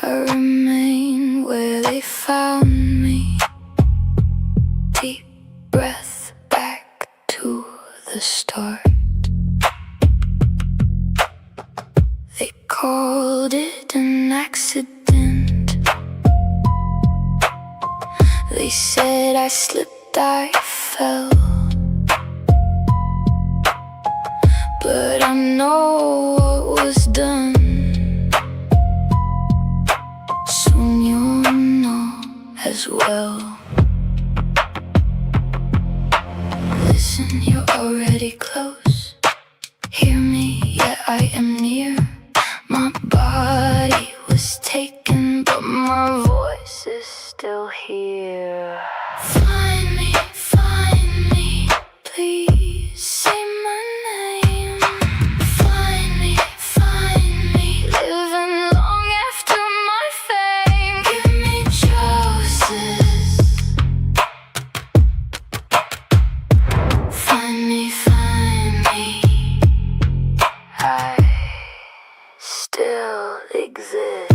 I remain where they found me. Deep breath back to the start. They called it an accident. They said I slipped, I fell. But I know what was done. Soon you'll know as well. Listen, you're already close. Hear me, yeah, I am near. My body was taken, but my voice is still here. Find me, please say my name. Find me, living long after my fame. Give me choices. Find me, I still exist.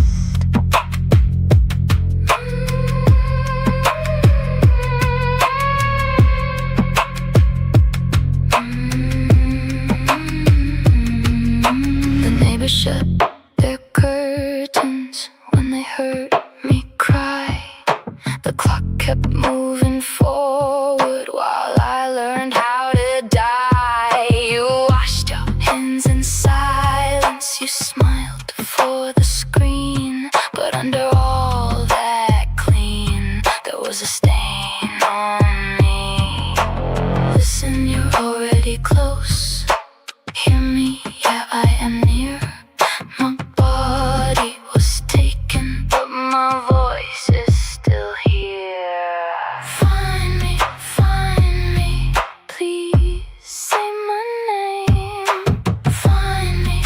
The neighbors shut their curtains when they heard me cry. The clock kept moving forward while I learned how to die. You washed your hands in silence, you smiled for the screen, but under all that clean, there was a stain on me. Listen, you're already close. Hear me, yeah, I am near. My body was taken, but my voice is still here. Find me, please say my name. Find me,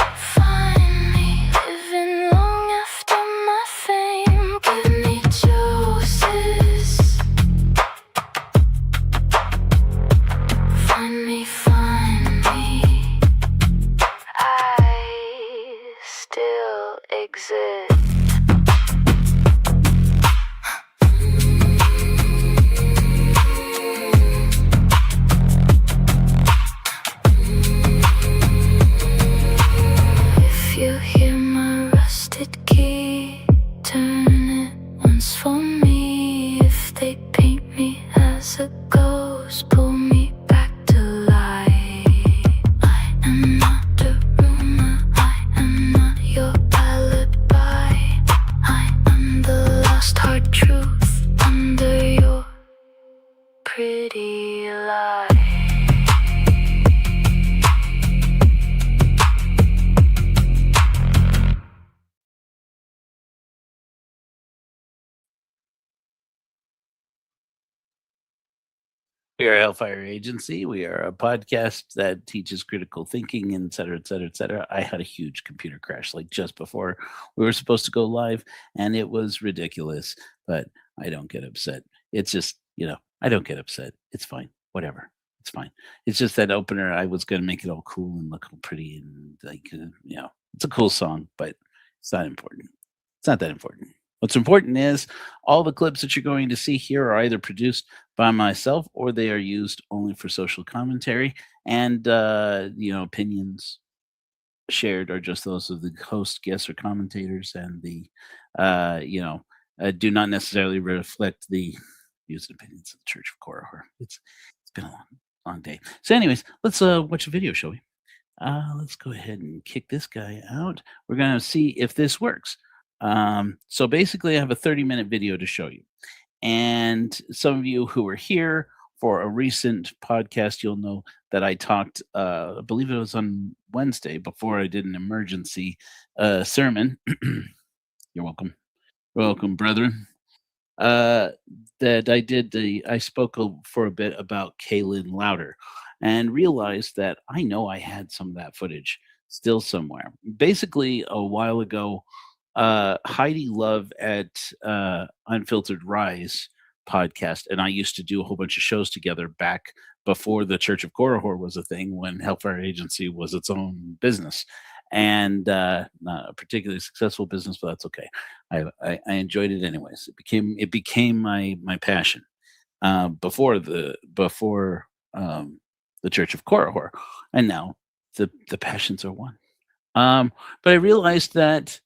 living long after my fame. Give me choices. Find me, I still exist. If you hear my rusted key, turn it once for me. If they paint me as a ghost, pull me back to life. I am not a rumor, I am not your alibi. I am the lost hard truth under your pretty lie. We are Hellfire Agency. We are a podcast that teaches critical thinking, et cetera, et cetera, et cetera. I had a huge computer crash like just before we were supposed to go live, and it was ridiculous, but I don't get upset. It's just, I don't get upset. It's fine. Whatever. It's fine. It's just that opener, I was going to make it all cool and look all pretty and it's a cool song, but it's not important. It's not that important. What's important is all the clips that you're going to see here are either produced by myself or they are used only for social commentary, and opinions shared are just those of the host, guests, or commentators, and the do not necessarily reflect the views and opinions of the Church of Horror. It's been a long day. So, anyways, let's watch a video, shall we? Let's go ahead and kick this guy out. We're gonna see if this works. So basically, I have a 30-minute video to show you. And some of you who were here for a recent podcast, you'll know that I talked, I believe it was on Wednesday, before I did an emergency sermon. You're welcome. Welcome, brethren. That I spoke for a bit about Kayelyn Louder and realized that I know I had some of that footage still somewhere. Basically, a while ago, Heidi Love at Unfiltered Rise podcast, and I used to do a whole bunch of shows together back before the Church of Horror was a thing, when Hellfire Agency was its own business. and not a particularly successful business, but that's okay. I enjoyed it anyways. It became my passion before the Church of Korihor, and now the passions are one. But I realized that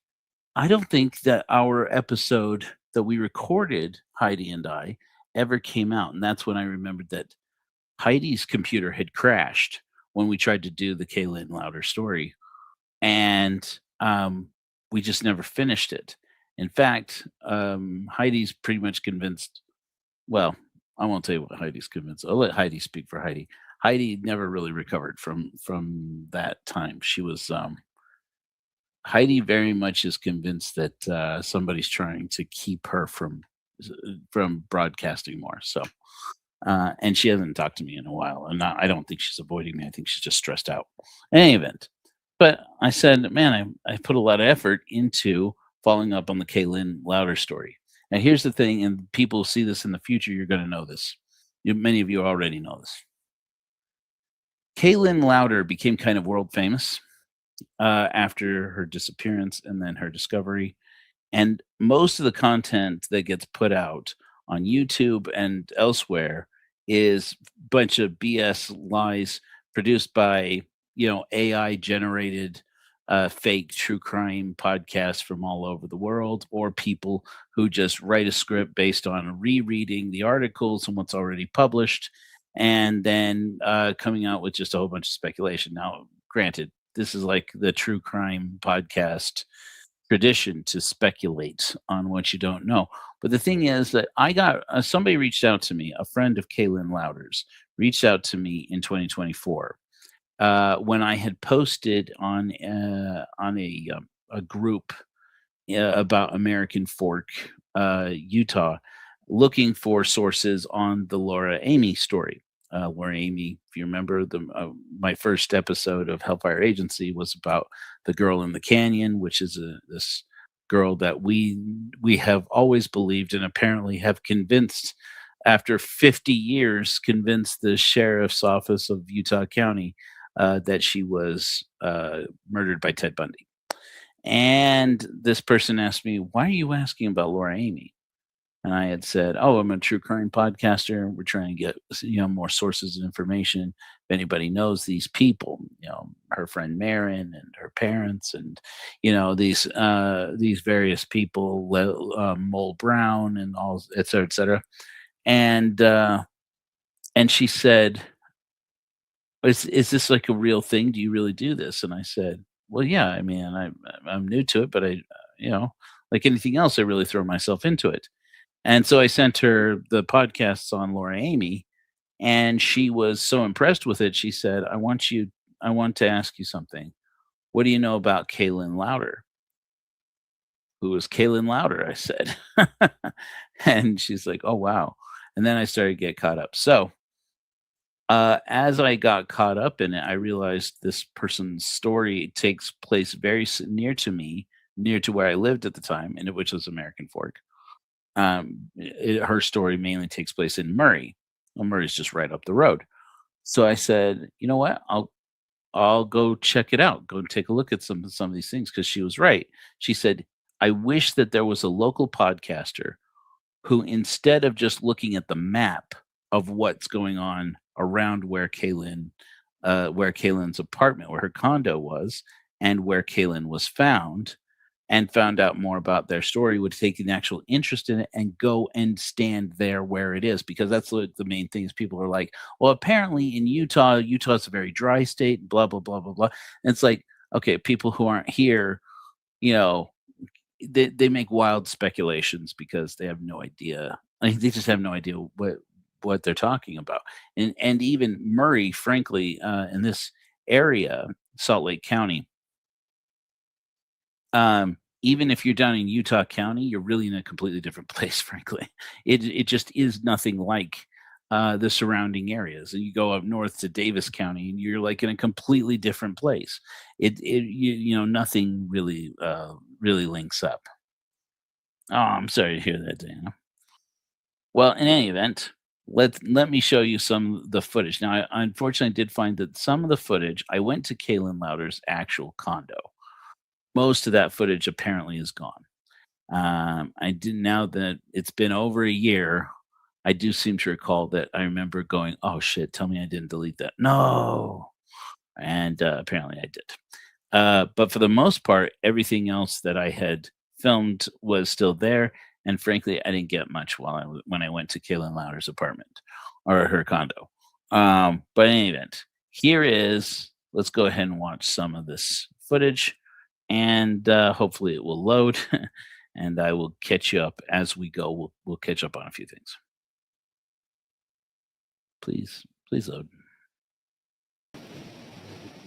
I don't think that our episode that we recorded, Heidi and I, ever came out, and that's when I remembered that Heidi's computer had crashed when we tried to do the Kayelyn Louder story, and we just never finished it. In fact, Heidi's pretty much convinced. Well, I won't tell you what Heidi's convinced. I'll let Heidi speak for Heidi. Heidi never really recovered from that time. She was Heidi very much is convinced that somebody's trying to keep her from broadcasting more. So, and she hasn't talked to me in a while, and I don't think she's avoiding me. I think she's just stressed out. In any event, but I said, man, I put a lot of effort into following up on the Kayelyn Louder story. Now, here's the thing, and people see this in the future. You're going to know this. Many of you already know this. Kayelyn Louder became kind of world famous after her disappearance and then her discovery. And most of the content that gets put out on YouTube and elsewhere is a bunch of BS lies produced by, AI generated fake true crime podcasts from all over the world, or people who just write a script based on rereading the articles and what's already published, and then coming out with just a whole bunch of speculation. Now, granted, this is like the true crime podcast tradition to speculate on what you don't know. But the thing is that I got somebody reached out to me, a friend of Kayelyn Louder's reached out to me in 2024 when I had posted on a group about American Fork, Utah, looking for sources on the Laura Amy story. Laura Amy, if you remember, my first episode of Hellfire Agency was about the girl in the canyon, which is this girl that we have always believed and apparently have convinced, after 50 years, convinced the sheriff's office of Utah County that she was murdered by Ted Bundy. And this person asked me, "Why are you asking about Laura Amy?" And I had said, "Oh, I'm a true crime podcaster. We're trying to get more sources of information. If anybody knows these people, her friend Marin and her parents, and these various people, Mole Brown and all, et cetera, et cetera." And she said, "Is this like a real thing? Do you really do this?" And I said, "Well, yeah. I mean, I'm new to it, but like anything else, I really throw myself into it." And so I sent her the podcasts on Laura Amy, and she was so impressed with it. She said, I want to ask you something. What do you know about Kayelyn Louder?" "Who is Kayelyn Louder?" I said. And she's like, "Oh, wow." And then I started to get caught up. So as I got caught up in it, I realized this person's story takes place very near to me, near to where I lived at the time, and which was American Fork. Her story mainly takes place in Murray. Well, Murray's just right up the road. So I said, "You know what? I'll go check it out. Go and take a look at some of these things," because she was right. She said, "I wish that there was a local podcaster who, instead of just looking at the map of what's going on around where Kaylin's apartment, where her condo was, and where Kayelyn was found, and found out more about their story, would take an actual interest in it and go and stand there where it is." Because that's the main thing is people are like, "Well, apparently in Utah's a very dry state, blah, blah, blah, blah, blah." And it's like, okay, people who aren't here, they make wild speculations because they have no idea. Like, they just have no idea what they're talking about. And even Murray, frankly, in this area, Salt Lake County, even if you're down in Utah County, you're really in a completely different place, frankly. It just is nothing like the surrounding areas. And you go up north to Davis County, and you're like in a completely different place. Nothing really really links up. Oh, I'm sorry to hear that, Dana. Well, in any event, let me show you some of the footage. Now, I unfortunately did find that some of the footage, I went to Kayelyn Louder's actual condo. most of that footage apparently is gone. I did Now that it's been over a year, I do seem to recall that I remember going, "Oh shit, tell me I didn't delete that." No. And apparently I did. But for the most part, everything else that I had filmed was still there. And frankly, I didn't get much when I went to Kayelyn Louder's apartment or her condo. But in any event, here is. Let's go ahead and watch some of this footage, and hopefully it will load. And I will catch you up as we go. We'll catch up on a few things. Please load.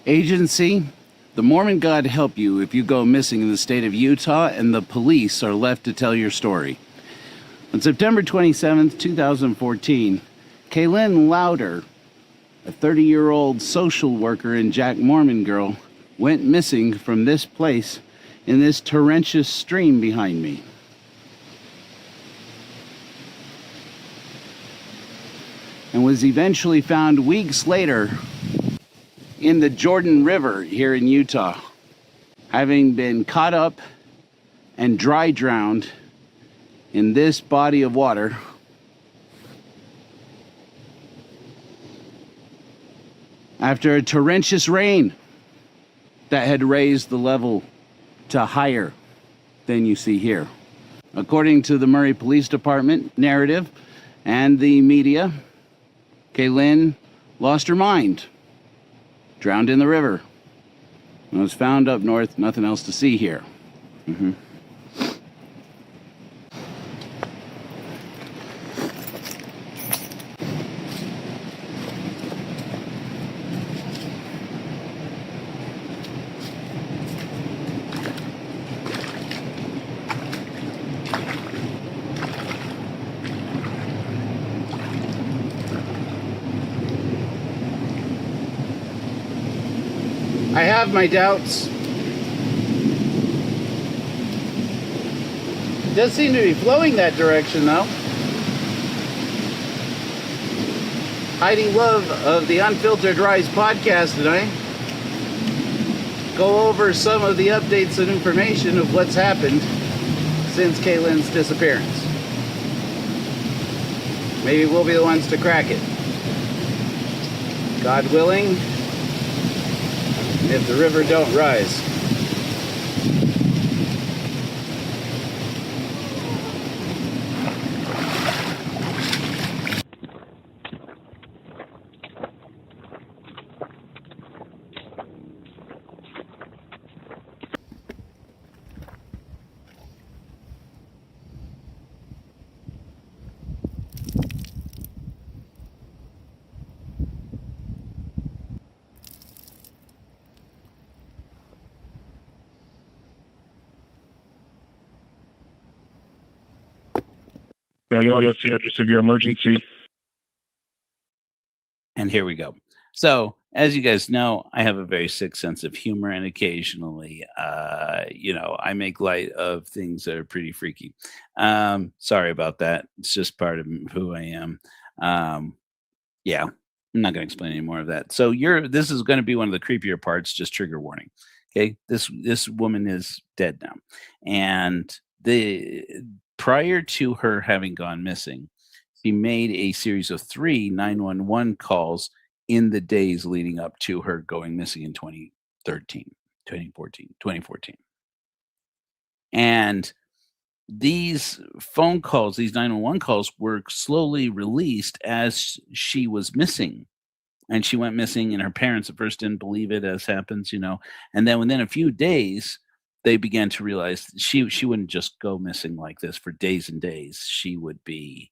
Agency, the Mormon God help you if you go missing in the state of Utah and the police are left to tell your story. On September 27th, 2014, Kayelyn Louder, a 30-year-old social worker and Jack Mormon girl, went missing from this place in this torrential stream behind me. And was eventually found weeks later in the Jordan River here in Utah, having been caught up and dry drowned in this body of water after a torrential rain that had raised the level to higher than you see here. According to the Murray Police Department narrative and the media, Kayelyn lost her mind, drowned in the river, and was found up north. Nothing else to see here. I have my doubts. It does seem to be flowing that direction, though. Heidi Love of the Unfiltered Rise podcast tonight. Go over some of the updates and information of what's happened since Kayelyn's disappearance. Maybe we'll be the ones to crack it. God willing, if the river don't rise. That's the address of your emergency. And here we go. So, as you guys know, I have a very sick sense of humor, and occasionally, I make light of things that are pretty freaky. Sorry about that. It's just part of who I am. Yeah, I'm not going to explain any more of that. So, this is going to be one of the creepier parts. Just trigger warning. Okay, this woman is dead now, and prior to her having gone missing, she made a series of 3 911 calls in the days leading up to her going missing in 2014. And these phone calls, these 911 calls, were slowly released as she was missing. And she went missing, and her parents at first didn't believe it, as happens, And then within a few days, they began to realize she wouldn't just go missing like this for days and days. She would be,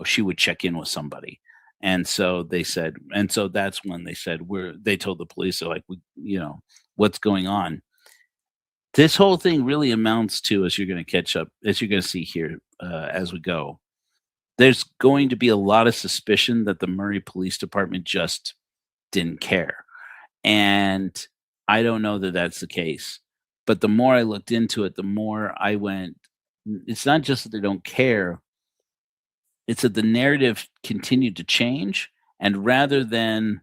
she would check in with somebody. And so that's when they said, they told the police, they're like, what's going on? This whole thing really amounts to, as you're going to see here as we go, there's going to be a lot of suspicion that the Murray Police Department just didn't care. And I don't know that that's the case. But the more I looked into it, the more I went, it's not just that they don't care, it's that the narrative continued to change. And rather than,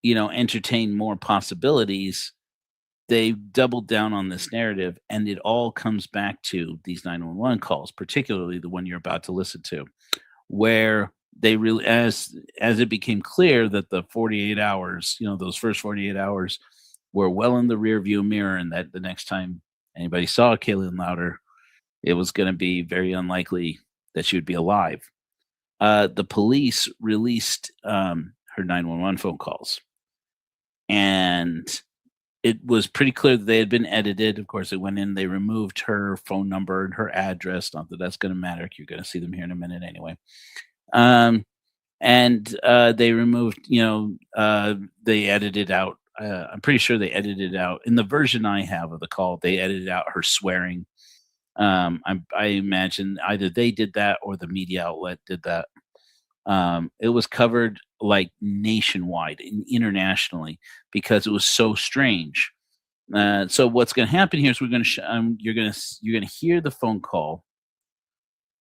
entertain more possibilities, they doubled down on this narrative, and it all comes back to these 911 calls, particularly the one you're about to listen to, where they really, as it became clear that the 48 hours, those first 48 hours were well in the rear view mirror, and that the next time anybody saw Kayelyn Louder, it was going to be very unlikely that she would be alive. The police released her 911 phone calls, and it was pretty clear that they had been edited. Of course, they went in, they removed her phone number and her address. Not that that's going to matter. You're going to see them here in a minute anyway. And they removed, they edited out. I'm pretty sure they edited out in the version I have of the call. They edited out her swearing. I imagine either they did that or the media outlet did that. It was covered like nationwide and internationally because it was so strange. So what's going to happen here is we're going to you're going to hear the phone call,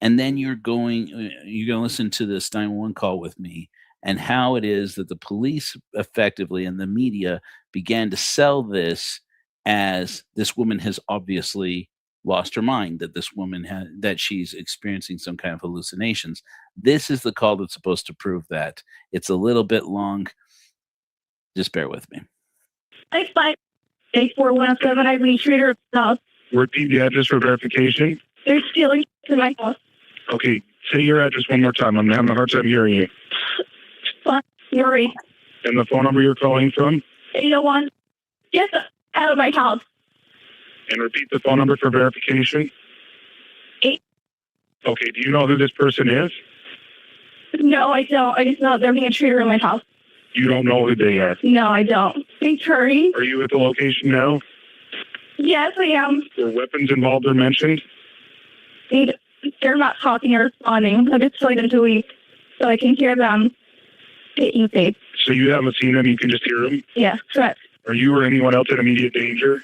and then you're going to listen to this 911 call with me and how it is that the police effectively and the media began to sell this as this woman has obviously lost her mind, that this woman that she's experiencing some kind of hallucinations. This is the call that's supposed to prove that. It's a little bit long. Just bear with me. 65-8417, I reached Reader House. Repeat the address for verification. They're stealing in my house. Okay, say your address one more time. I'm having a hard time hearing you. Yuri. And the phone number you're calling from? 801. Get out of my house. And repeat the phone number for verification. 8. Okay, do you know who this person is? No, I don't. I just know they're being treated in my house. You don't know who they are? No, I don't. Hey, hurry. Are you at the location now? Yes, I am. Were weapons involved or mentioned? They're not talking or responding. I just told them to leave so I can hear them taking safe. So you haven't seen them, you can just hear them? Yeah, correct. Are you or anyone else in immediate danger?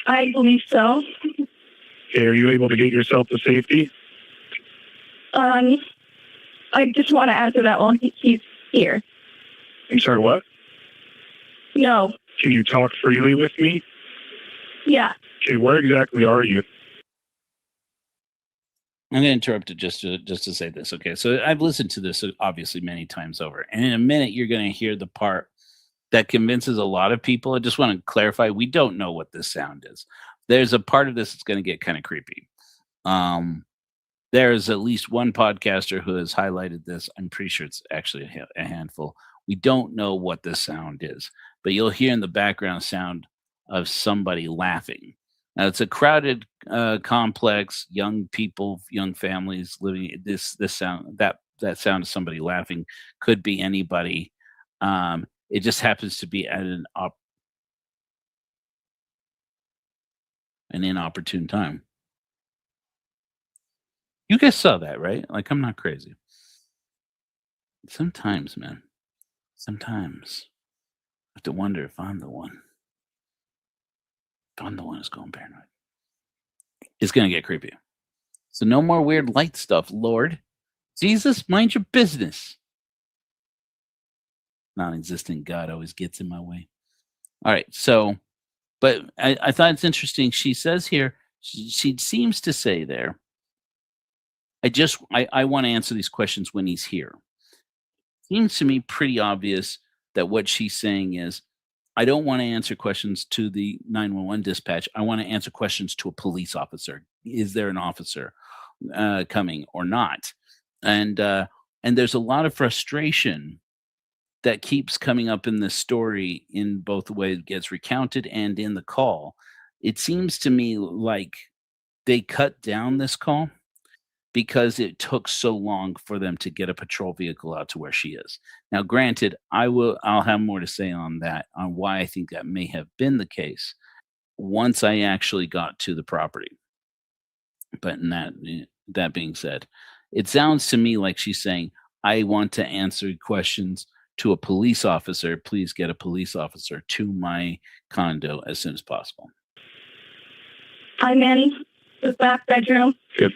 I believe so. Okay, are you able to get yourself to safety? I just want to answer that while he's here. I'm sorry, what? No. Can you talk freely with me? Yeah. Okay, where exactly are you? I'm going to interrupt it just to say this. Okay, so I've listened to this obviously many times over, and in a minute you're going to hear the part that convinces a lot of people. I just want to clarify: we don't know what this sound is. There's a part of this that's going to get kind of creepy. There's at least one podcaster who has highlighted this. I'm pretty sure it's actually a handful. We don't know what this sound is, but you'll hear in the background sound of somebody laughing. Now, it's a crowded complex, young people, young families living. This sound, that sound of somebody laughing could be anybody. It just happens to be at an inopportune time. You guys saw that, right? Like, I'm not crazy. Sometimes, man. Sometimes I have to wonder if I'm the one. If I'm the one who's going paranoid. It's going to get creepy. So no more weird light stuff, Lord. Jesus, mind your business. Non-existent God always gets in my way. All right, so, but I thought it's interesting. She says here, she seems to say there, I want to answer these questions when he's here. Seems to me pretty obvious that what she's saying is, I don't want to answer questions to the 911 dispatch. I want to answer questions to a police officer. Is there an officer coming or not? And there's a lot of frustration that keeps coming up in this story in both the way it gets recounted and in the call. It seems to me like they cut down this call because it took so long for them to get a patrol vehicle out to where she is. Now, granted, I'll have more to say on that, on why I think that may have been the case once I actually got to the property. But that being said, it sounds to me like she's saying, I want to answer questions to a police officer. Please get a police officer to my condo as soon as possible. Hi, Manny. The back bedroom. Yep.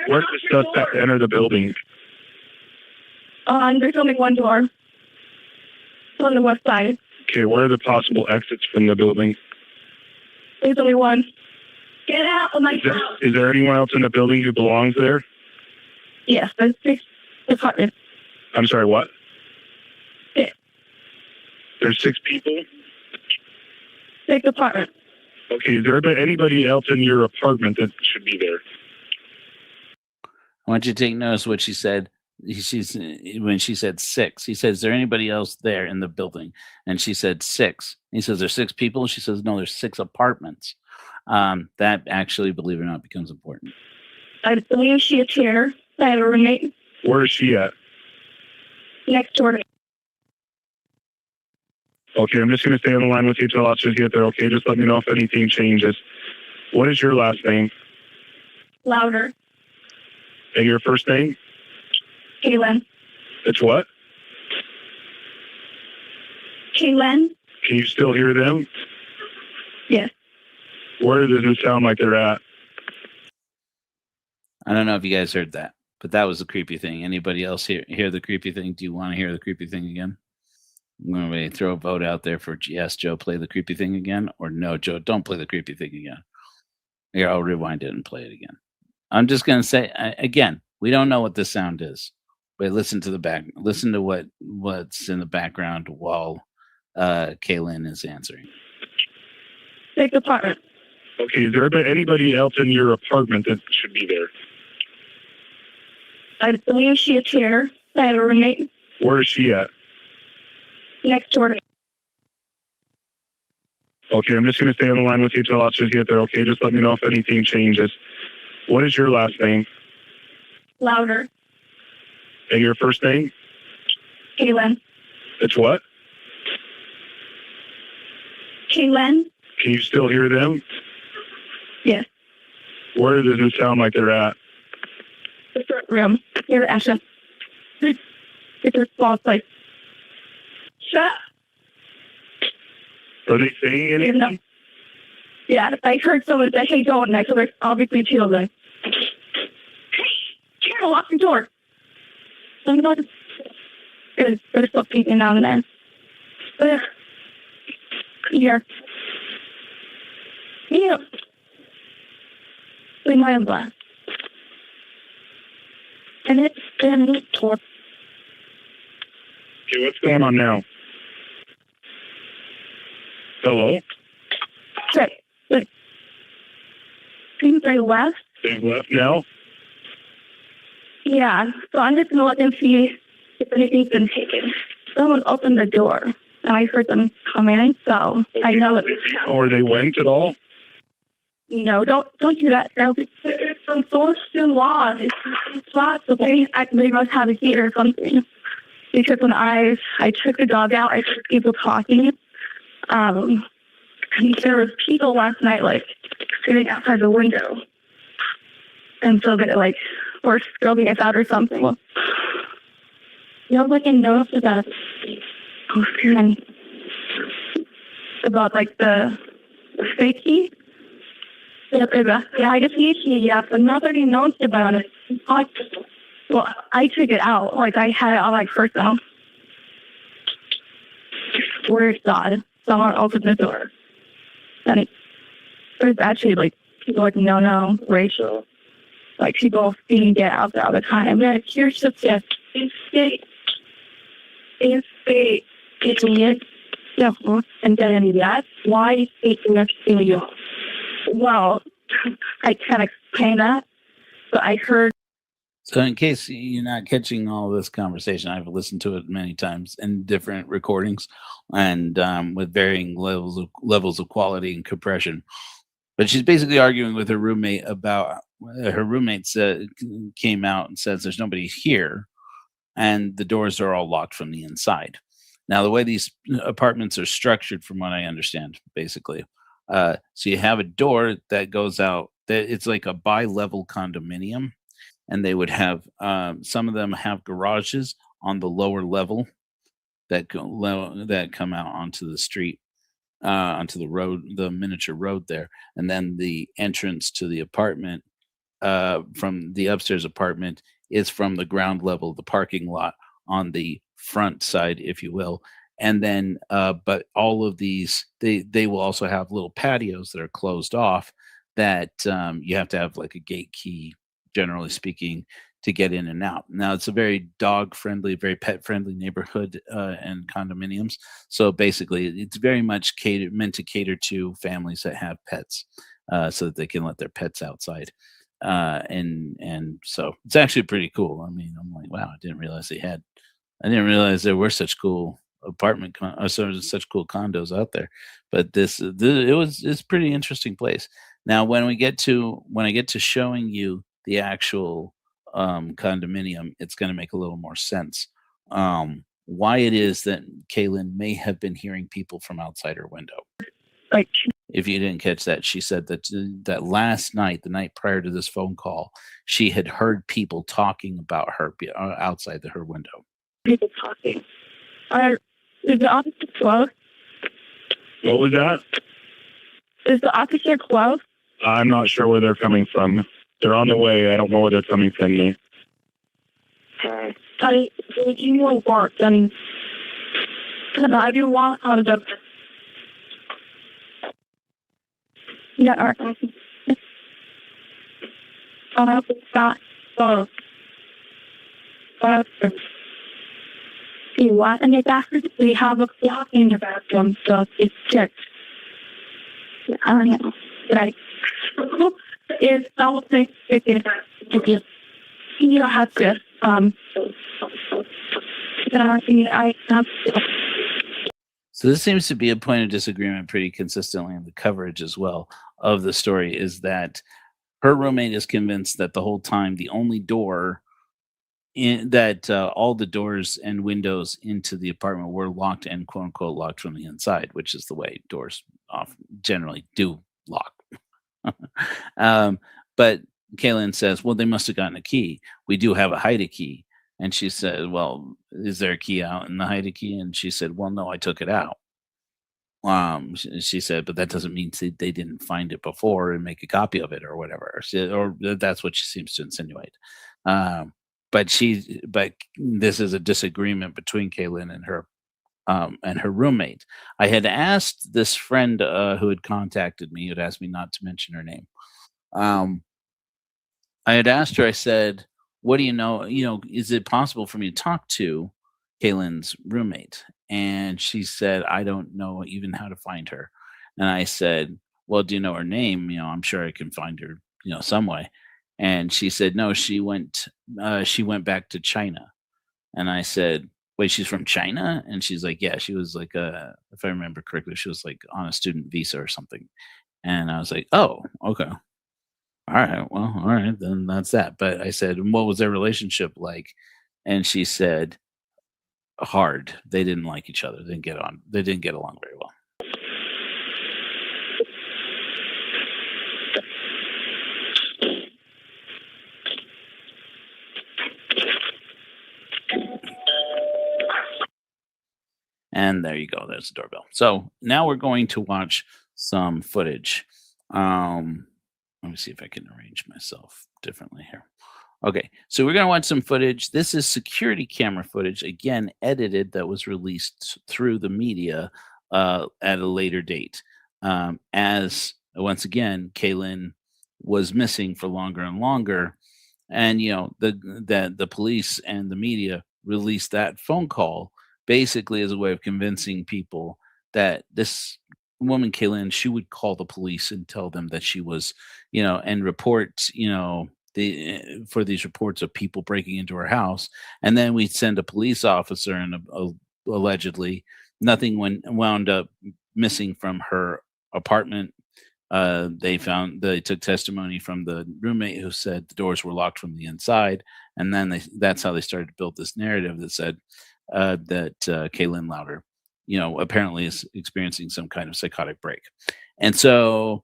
Where does the suspect enter the building? There's only one door. It's on the west side. Okay, where are the possible exits from the building? There's only one. Get out of my house. Is there anyone else in the building who belongs there? Yes, there's 6 apartments. I'm sorry, what? 6. There's 6 people? 6 apartments. Okay, is there anybody else in your apartment that should be there? I want you to take notice what she said. When she said 6, he says, "Is there anybody else there in the building?" And she said 6. He says, "There's 6 people." She says, "No, there's 6 apartments." That actually, believe it or not, becomes important. I believe she is here. I have a roommate Where is she at? next door. Okay, I'm just going to stay on the line with you till officers get there, okay? Just let me know if anything changes. What is your last name? Lauder. And your first name? Kayelyn. It's what? Kayelyn? Can you still hear them? Yes. Where does it sound like they're at? I don't know if you guys heard that, but that was the creepy thing. Anybody else hear the creepy thing? Do you want to hear the creepy thing again? I'm going to throw a vote out there for yes, Joe, play the creepy thing again, or no, Joe, don't play the creepy thing again. Here, I'll rewind it and play it again. I'm just going to say again, we don't know what this sound is, but listen to what's in the background while Kayelyn is answering. 6 apartments. Okay, is there anybody else in your apartment that should be there? I believe she is here. I have a roommate Where is she at? next door. Okay, I'm just going to stay on the line with you till officers get there, okay? Just let me know if anything changes. What is your last name? Lauder. And your first name? Kayelyn. It's what? Kayelyn? Can you still hear them? Yes. Where does it sound like they're at? The front room. Here, Asha. It's a small place. Shut up. Are they saying anything? Yeah, I heard someone say, "Hey, don't," next. So there's obviously children. Hey, Carol, lock the door. I'm not. There's still peeking down there. There. Here. Yeah. We might have left. And it's been torn. Okay, what's going on now? Hello? Okay. Look. Seems they left. They've left now? Yeah. So I'm just gonna look and see if anything's been taken. Someone opened the door, and I heard them come in. So I know it. Or they went at all? No, don't do that. It's some source to law. It's lots of things. They must have a heat or something. Because when I took the dog out, I heard people talking. There was people last night, like, sitting outside the window. And so they, like, were scrubbing us out or something. Well, nobody knows about like, the safety. Yeah, I just need you, yeah, but nobody knows about it. Well, I took it out. Like, I had it on, like, first down. Where's God? Someone opened the door. And it was actually, like, people like, no, Rachel. Like, people being get out there all the time. Like, here's the fifth. It's weird. Yeah, and then that's why it's next to you. Well, I can't explain that, but I heard. So in case you're not catching all this conversation, I've listened to it many times in different recordings and with varying levels of quality and compression. But she's basically arguing with her roommate about her roommate came out and says there's nobody here and the doors are all locked from the inside. Now, the way these apartments are structured, from what I understand, basically, so you have a door that goes out. It's like a bi-level condominium. And they would have some of them have garages on the lower level that come out onto the street, onto the road, the miniature road there, and then the entrance to the apartment from the upstairs apartment is from the ground level of the parking lot on the front side, if you will. And then, but all of these, they will also have little patios that are closed off that you have to have like a gate key, generally speaking, to get in and out. Now, it's a very dog friendly, very pet friendly neighborhood and condominiums. So basically, it's very much meant to cater to families that have pets, so that they can let their pets outside. And so it's actually pretty cool. I mean, I'm like, wow, I didn't realize there were such cool such cool condos out there. But it's pretty interesting place. Now, when I get to showing you the actual condominium, it's going to make a little more sense. Why it is that Kayelyn may have been hearing people from outside her window. Like, If you didn't catch that, she said that last night, the night prior to this phone call, she had heard people talking about her outside her window. people talking. Is the officer closed? What was that? Is the officer closed? I'm not sure where they're coming from. They're on the way. I don't know where they're coming from. Me. You will work, and I do want out of the. Yeah, our I have got so. See what? And after we have a clock in the bathroom, so it's checked. I don't know. Like, is something it you have to I have to. So this seems to be a point of disagreement pretty consistently in the coverage as well of the story, is that her roommate is convinced that the whole time the only door that all the doors and windows into the apartment were locked and quote unquote locked from the inside, which is the way doors often generally do lock. But Kayelyn says, well, they must have gotten a key. We do have a hide a key. And she said, well, is there a key out in the hide a key? And she said, well, no, I took it out. She said, but that doesn't mean they didn't find it before and make a copy of it or whatever. Or that's what she seems to insinuate. But this is a disagreement between Kayelyn and her roommate. I had asked this friend who had contacted me, who had asked me not to mention her name. I had asked her, I said, what do you know? Is it possible for me to talk to Kayelyn's roommate? And she said, I don't know even how to find her. And I said, well, do you know her name? I'm sure I can find her, some way. And she said, no, she went back to China. And I said, wait, she's from China? And she's like, yeah, she was like, if I remember correctly, she was like on a student visa or something. And I was like, oh, okay. All right. Well, all right, then that's that. But I said, what was their relationship like? And she said, hard. They didn't like each other. They didn't get along very well. And there you go. There's the doorbell. So now we're going to watch some footage. Let me see if I can arrange myself differently here. Okay, so we're going to watch some footage. This is security camera footage, again, edited, that was released through the media at a later date. As, once again, Kayelyn was missing for longer and longer. And, the police and the media released that phone call basically as a way of convincing people that this woman, Kayelyn, she would call the police and tell them that she was, and report, for these reports of people breaking into her house. And then we'd send a police officer, and allegedly nothing wound up missing from her apartment. They took testimony from the roommate who said the doors were locked from the inside. And then that's how they started to build this narrative that said that Kayelyn Louder, apparently is experiencing some kind of psychotic break. And so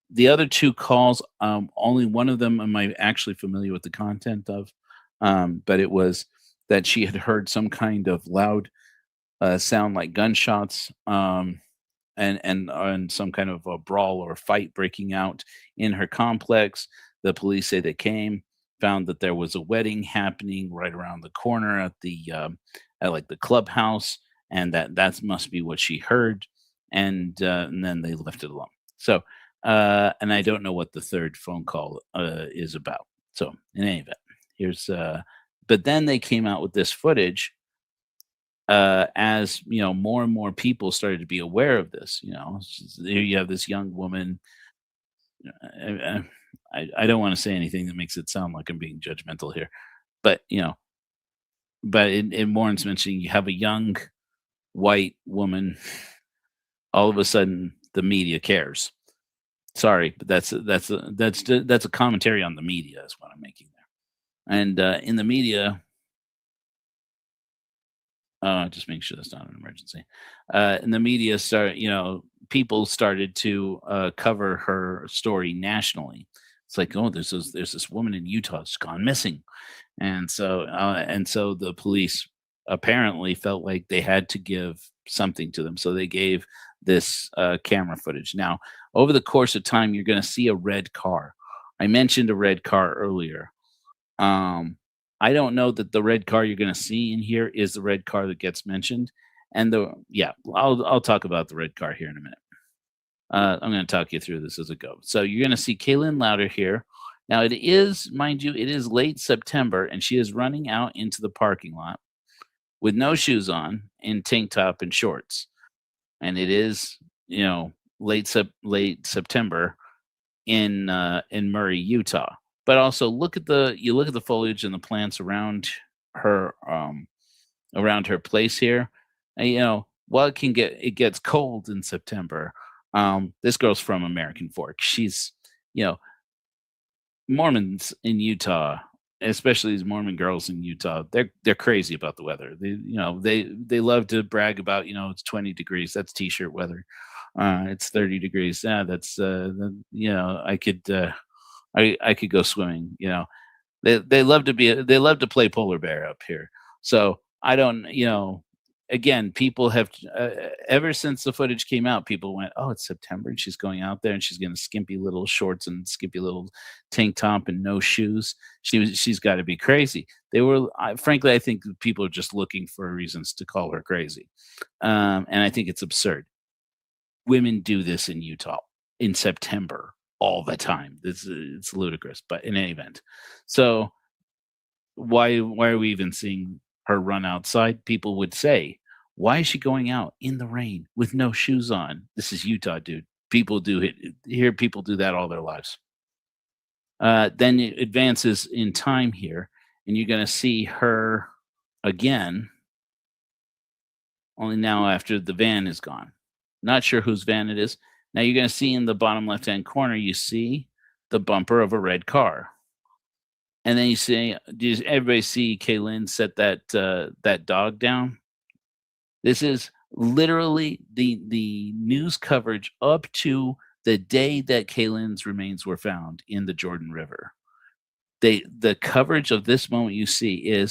the other two calls, only one of them am I actually familiar with the content of, but it was that she had heard some kind of loud sound like gunshots, and some kind of a brawl or fight breaking out in her complex. The police say they came, found that there was a wedding happening right around the corner at at like the clubhouse, and that must be what she heard, and then they left it alone. So, and I don't know what the third phone call is about. So, in any event, here's but then they came out with this footage as more and more people started to be aware of this. Here you have this young woman. I don't want to say anything that makes it sound like I'm being judgmental here, but but in Warren's mentioning, you have a young white woman. All of a sudden, the media cares. Sorry, but that's a commentary on the media is what I'm making there. And in the media, just make sure that's not an emergency. In the media, people started to cover her story nationally. It's like, oh, there's this woman in Utah who's gone missing, and so the police apparently felt like they had to give something to them, so they gave this camera footage. Now, over the course of time, you're going to see a red car. I mentioned a red car earlier. I don't know that the red car you're going to see in here is the red car that gets mentioned. And I'll talk about the red car here in a minute. I'm going to talk you through this as it goes. So you're going to see Kayelyn Louder here. Now it is, mind you, it is late September, and she is running out into the parking lot with no shoes on, in tank top and shorts. And it is, late September in Murray, Utah. But also look at the foliage and the plants around her place here. And, while it gets cold in September, this girl's from American Fork. She's, Mormons in Utah, especially these Mormon girls in Utah, they're crazy about the weather. They love to brag about, it's 20 degrees. That's t-shirt weather. It's 30 degrees. Yeah, that's I could go swimming. They love to play polar bear up here. So I don't, again, people have ever since the footage came out, people went, oh, it's September and she's going out there and she's getting skimpy little shorts and skimpy little tank top and no shoes. She's got to be crazy. Frankly, I think people are just looking for reasons to call her crazy. And I think it's absurd. Women do this in Utah in September all the time. It's ludicrous, but in any event. So why are we even seeing her run outside? People would say, why is she going out in the rain with no shoes on? This is Utah, dude. People do that all their lives. Then it advances in time here, and you're going to see her again, only now after the van is gone. Not sure whose van it is. Now you're going to see in the bottom left-hand corner, you see the bumper of a red car. And then does everybody see Kayelyn set that dog down? This is literally the news coverage up to the day that Kayelyn's remains were found in the Jordan River. The coverage of this moment you see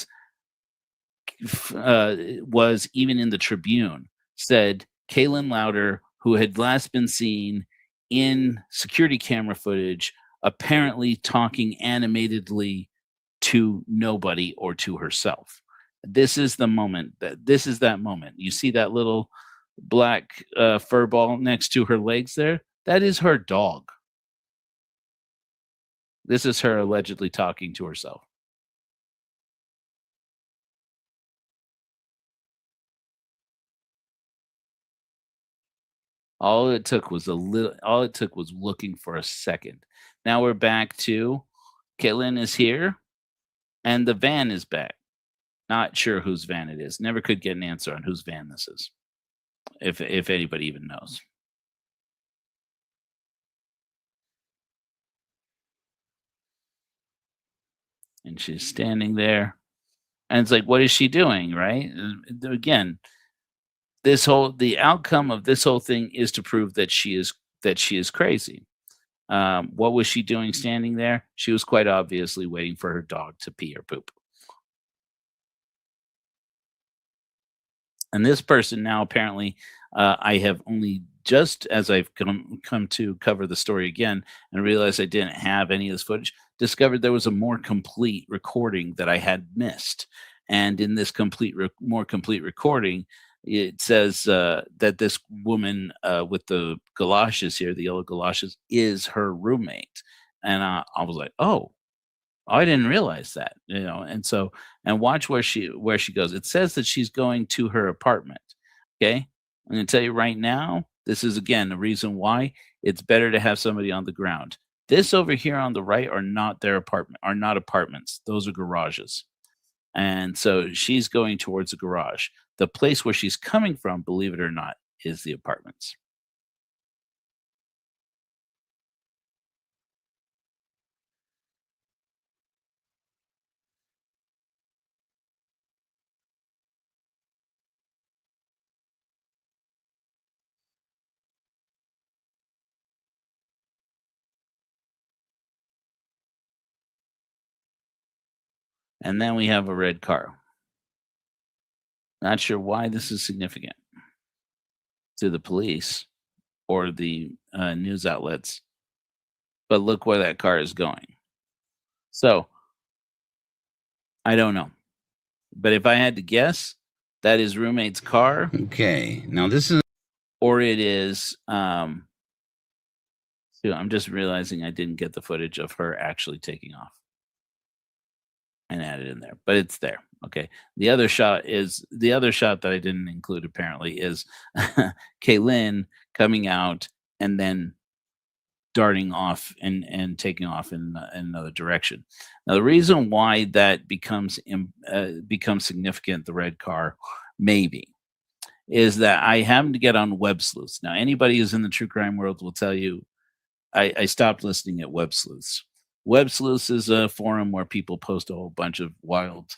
was even in the Tribune, said Kayelyn Louder, who had last been seen in security camera footage, apparently talking animatedly to nobody or to herself. This is that moment. You see that little black fur ball next to her legs there? That is her dog. This is her allegedly talking to herself. All it took was looking for a second. Now we're back to Kayelyn is here and the van is back. Not sure whose van it is. Never could get an answer on whose van this is. If anybody even knows. And she's standing there. And it's like, what is she doing, right? Again, the outcome of this whole thing is to prove that she is crazy. What was she doing standing there? She was quite obviously waiting for her dog to pee or poop. And this person now apparently I have only just as I've come to cover the story again and realized I didn't have any of this footage, discovered there was a more complete recording that I had missed. And in this more complete recording, it says that this woman with the galoshes here, the yellow galoshes, is her roommate. And I was like, oh, I didn't realize that, and watch where she goes. It says that she's going to her apartment. Okay. I'm going to tell you right now, this is again the reason why it's better to have somebody on the ground. This over here on the right are not apartments. Those are garages. And so she's going towards the garage. The place where she's coming from, believe it or not, is the apartments. And then we have a red car. Not sure why this is significant to the police or the news outlets, but look where that car is going. So I don't know. But if I had to guess, that is roommate's car. Okay. Now this is, or it is I'm just realizing I didn't get the footage of her actually taking off and add it in there, but it's there. Okay. The other shot that I didn't include apparently is Kayelyn coming out and then darting off and taking off in another direction. Now, the reason why that becomes significant, the red car, maybe, is that I happened to get on Web Sleuths. Now, anybody who's in the true crime world will tell you I stopped listening at Web Sleuths. Web Sleuths is a forum where people post a whole bunch of wild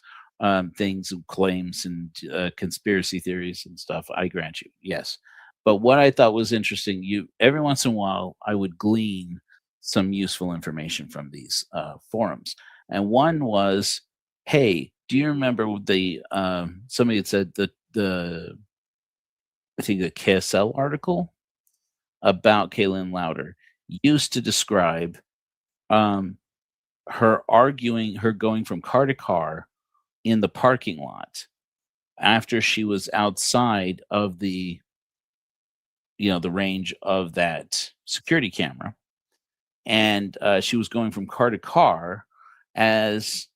things and claims and conspiracy theories and stuff. I grant you, yes. But what I thought was interesting, every once in a while, I would glean some useful information from these forums. And one was, hey, do you remember the somebody had said the I think the KSL article about Kayelyn Louder used to describe her going from car to car in the parking lot after she was outside of the range of that security camera. And she was going from car to car as,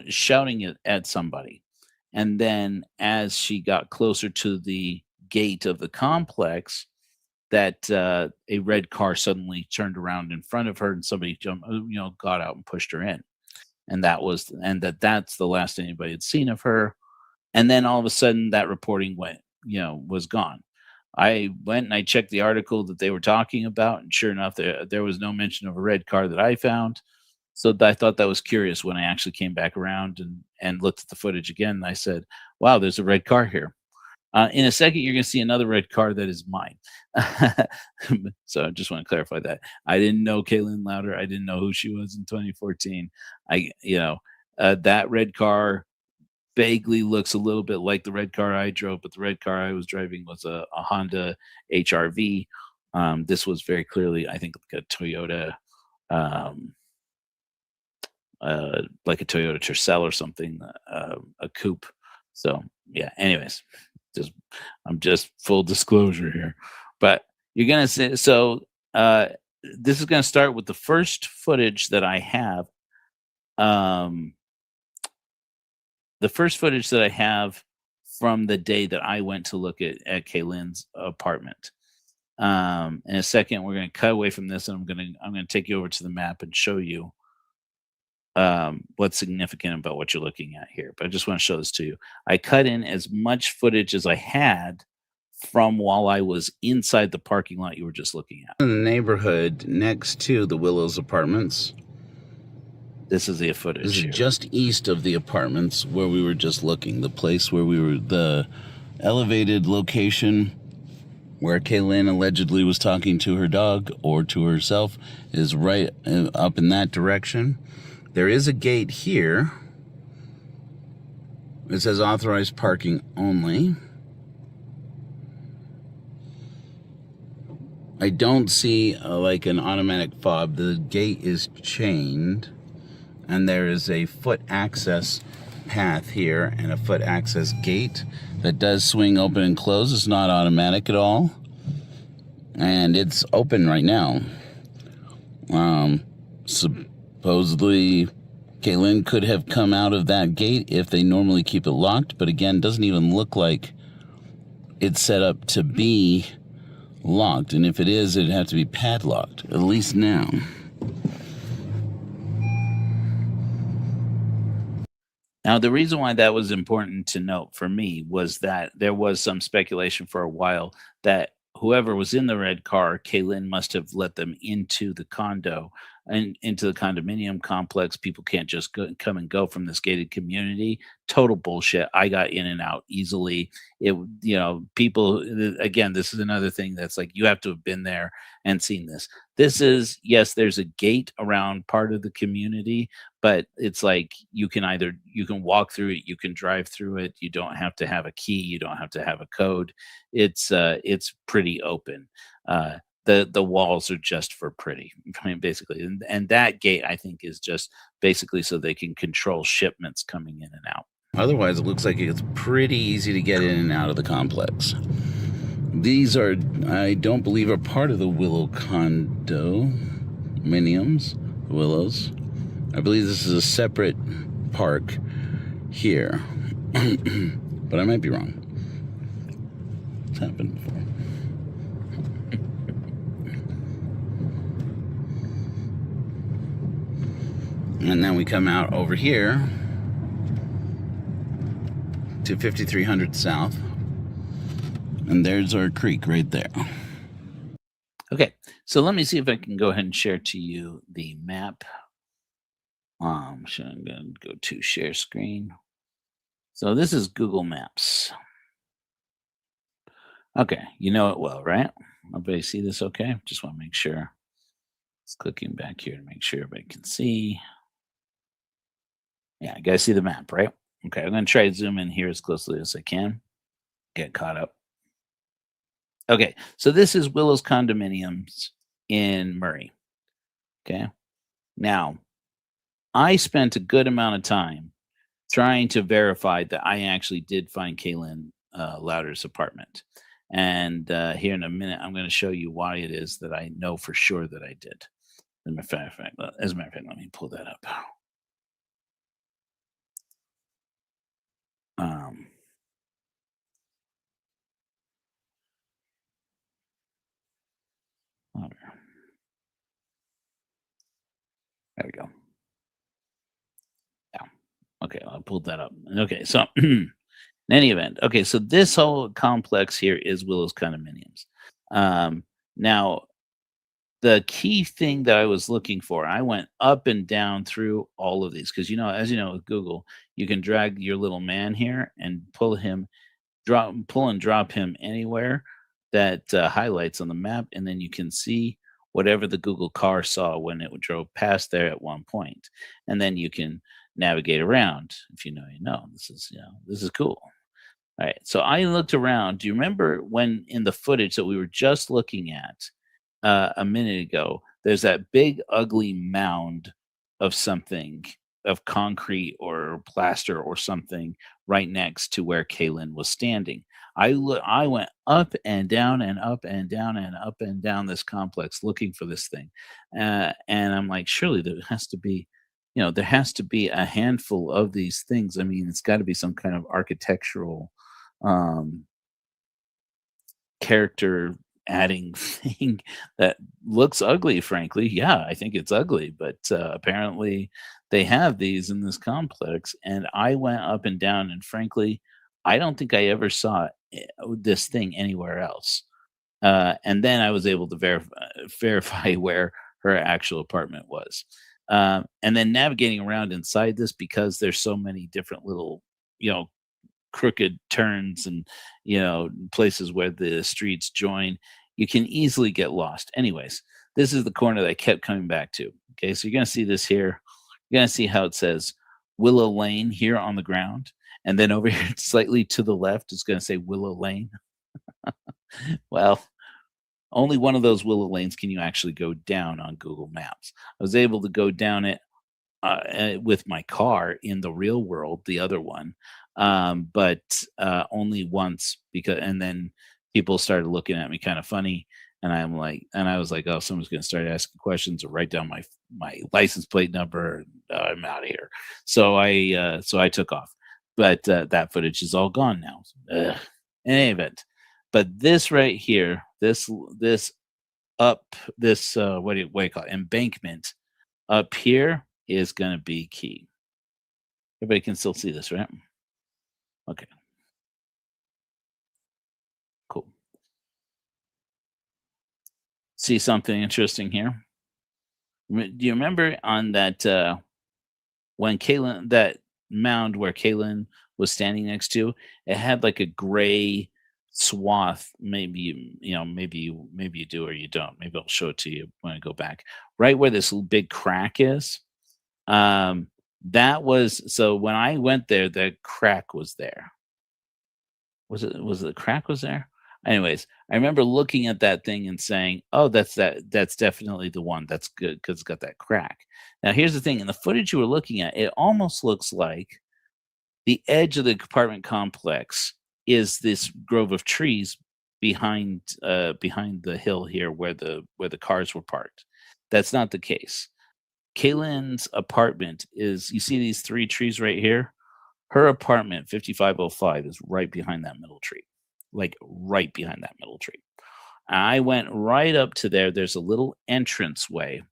shouting it at somebody. And then as she got closer to the gate of the complex, that a red car suddenly turned around in front of her and somebody got out and pushed her in. And that's the last anybody had seen of her. And then all of a sudden that reporting was gone. I went and I checked the article that they were talking about, and sure enough, there was no mention of a red car that I found. So I thought that was curious when I actually came back around and looked at the footage again. And I said, wow, there's a red car here. In a second, you're going to see another red car that is mine. So I just want to clarify that. I didn't know Kayelyn Louder. I didn't know who she was in 2014. That red car vaguely looks a little bit like the red car I drove, but the red car I was driving was a Honda HR-V. This was very clearly, I think, like a Toyota, Tercel or something, a coupe. So yeah. Anyways, I'm just full disclosure here, but you're gonna say so. This is gonna start with the first footage that I have. The first footage that I have from the day that I went to look at Kayelyn's apartment. In a second, we're going to cut away from this, and I'm going to take you over to the map and show you what's significant about what you're looking at here. But I just want to show this to you. I cut in as much footage as I had from while I was inside the parking lot you were just looking at. in the neighborhood next to the Willows Apartments. This is the footage. This is just east of the apartments where we were just looking. The place where the elevated location where Kayelyn allegedly was talking to her dog or to herself is right up in that direction. There is a gate here. It says authorized parking only. I don't see like an automatic fob. The gate is chained, and there is a foot access path here and a foot access gate that does swing open and close. It's not automatic at all, and it's open right now. Supposedly Kayelyn could have come out of that gate if they normally keep it locked, but again, doesn't even look like it's set up to be locked, and if it is, it'd have to be padlocked, at least now. Now, the reason why that was important to note for me was that there was some speculation for a while that whoever was in the red car, Kayelyn must have let them into the condo and into the condominium complex. People can't just come and go from this gated community. Total bullshit. I got in and out easily. People, again, this is another thing that's like, you have to have been there and seen this. This is, yes, there's a gate around part of the community, but it's like you can walk through it, you can drive through it. You don't have to have a key. You don't have to have a code. It's pretty open. The walls are just for pretty, I mean, basically. And that gate, I think, is just basically so they can control shipments coming in and out. Otherwise, it looks like it's pretty easy to get in and out of the complex. These are, I don't believe, are part of the Willow condominiums. Willows. I believe this is a separate park here. But I might be wrong. It's happened before. And then we come out over here to 5300 South. And there's our creek right there. Okay, so let me see if I can go ahead and share to you the map. So I'm going to go to share screen. So this is Google Maps. Okay, you know it well, right? Everybody see this okay? Just want to make sure. Just clicking back here to make sure everybody can see. Yeah, you guys see the map, right? Okay, I'm going to try to zoom in here as closely as I can. Get caught up. Okay, so this is Willow's Condominiums in Murray. Okay, now I spent a good amount of time trying to verify that I actually did find Kayelyn Louder's apartment. And here in a minute, I'm going to show you why it is that I know for sure that I did. As a matter of fact, let me pull that up. Lauder. There we go. Yeah. Okay, I pulled that up. Okay, so in any event, okay, so this whole complex here is Willow's Condominiums. Now, the key thing that I was looking for, I went up and down through all of these because, as you know, with Google, you can drag your little man here and pull and drop him anywhere that highlights on the map, and then you can see whatever the Google car saw when it drove past there at one point, and then you can navigate around. If you know, this is cool. All right, so I looked around. Do you remember when in the footage that we were just looking at a minute ago, there's that big ugly mound of something, of concrete or plaster or something right next to where Kayelyn was standing? I went up and down and up and down and up and down this complex looking for this thing, and I'm like, surely there has to be, there has to be a handful of these things. I mean, it's got to be some kind of architectural character adding thing that looks ugly, frankly. Yeah, I think it's ugly, but apparently they have these in this complex, and I went up and down, and frankly, I don't think I ever saw this thing anywhere else. And then I was able to verify where her actual apartment was. And then navigating around inside this, because there's so many different little, crooked turns and, places where the streets join, you can easily get lost. Anyways, this is the corner that I kept coming back to. Okay, so you're going to see this here. You're going to see how it says Willow Lane here on the ground. And then over here, slightly to the left, it's going to say Willow Lane. Well, only one of those willow lanes can you actually go down on Google Maps. I was able to go down it with my car in the real world, the other one, but only once because, and then people started looking at me kind of funny, and I was like, oh, someone's going to start asking questions or write down my license plate number. And, I'm out of here. So I took off, but that footage is all gone now. In any event, but this right here, this up this what do you call it? Embankment up here is going to be key. Everybody can still see this, right? Okay, cool. See something interesting here? Do you remember on that when Kaylen that mound where Kaylen was standing next to, it had like a gray swath. Maybe maybe you do or you don't. Maybe I'll show it to you when I go back. Right where this big crack is. That was so when I went there, the crack was there. Was it the crack was there? Anyways, I remember looking at that thing and saying, "Oh, that's definitely the one. That's good because it's got that crack." Now, here's the thing: in the footage you were looking at, it almost looks like the edge of the apartment complex is this grove of trees behind the hill here where the cars were parked. That's not the case. Kaylin's apartment is you see these three trees right here? Her apartment, 5505, is right behind that middle tree. Like right behind that middle tree. I went right up to there. There's a little entrance way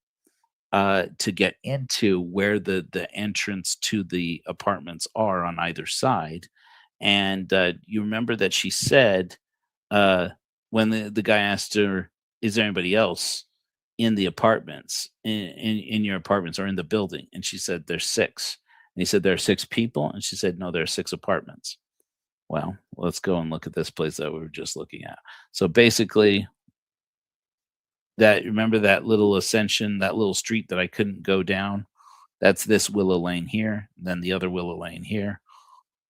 to get into where the entrance to the apartments are on either side. And you remember that she said uh, when the guy asked her, "Is there anybody else in the apartments in your apartments or in the building?" And she said, "There's six." And he said, "There are six people," and she said, "No, there are six apartments." Well, let's go and look at this place that we were just looking at. So basically, that remember that little ascension, that little street that I couldn't go down? That's this willow lane here, then the other willow lane here,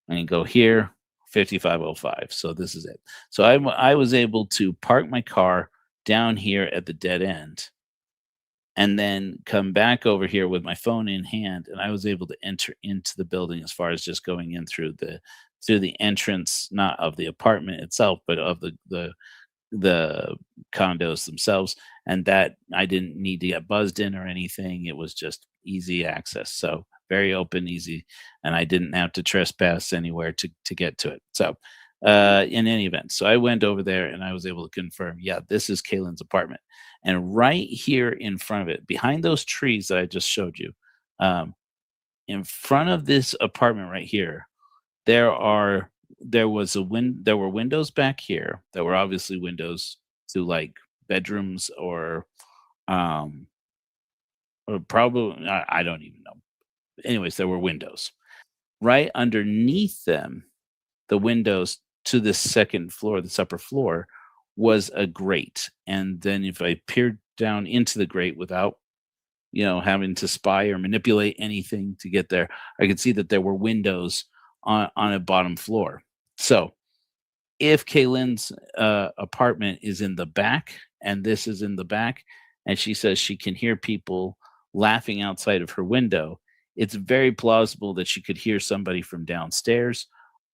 and you go here, 5505. So this is it. So I was able to park my car down here at the dead end and then come back over here with my phone in hand, and I was able to enter into the building as far as just going in through the entrance, not of the apartment itself, but of the condos themselves, and that I didn't need to get buzzed in or anything. It was just easy access. So very open, easy, and I didn't have to trespass anywhere to get to it. So in any event, so I went over there and I was able to confirm, yeah, this is Kaylin's apartment. And right here in front of it, behind those trees that I just showed you, in front of this apartment right here, there were windows back here that were obviously windows to like bedrooms um or probably I don't even know. Anyways, there were windows. Right underneath them, the windows to the second floor, this upper floor, was a grate. And then if I peered down into the grate without, having to spy or manipulate anything to get there, I could see that there were windows on a bottom floor. So if Kaylin's apartment is in the back and this is in the back, and she says she can hear people laughing outside of her window, it's very plausible that she could hear somebody from downstairs,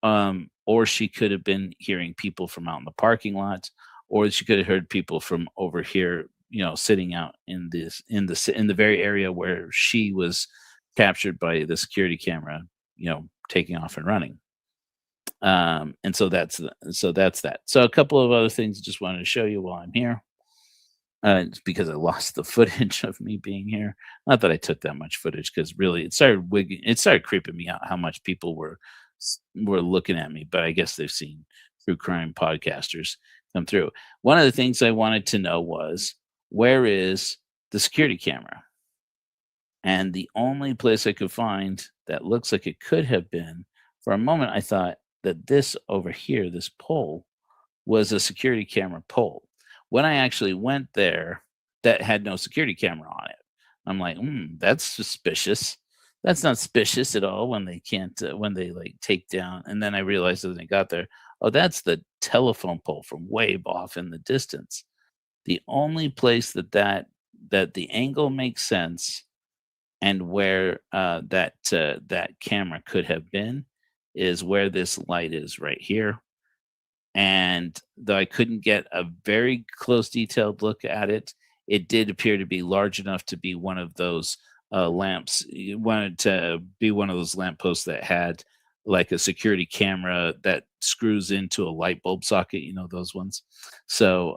or she could have been hearing people from out in the parking lot, or she could have heard people from over here, sitting out in the very area where she was captured by the security camera, taking off and running. And so that's that. So a couple of other things I just wanted to show you while I'm here. It's because I lost the footage of me being here. Not that I took that much footage, because really it started creeping me out how much people were looking at me. But I guess they've seen true crime podcasters come through. One of the things I wanted to know was, where is the security camera? And the only place I could find that looks like it could have been, for a moment, I thought that this over here, this pole, was a security camera pole. When I actually went there, that had no security camera on it. I'm like, that's suspicious. That's not suspicious at all when they can't, when they like take down. And then I realized as I got there, oh, that's the telephone pole from way off in the distance. The only place that the angle makes sense and where that camera could have been is where this light is right here. And though I couldn't get a very close detailed look at it, it did appear to be large enough to be one of those lamps. You wanted to be one of those lampposts that had like a security camera that screws into a light bulb socket, those ones. So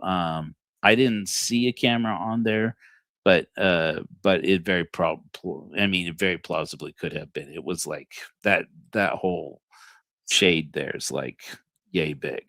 I didn't see a camera on there, but it it very plausibly could have been. It was like that whole shade there is like yay big.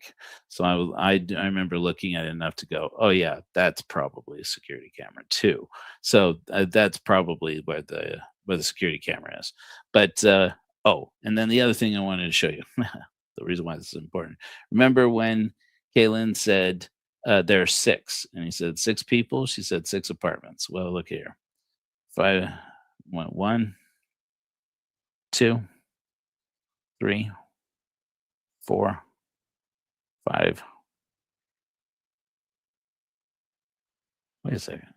So I remember looking at it enough to go, oh yeah, that's probably a security camera too. So that's probably where the security camera is. But and then the other thing I wanted to show you, the reason why this is important. Remember when Kayelyn said there are six, and he said six people. She said six apartments. Well, look here, five, one, two, three, 4, 5. Wait a second.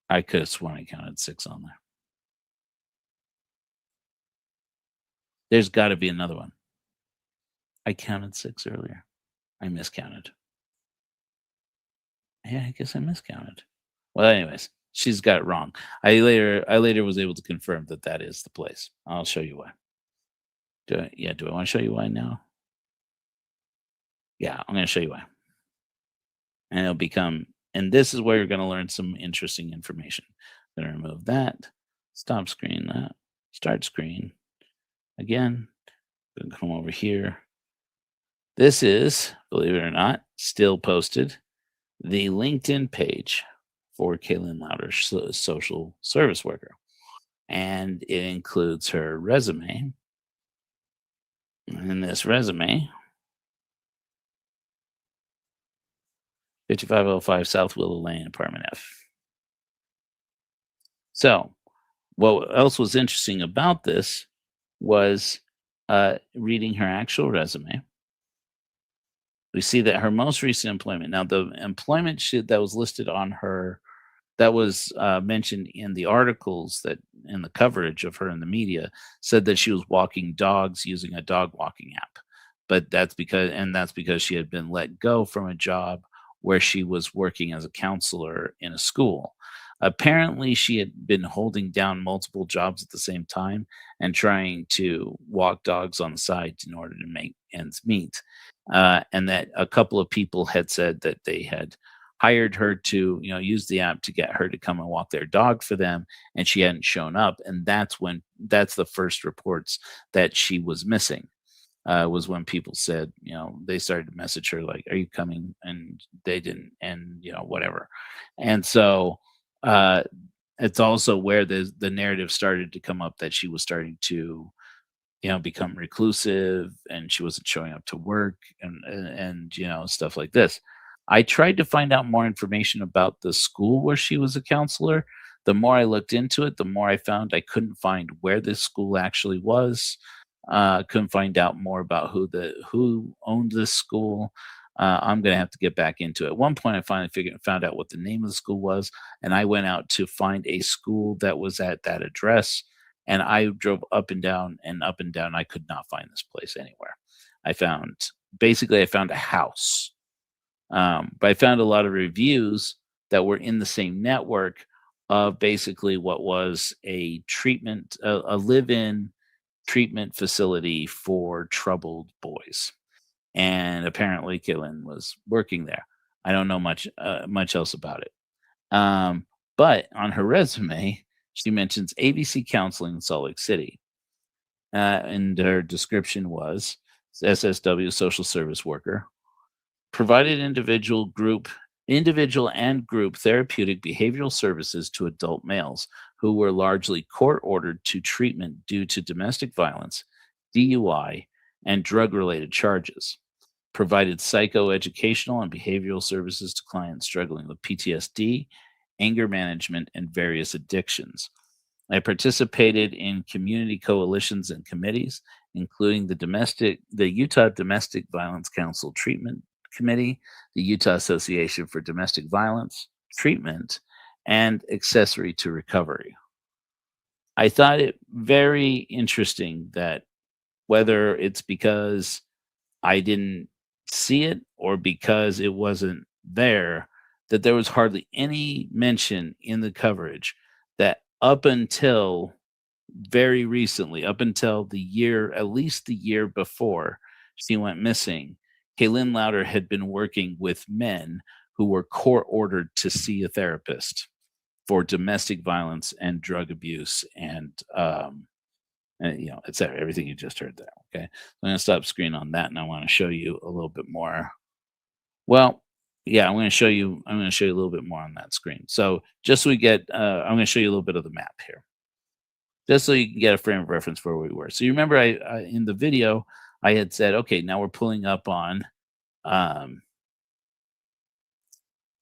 I could have sworn I counted 6 on there. There's got to be another one. I counted 6 earlier. I miscounted. Yeah, I guess I miscounted. Well, anyways, she's got it wrong. I later was able to confirm that is the place. I'll show you why. Do I want to show you why now? Yeah, I'm going to show you why. And it'll become, and this is where you're going to learn some interesting information. I'm going to remove that, stop screen that, start screen. Again, going to come over here. This is, believe it or not, still posted, the LinkedIn page for Kayelyn Louder, social service worker. And it includes her resume. And this resume, 5505 South Willow Lane, Apartment F. So, what else was interesting about this was reading her actual resume. We see that her most recent employment, now the employment that was listed on her, that was mentioned in the articles that in the coverage of her in the media, said that she was walking dogs using a dog walking app. But that's because she had been let go from a job where she was working as a counselor in a school. Apparently, she had been holding down multiple jobs at the same time and trying to walk dogs on the side in order to make ends meet. And that a couple of people had said that they had hired her to, use the app to get her to come and walk their dog for them, and she hadn't shown up. And that's the first reports that she was missing. Was when people said, they started to message her like, "Are you coming?" And they didn't, and whatever. And so it's also where the narrative started to come up that she was starting to, become reclusive, and she wasn't showing up to work, and stuff like this. I tried to find out more information about the school where she was a counselor. The more I looked into it, the more I found I couldn't find where this school actually was. Couldn't find out more about who owned this school. I'm gonna have to get back into it. At one point, I finally found out what the name of the school was, and I went out to find a school that was at that address. And I drove up and down and up and down. I could not find this place anywhere. I found a house, but I found a lot of reviews that were in the same network of basically what was a live-in treatment facility for troubled boys. And apparently Kayelyn was working there. I don't know much else about it. But on her resume, she mentions ABC Counseling in Salt Lake City. And her description was SSW, social service worker, provided individual and group therapeutic behavioral services to adult males who were largely court-ordered to treatment due to domestic violence, DUI, and drug-related charges. Provided psychoeducational and behavioral services to clients struggling with PTSD, anger management, and various addictions. I participated in community coalitions and committees, including the Utah Domestic Violence Council Treatment Committee, the Utah Association for Domestic Violence Treatment, and Accessory to Recovery. I thought it very interesting that whether it's because I didn't see it or because it wasn't there, that there was hardly any mention in the coverage that up until very recently, up until the year, at least the year before she went missing, Kayelyn Louder had been working with men who were court ordered to see a therapist for domestic violence and drug abuse and et cetera, everything you just heard there. Okay. I'm going to stop screen on that, and I want to show you a little bit more. Well, yeah, I'm going to show you a little bit more on that screen. So just so we get, I'm going to show you a little bit of the map here, just so you can get a frame of reference for where we were. So you remember I in the video, I had said, okay, now we're pulling up on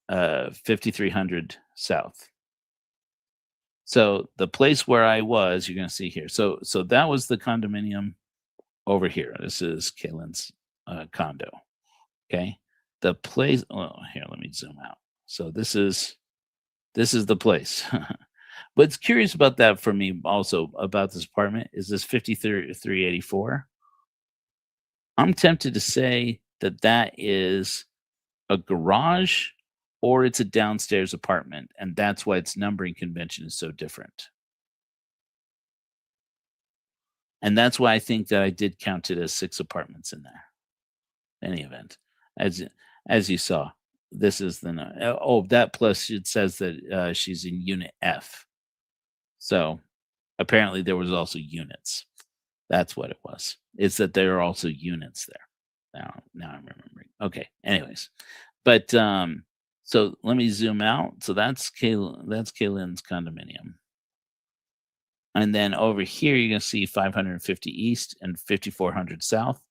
5300 South. So the place where I was, you're going to see here. So that was the condominium over here. This is Kayelyn's condo. Okay. The place. Oh, here, let me zoom out. So this is the place. What's curious about that for me also about this apartment is this 5384. I'm tempted to say that is a garage or it's a downstairs apartment, and that's why its numbering convention is so different. And that's why I think that I did count it as 6 apartments in there. In any event, as you saw, this is the that plus it says that she's in unit F. So apparently there was also units. That's what it was. It's that there are also units there. Now I'm remembering. Okay. Anyways, but so let me zoom out. So that's Kayelyn's condominium. And then over here, you're going to see 550 East and 5400 South.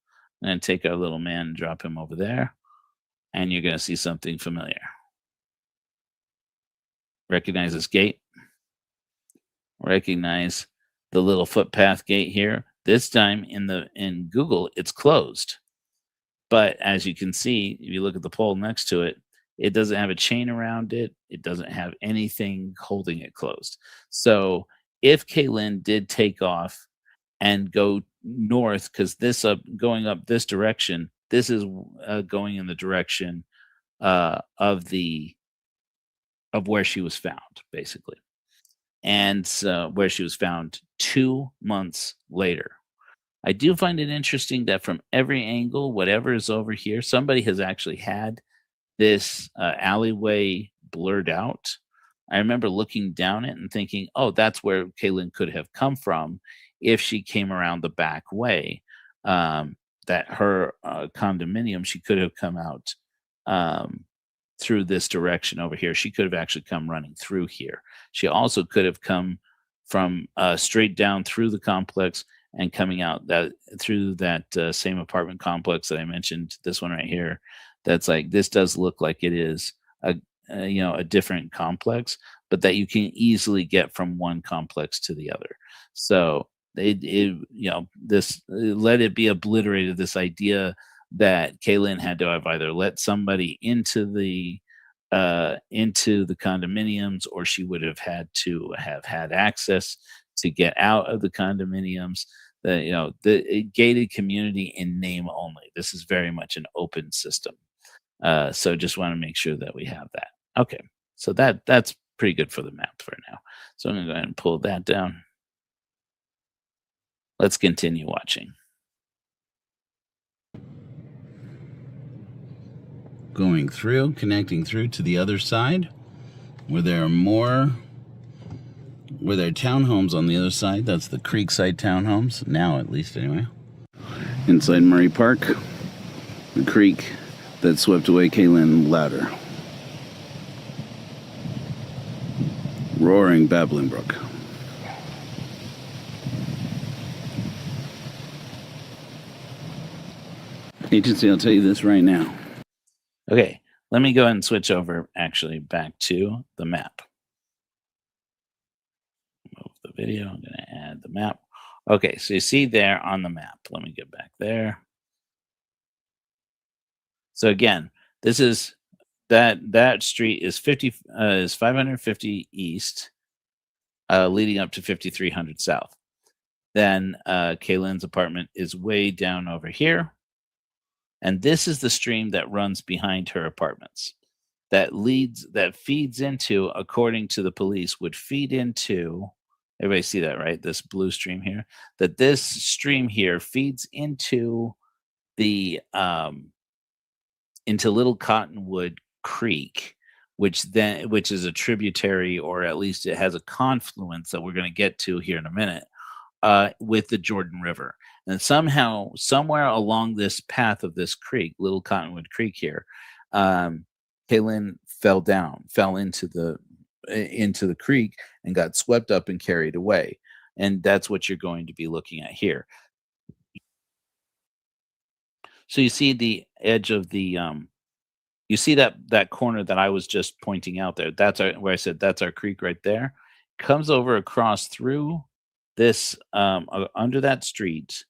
And then take our little man and drop him over there. And you're going to see something familiar. Recognize this gate. Recognize the little footpath gate here. This time in Google, it's closed. But as you can see, if you look at the pole next to it, it doesn't have a chain around it. It doesn't have anything holding it closed. So if Kayelyn did take off and go north, because going up this direction, this is going in the direction of where she was found, basically. And where she was found 2 months later. I do find it interesting that from every angle, whatever is over here, somebody has actually had this alleyway blurred out. I remember looking down it and thinking, oh, that's where Kayelyn could have come from if she came around the back way. That her condominium, she could have come out through this direction over here. She could have actually come running through here. She also could have come from straight down through the complex and coming out through that same apartment complex that I mentioned. This one right here. That's like, this does look like it is a different complex, but that you can easily get from one complex to the other. So let it be obliterated. This idea that Kayelyn had to have either let somebody into the condominiums, or she would have had to have had access to get out of the condominiums. The gated community in name only. This is very much an open system. So just want to make sure that we have that. Okay, so that's pretty good for the map for now. So I'm going to go ahead and pull that down. Let's continue watching. Going through, connecting through to the other side, where there are townhomes on the other side. That's the Creekside townhomes, now at least anyway. Inside Murray Park, the creek that swept away Kayelyn Louder. Roaring babbling brook. Agency, I'll tell you this right now. Okay, let me go ahead and switch over actually back to the map. Move the video. I'm going to add the map. Okay, so you see there on the map. Let me get back there. So again, this is that street is 550 east, leading up to 5300 south. Then Kaylin's apartment is way down over here, and this is the stream that runs behind her apartments. That feeds into, according to the police, would feed into. Everybody see that, right? This blue stream here. That this stream here feeds into the into Little Cottonwood Creek, which is a tributary, or at least it has a confluence that we're going to get to here in a minute, with the Jordan River. And somehow, somewhere along this path of this creek, Little Cottonwood Creek here, Kayelyn fell into the creek and got swept up and carried away. And that's what you're going to be looking at here. So you see the edge of the you see that corner that I was just pointing out there. That's where I said that's our creek right there. Comes over across through this under that street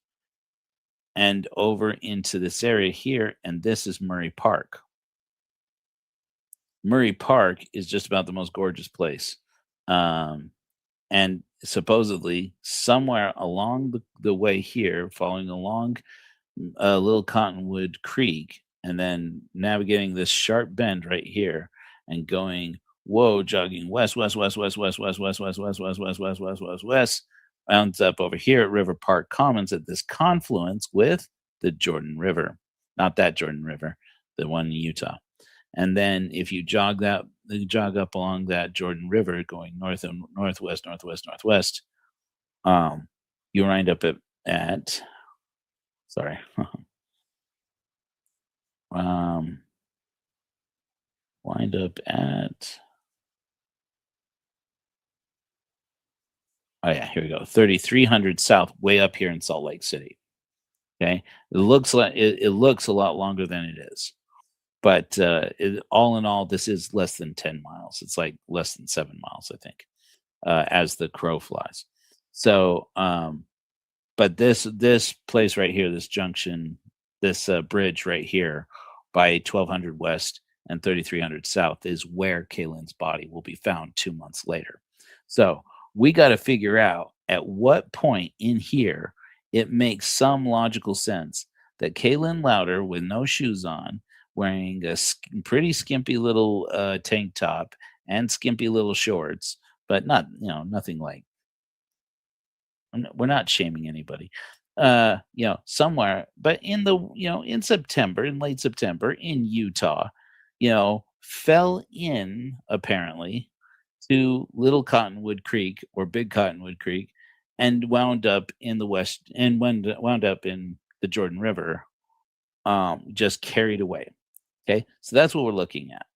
and over into this area here, and this is Murray Park. Murray Park is just about the most gorgeous place. And supposedly somewhere along the way here, following along Little Cottonwood Creek, and then navigating this sharp bend right here and going, jogging west, rounds up over here at River Park Commons at this confluence with the Jordan River. Not that Jordan River, the one in Utah. And then if you jog up along that Jordan River going north and northwest, you wind up at sorry. Wind up at, oh yeah, here we go. 3300 south, way up here in Salt Lake City. Okay. It looks like it looks a lot longer than it is. But all in all, this is less than 10 miles. It's like less than 7 miles, I think, as the crow flies. So, but this place right here, this junction, this bridge right here by 1200 west and 3300 south is where Kaylin's body will be found 2 months later. So we got to figure out at what point in here it makes some logical sense that Kayelyn Louder, with no shoes on, wearing a pretty skimpy little tank top and skimpy little shorts, but not, nothing like, we're not shaming anybody, somewhere, but in late September in Utah, fell in apparently to Little Cottonwood Creek or Big Cottonwood Creek and wound up in the west and wound up in the Jordan River, just carried away. Okay, so that's what we're looking at.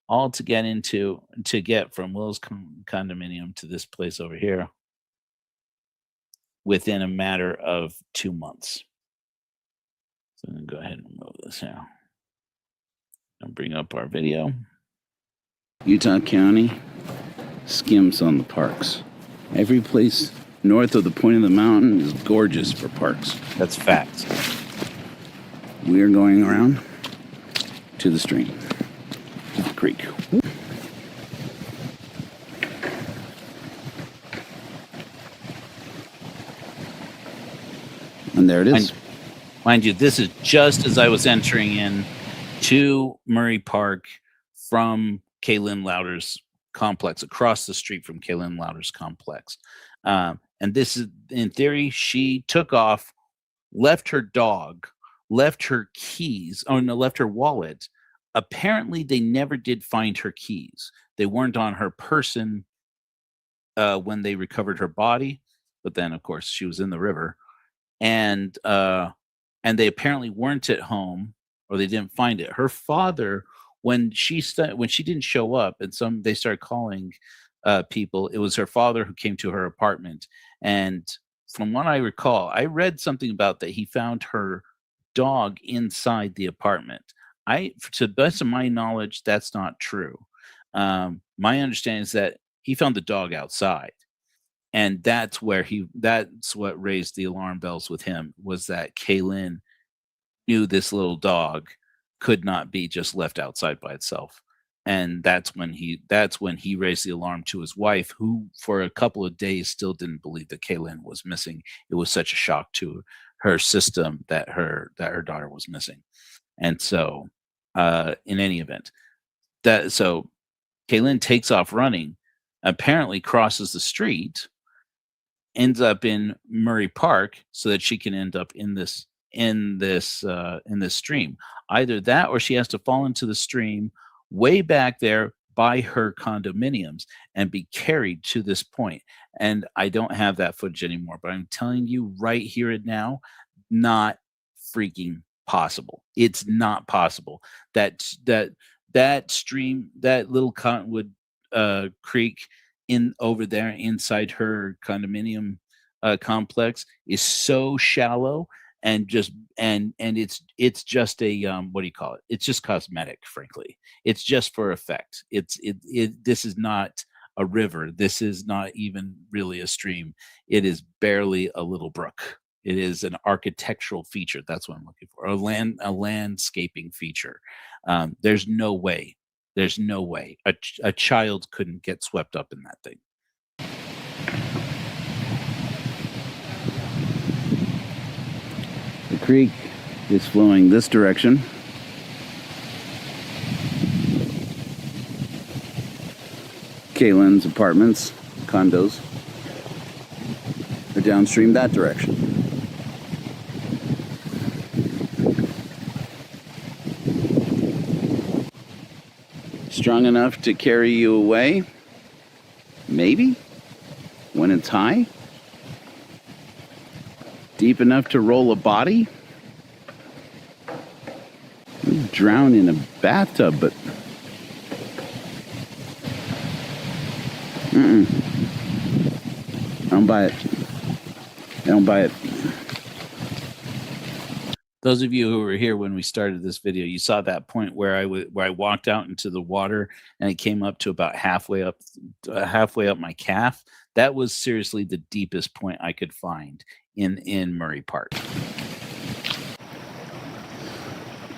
All to get from Will's condominium to this place over here within a matter of 2 months. So I'm going to go ahead and remove this here and bring up our video. Utah County skims on the parks. Every place north of the point of the mountain is gorgeous for parks. That's facts. We are going around to the stream, to the creek. And there it is. Mind you, this is just as I was entering in to Murray Park from Kayelyn Louder's complex, across the street from Kayelyn Louder's complex. And this is, in theory, she took off, left her dog, left her keys, left her wallet. Apparently, they never did find her keys. They weren't on her person when they recovered her body. But then, of course, she was in the river. And they apparently weren't at home, or they didn't find it. Her father, when she didn't show up, and they started calling people, it was her father who came to her apartment. And from what I recall, I read something about that he found her dog inside the apartment. To the best of my knowledge, that's not true. My understanding is that he found the dog outside. And that's what raised the alarm bells with him, was that Kayelyn knew this little dog could not be just left outside by itself. And that's when he raised the alarm to his wife, who for a couple of days still didn't believe that Kayelyn was missing. It was such a shock to her system that her daughter was missing. And so in any event, so Kayelyn takes off running, apparently crosses the street, ends up in Murray Park so that she can end up in this stream. Either that or she has to fall into the stream way back there by her condominiums and be carried to this point. And I don't have that footage anymore, but I'm telling you right here and now, not freaking possible. It's not possible. That stream, that little Cottonwood Creek in over there inside her condominium complex is so shallow and just and it's just a what do you call it? It's just cosmetic, frankly. It's just for effect. This is not a river. This is not even really a stream. It is barely a little brook. It is an architectural feature. That's what I'm looking for. A landscaping feature. There's no way. There's no way a child couldn't get swept up in that thing. The creek is flowing this direction. Kayelyn's apartments, condos, are downstream that direction. Strong enough to carry you away? Maybe? When it's high? Deep enough to roll a body? You'd drown in a bathtub, but... I don't buy it. I don't buy it. Those of you who were here when we started this video, you saw that point where I walked out into the water and it came up to about halfway up my calf. That was seriously the deepest point I could find in Murray Park.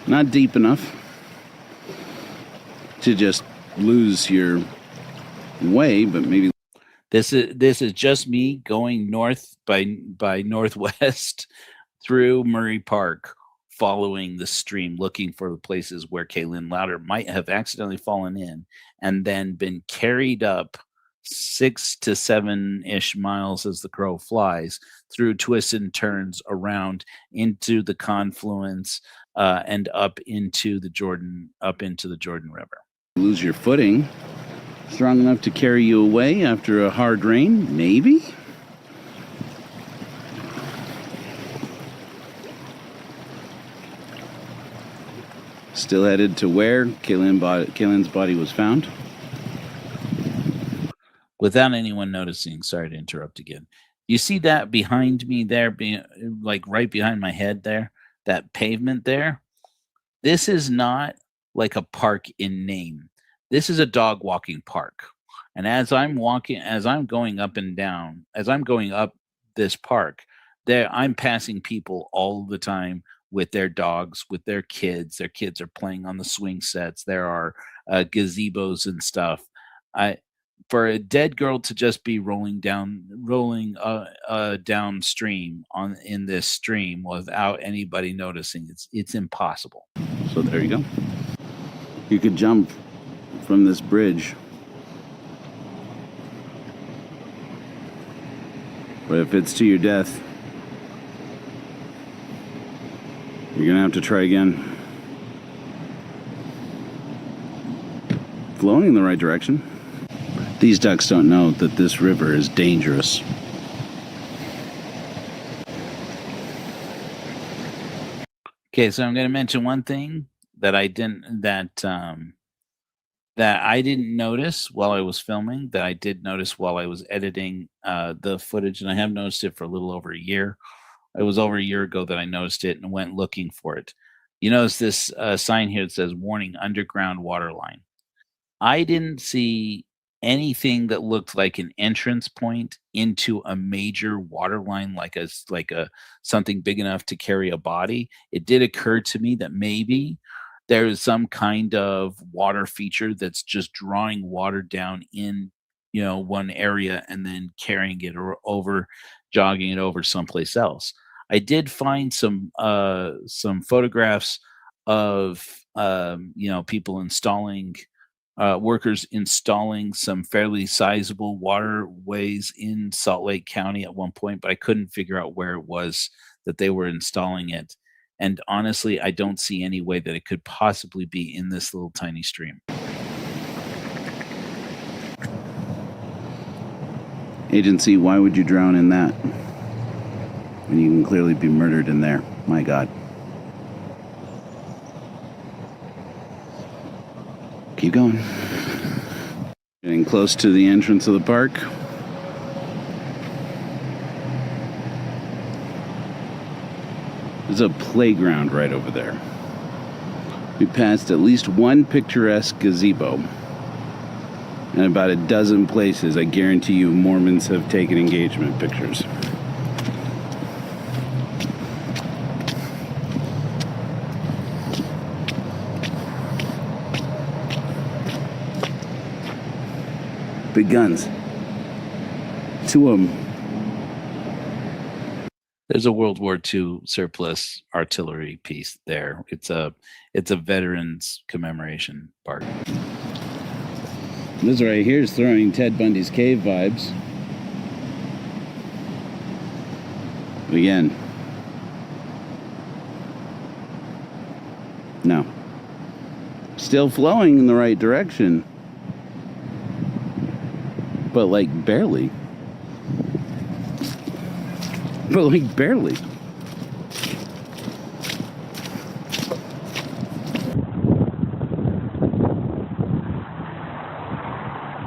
Not deep enough to just lose your way, but maybe this is just me going north by northwest through Murray Park, following the stream, looking for the places where Kayelyn Louder might have accidentally fallen in and then been carried up 6 to 7-ish miles as the crow flies through twists and turns around into the confluence and up into the Jordan River. lose your footing. Strong enough to carry you away after a hard rain? Maybe? Still headed to where Kayelyn's body was found? Without anyone noticing, sorry to interrupt again. You see that behind me there, being like right behind my head there, that pavement there? This is not like a park in name. This is a dog walking park. And as I'm going up this park, I'm passing people all the time with their dogs, with their kids. Their kids are playing on the swing sets. There are gazebos and stuff. For a dead girl to just be rolling downstream in this stream without anybody noticing, it's impossible. So there you go. You could jump from this bridge. But if it's to your death, you're gonna have to try again. Flowing in the right direction. These ducks don't know that this river is dangerous. Okay, so I'm going to mention one thing that I didn't notice while I was filming, that I did notice while I was editing the footage, and I have noticed it for a little over a year. It was over a year ago that I noticed it and went looking for it. You notice this sign here that says "Warning: Underground Water Line." I didn't see anything that looked like an entrance point into a major water line, like a something big enough to carry a body. It did occur to me that maybe there is some kind of water feature that's just drawing water down in, one area and then carrying it over, jogging it over someplace else. I did find some photographs of people installing workers installing some fairly sizable waterways in Salt Lake County at one point, but I couldn't figure out where it was that they were installing it. And honestly, I don't see any way that it could possibly be in this little tiny stream. Agency, why would you drown in that? When you can clearly be murdered in there. My God. Keep going. Getting close to the entrance of the park. There's a playground right over there. We passed at least one picturesque gazebo. And about a dozen places, I guarantee you, Mormons have taken engagement pictures. Big guns. Two of them. There's a World War II surplus artillery piece there. It's a veterans commemoration park. This right here is throwing Ted Bundy's cave vibes. Again. No. Still flowing in the right direction. But like barely. But like barely.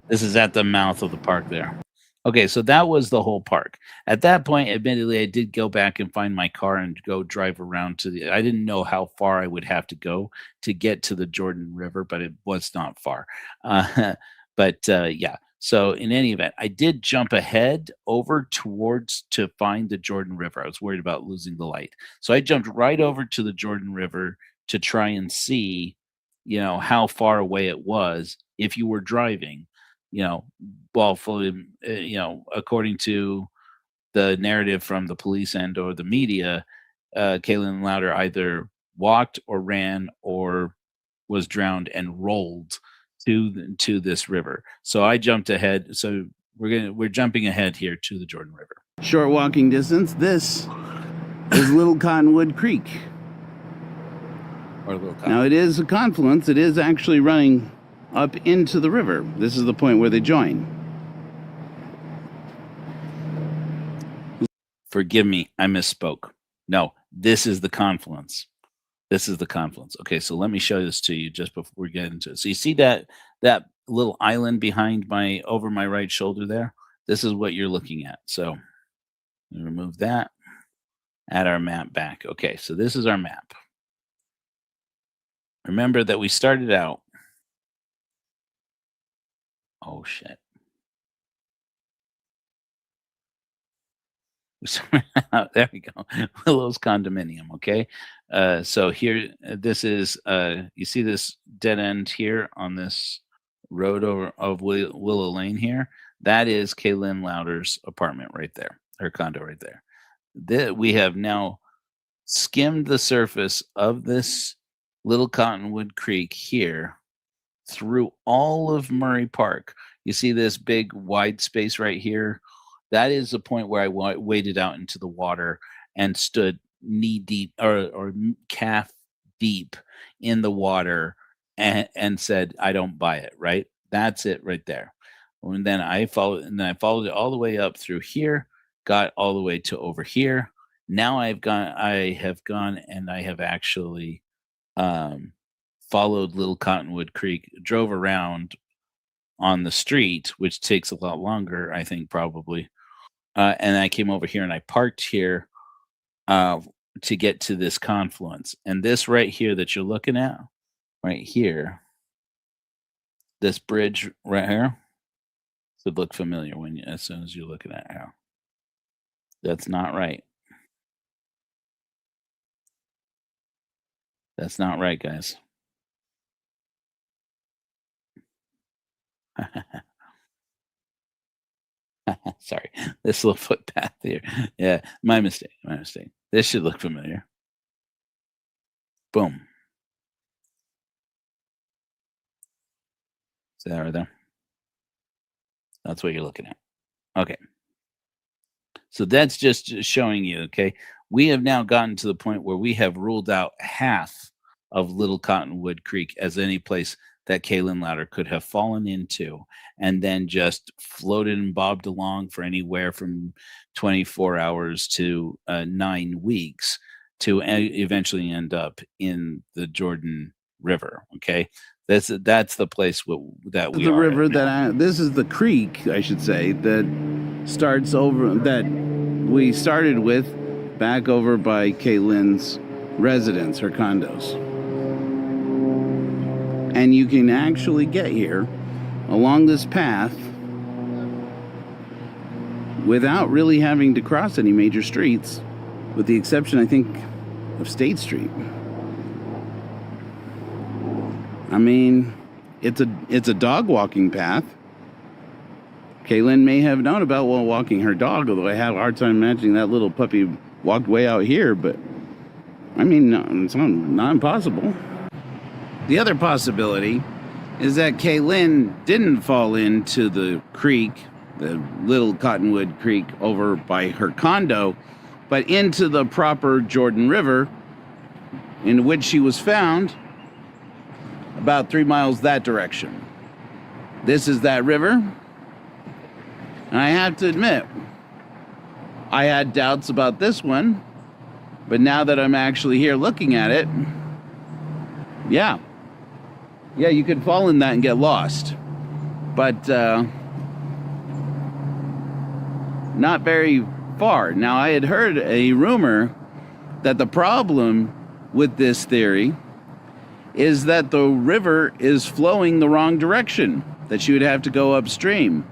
This is at the mouth of the park there. Okay, so that was the whole park. At that point, admittedly, I did go back and find my car and go drive around I didn't know how far I would have to go to get to the Jordan River, but it was not far. Yeah. So in any event, I did jump ahead over to find the Jordan River. I was worried about losing the light. So I jumped right over to the Jordan River to try and see, how far away it was if you were driving, well, fully, according to the narrative from the police and or the media, Kayelyn Louder either walked or ran or was drowned and rolled to this river. So I jumped ahead. So we're jumping ahead here to the Jordan River. Short walking distance. This is Little Cottonwood Creek. Or Little Cottonwood. Now it is a confluence. It is actually running up into the river. This is the point where they join. Forgive me, I misspoke. No, this is the confluence. This is the confluence. Okay, so let me show this to you just before we get into it. So you see that little island behind over my right shoulder there? This is what you're looking at. So remove that. Add our map back. Okay, so this is our map. Remember that we started out. Oh shit. There we go. Willow's condominium. Okay. So here, this is, you see this dead end here on this road of Willow Lane here? That is Kayelyn Louder's apartment right there, her condo right there. We have now skimmed the surface of this Little Cottonwood Creek here through all of Murray Park. You see this big wide space right here? That is the point where I waded out into the water and stood knee deep or calf deep in the water and said, I don't buy it, right? That's it right there. And then I followed it all the way up through here, got all the way to over here. Now I have gone and I have actually followed Little Cottonwood Creek, drove around on the street, which takes a lot longer, I think, probably. And I came over here and I parked here to get to this confluence. And this right here that you're looking at, right here, this bridge right here, should look familiar as soon as you're looking at it. That's not right. That's not right, guys. Sorry, this little footpath here. Yeah, my mistake. My mistake. This should look familiar. Boom. See that right there? That's what you're looking at. Okay. So that's just showing you, okay, we have now gotten to the point where we have ruled out half of Little Cottonwood Creek as any place that Kayelyn Louder could have fallen into and then just floated and bobbed along for anywhere from 24 hours to 9 weeks to eventually end up in the Jordan River. Okay. That's the place that we The are river at now. that this is the creek, I should say, that starts over, that we started with back over by Kayelyn's residence, her condos. And you can actually get here along this path without really having to cross any major streets, with the exception, I think, of State Street. I mean, it's a dog walking path. Kayelyn may have known about while walking her dog, although I have a hard time imagining that little puppy walked way out here, but I mean, no, it's not impossible. The other possibility is that Kayelyn didn't fall into the creek, the Little Cottonwood Creek over by her condo, but into the proper Jordan River, in which she was found about 3 miles that direction. This is that river. And I have to admit, I had doubts about this one, but now that I'm actually here looking at it, yeah, you could fall in that and get lost. But not very far. Now, I had heard a rumor that the problem with this theory is that the river is flowing the wrong direction, that you would have to go upstream.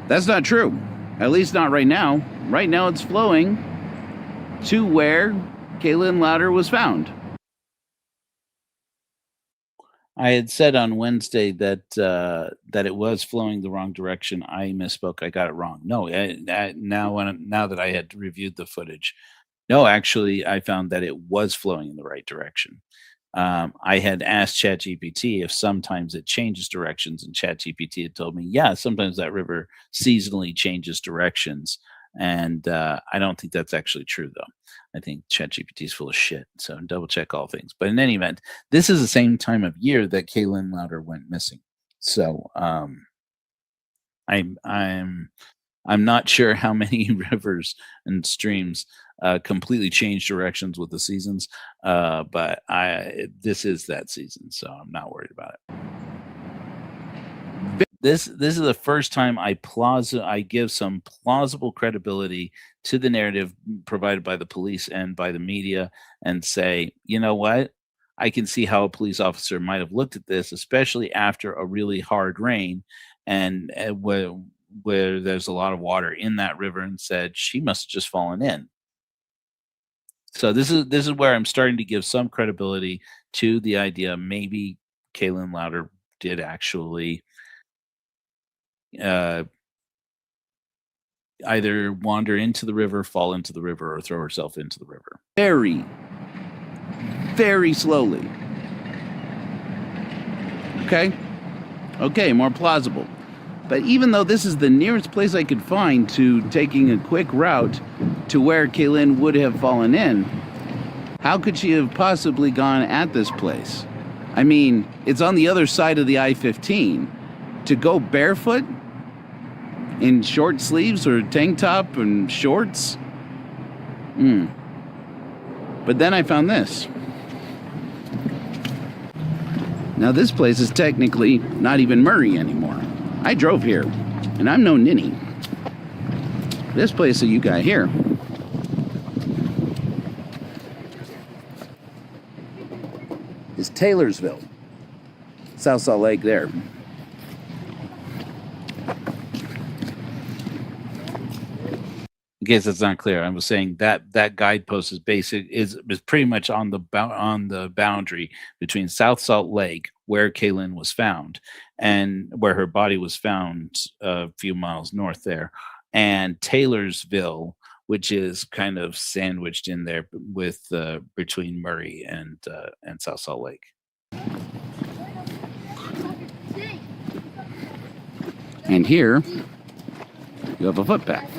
That's not true, at least not right now. Right now it's flowing to where Kayelyn Louder was found. I had said on Wednesday that it was flowing the wrong direction. I misspoke. I got it wrong. No, now that I had reviewed the footage, no, actually, I found that it was flowing in the right direction. I had asked ChatGPT if sometimes it changes directions, and ChatGPT had told me, yeah, sometimes that river seasonally changes directions. And I don't think that's actually true, though. I think ChatGPT is full of shit. So double check all things. But in any event, this is the same time of year that Kayelyn Louder went missing. So I'm not sure how many rivers and streams completely change directions with the seasons, but this is that season, so I'm not worried about it. This is the first time I give some plausible credibility to the narrative provided by the police and by the media, and say, you know what? I can see how a police officer might have looked at this, especially after a really hard rain, and where there's a lot of water in that river, and said she must have just fallen in. So this is where I'm starting to give some credibility to the idea maybe Kayelyn Louder did actually either wander into the river, fall into the river, or throw herself into the river. Very, very slowly. Okay, more plausible. But even though this is the nearest place I could find to taking a quick route to where Kayelyn would have fallen in, how could she have possibly gone at this place? I mean, it's on the other side of the I-15. To go barefoot in short sleeves or tank top and shorts? But then I found this. Now this place is technically not even Murray anymore. I drove here, and I'm no ninny. This place that you got here is Taylorsville, South Salt Lake there. case it's not clear, I was saying that that guidepost is pretty much on the boundary between South Salt Lake, where Kayelyn was found, and where her body was found a few miles north there, and Taylorsville, which is kind of sandwiched in there with between Murray and South Salt Lake. And here, you have a footpath.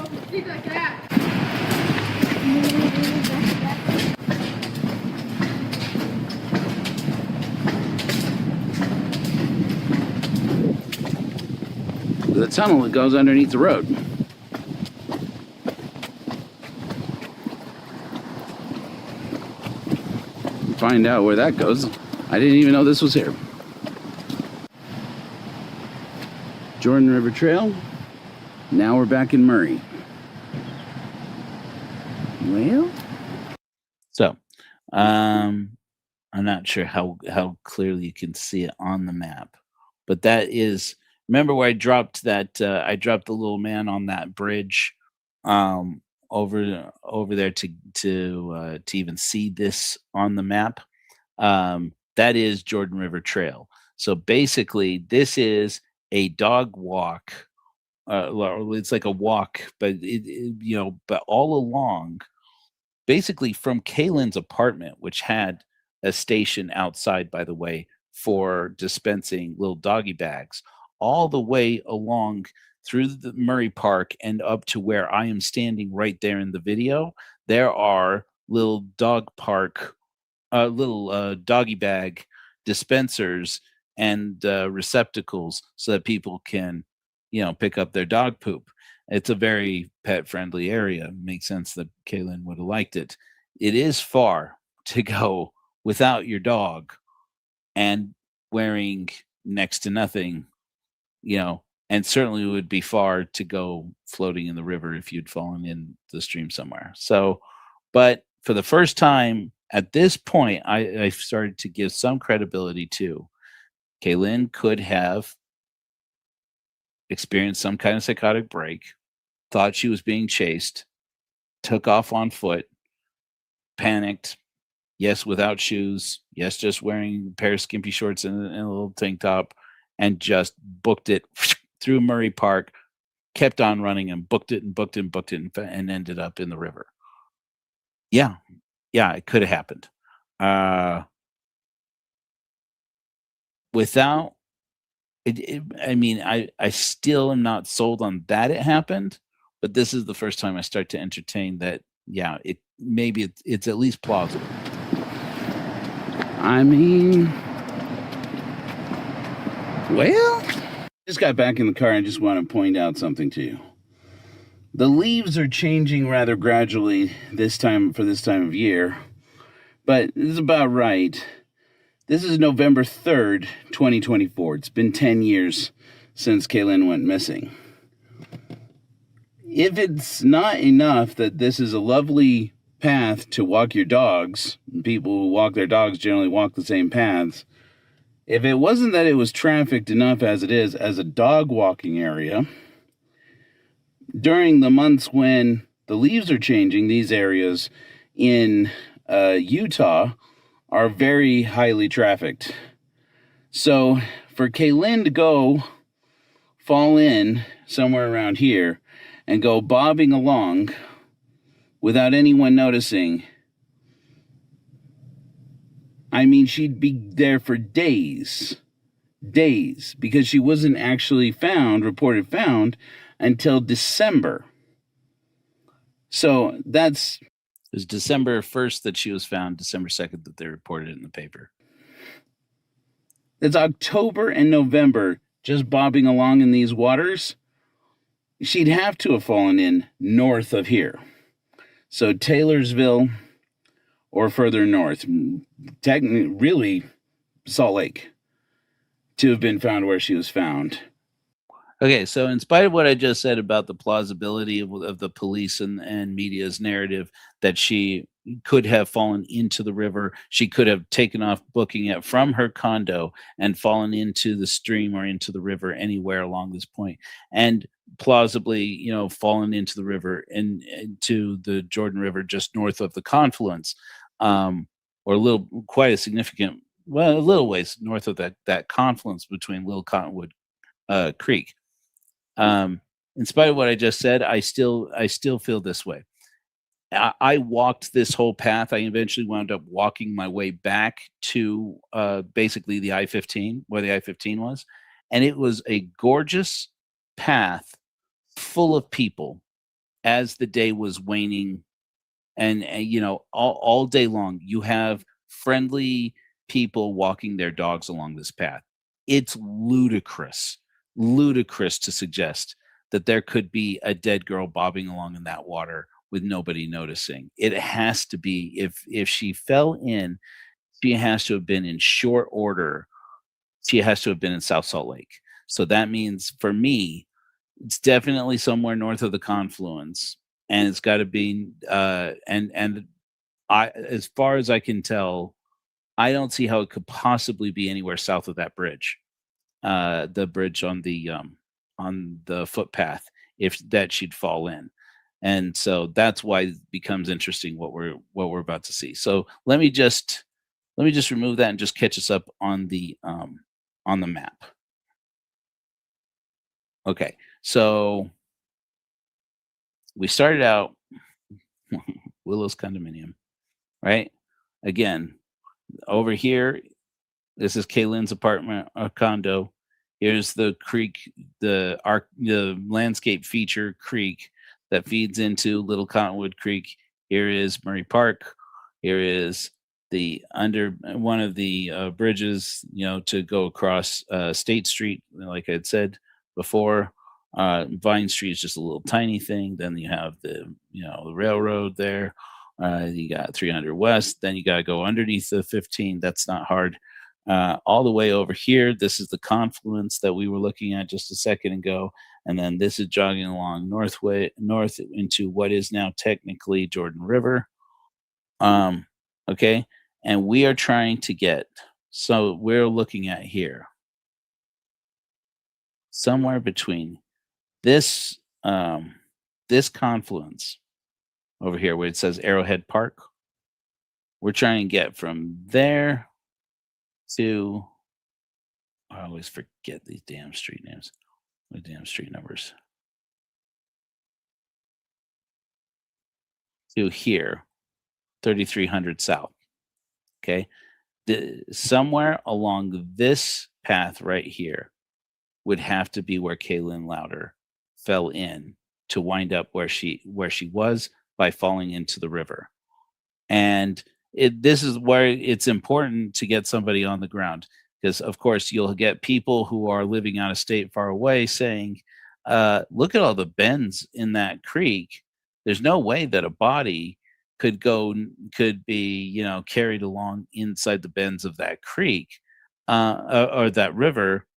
The tunnel that goes underneath the road. Find out where that goes. I didn't even know this was here. Jordan River Trail. Now we're back in Murray. Well, So, I'm not sure how clearly you can see it on the map, but that is. Remember where I dropped that? I dropped the little man on that bridge, over there to even see this on the map. That is Jordan River Trail. So basically, this is a dog walk. It's like a walk, but but all along, basically from Kayelyn's apartment, which had a station outside, by the way, for dispensing little doggy bags, all the way along through the Murray Park and up to where I am standing right there in the video. There are little doggy bag dispensers and receptacles so that people can, pick up their dog poop. It's a very pet friendly area. Makes sense that Kayelyn would have liked it. It is far to go without your dog and wearing next to nothing, and certainly would be far to go floating in the river if you'd fallen in the stream somewhere. So, but for the first time at this point, I started to give some credibility to Kayelyn could have experienced some kind of psychotic break, thought she was being chased, took off on foot, panicked, yes, without shoes, yes, just wearing a pair of skimpy shorts and a little tank top, and just booked it through Murray Park, kept on running and booked it and ended up in the river. Yeah, it could have happened. Without it, I mean, I still am not sold on that it happened, but this is the first time I start to entertain that. Yeah, it's at least plausible. I mean, well, just got back in the car and just want to point out something to you. The leaves are changing rather gradually for this time of year, but it's about right. This is November 3rd, 2024. It's been 10 years since Kayelyn went missing. If it's not enough that this is a lovely path to walk your dogs, people who walk their dogs generally walk the same paths, if it wasn't that it was trafficked enough as it is as a dog walking area, during the months when the leaves are changing, these areas in Utah are very highly trafficked. So for Kayelyn to go fall in somewhere around here and go bobbing along without anyone noticing, I mean, she'd be there for days, because she wasn't actually reported found until December. So that's... It was December 1st that she was found, December 2nd that they reported it in the paper. It's October and November just bobbing along in these waters. She'd have to have fallen in north of here. So Taylorsville or further north, technically, really Salt Lake, to have been found where she was found. Okay, so in spite of what I just said about the plausibility of the police and media's narrative that she could have fallen into the river. She could have taken off booking it from her condo and fallen into the stream or into the river anywhere along this point, and plausibly, fallen into the river and into the Jordan River just north of the confluence, or quite a significant, well, a little ways north of that confluence between Little Cottonwood Creek. In spite of what I just said, I still feel this way. I walked this whole path. I eventually wound up walking my way back to basically the I-15, where the I-15 was. And it was a gorgeous path full of people as the day was waning. And all day long, you have friendly people walking their dogs along this path. It's ludicrous to suggest that there could be a dead girl bobbing along in that water with nobody noticing. It has to be, if she fell in, she has to have been in short order. She has to have been in South Salt Lake. So that means for me, it's definitely somewhere north of the confluence, and it's got to be. And I, as far as I can tell, I don't see how it could possibly be anywhere south of that bridge, the bridge on the footpath, if that she'd fall in. And so that's why it becomes interesting what we're about to see. So let me just remove that and just catch us up on the map. Okay, so we started out Willow's condominium, right? Again, over here, this is Kaylin's apartment or condo. Here's the creek, the landscape feature creek that feeds into Little Cottonwood Creek. Here is Murray Park. Here is one of the bridges, to go across State Street, like I had said before. Vine Street is just a little tiny thing. Then you have the railroad there. You got 300 West. Then you got to go underneath the 15. That's not hard. All the way over here, this is the confluence that we were looking at just a second ago. And then this is jogging along north into what is now technically Jordan River. Okay. And we are trying to get, so we're looking at here, somewhere between this confluence over here where it says Arrowhead Park. We're trying to get from there to, I always forget these damn street names, the damn street numbers, to here, 3300 South. Okay. Somewhere along this path right here would have to be where Kayelyn Louder fell in to wind up where she was by falling into the river. And this is where it's important to get somebody on the ground, because of course you'll get people who are living out of state far away saying, look at all the bends in that creek. There's no way that a body could be carried along inside the bends of that creek or that river.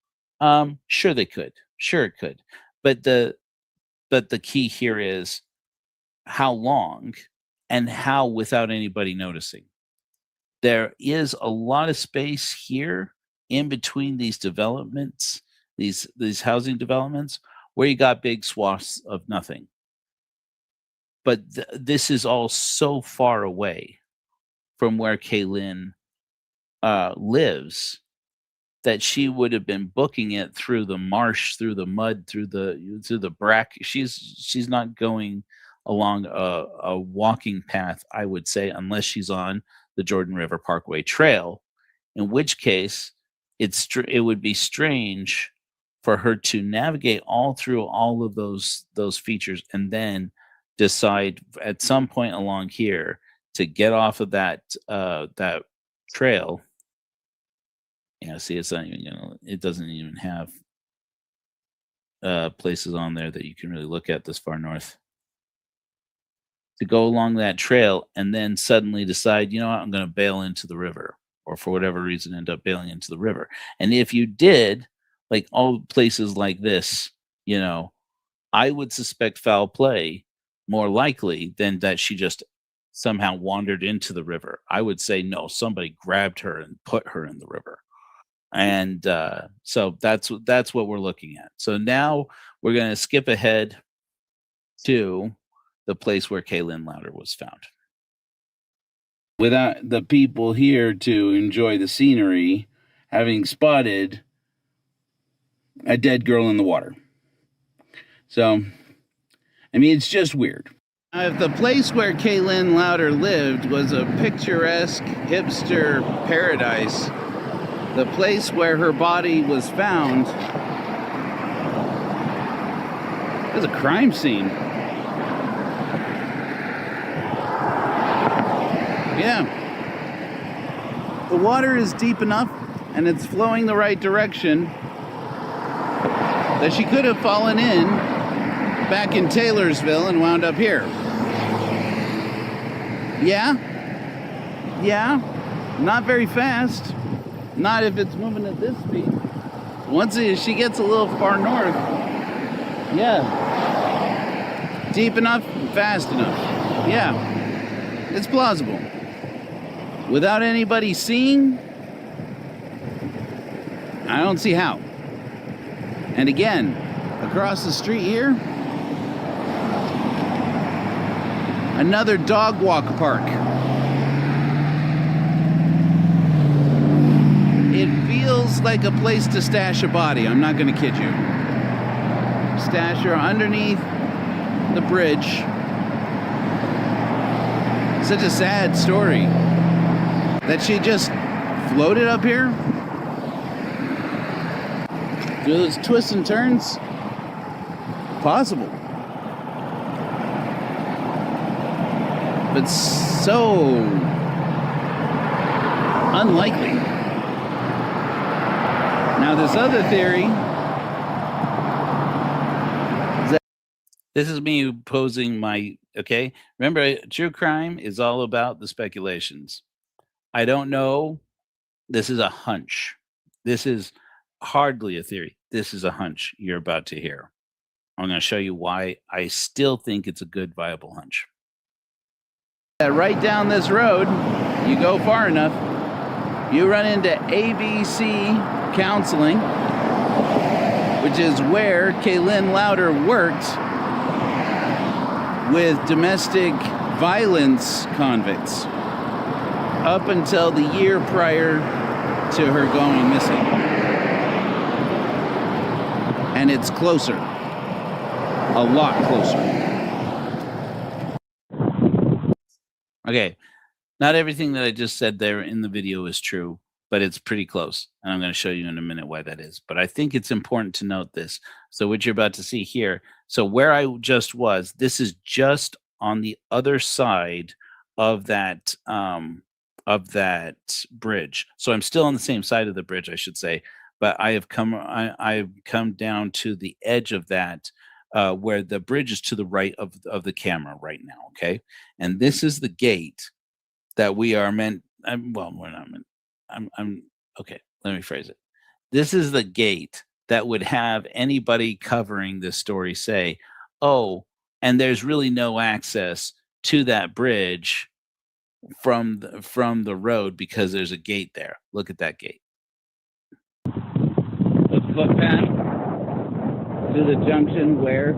Sure they could. Sure it could. But the key here is how long and how without anybody noticing. There is a lot of space here in between these developments, these housing developments, where you got big swaths of nothing. But this is all so far away from where Kayelyn lives that she would have been booking it through the marsh, through the mud, through the brack. She's not going along a walking path, I would say, unless she's on the Jordan River Parkway Trail, in which case it would be strange for her to navigate all through all of those features and then decide at some point along here to get off of that trail. See, it's not even it doesn't even have places on there that you can really look at this far north, to go along that trail and then suddenly decide, I'm going to bail into the river, or for whatever reason end up bailing into the river. And if you did, like all places like this, I would suspect foul play more likely than that she just somehow wandered into the river. I would say no, somebody grabbed her and put her in the river. And so that's what we're looking at. So now we're going to skip ahead to the place where Kayelyn Louder was found. Without the people here to enjoy the scenery, having spotted a dead girl in the water. So, I mean, it's just weird. If the place where Kayelyn Louder lived was a picturesque hipster paradise, the place where her body was found was a crime scene. Yeah. The water is deep enough and it's flowing the right direction that she could have fallen in back in Taylorsville and wound up here. Yeah. Not very fast. Not if it's moving at this speed. Once she gets a little far north, yeah. Deep enough, fast enough. Yeah. It's plausible. Without anybody seeing, I don't see how. And again, across the street here, another dog walk park. It feels like a place to stash a body. I'm not going to kid you. Stash her underneath the bridge. Such a sad story that she just floated up here through those twists and turns. Possible. But so unlikely. Now this other theory is that This is me posing my, okay? Remember, true crime is all about the speculations. I don't know. This is a hunch. This is hardly a theory. This is a hunch you're about to hear. I'm going to show you why I still think it's a good, viable hunch. right down this road, you go far enough, you run into ABC Counseling, which is where Kayelyn Louder worked with domestic violence convicts up until the year prior to her going missing. And it's closer. A lot closer. Okay, not everything that I just said there in the video is true, but it's pretty close. And I'm going to show you in a minute why that is. But I think it's important to note this. So what you're about to see here, so where I just was, this is just on the other side of that bridge. So I'm still on the same side of the bridge, I should say, but I've come down to the edge of that where the bridge is to the right of the camera right now, okay? And this is the gate that we are meant, well, we're not meant, okay, let me phrase it. This is the gate that would have anybody covering this story say, oh, and there's really no access to that bridge from the road because there's a gate there. Look at that gate. The footpath to the junction where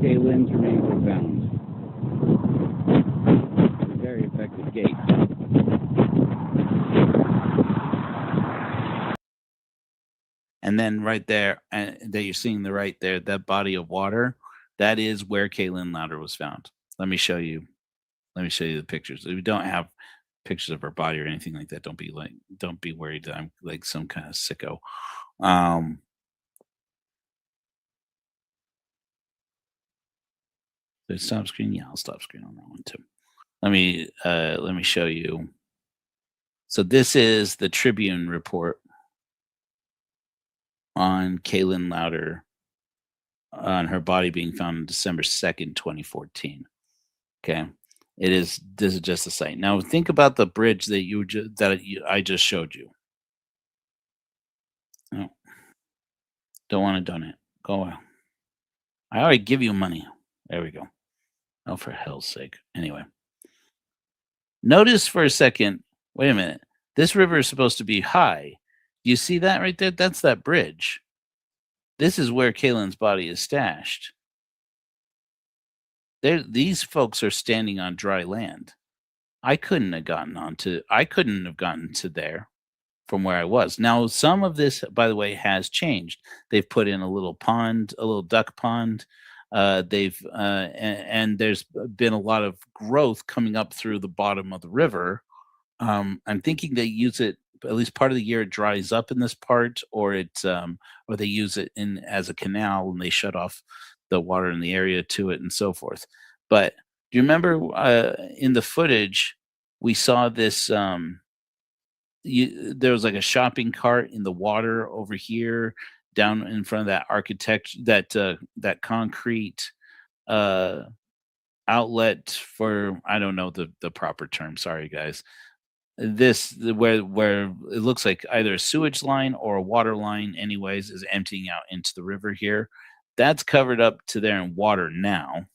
Kayelyn's remains were found. A very effective gate. And then right there, and that you're seeing the right there, that body of water, that is where Kayelyn Louder was found. Let me show you the pictures. If we don't have pictures of her body or anything like that, don't be worried that I'm like some kind of sicko. So stop screen, yeah, I'll stop screen on that one too. Let me show you. So this is the Tribune report on Kayelyn Louder on her body being found on December 2nd, 2014. Okay. This is just a site. Now think about the bridge that I just showed you. Oh, don't want to donate. Go away. I already give you money. There we go. Oh, for hell's sake. Anyway. Notice for a second, wait a minute. This river is supposed to be high. You see that right there? That's that bridge. This is where Kaylin's body is stashed. These folks are standing on dry land. I couldn't have gotten to there from where I was. Now, some of this, by the way, has changed. They've put in a little pond, a little duck pond. And there's been a lot of growth coming up through the bottom of the river. I'm thinking they use it at least part of the year. It dries up in this part, or or they use it in as a canal and they shut off the water in the area to it and so forth. But do you remember in the footage we saw this? There was like a shopping cart in the water over here, down in front of that concrete uh, outlet for, I don't know the proper term. Sorry, guys. Where it looks like either a sewage line or a water line, anyways, is emptying out into the river here. That's covered up to there in water now,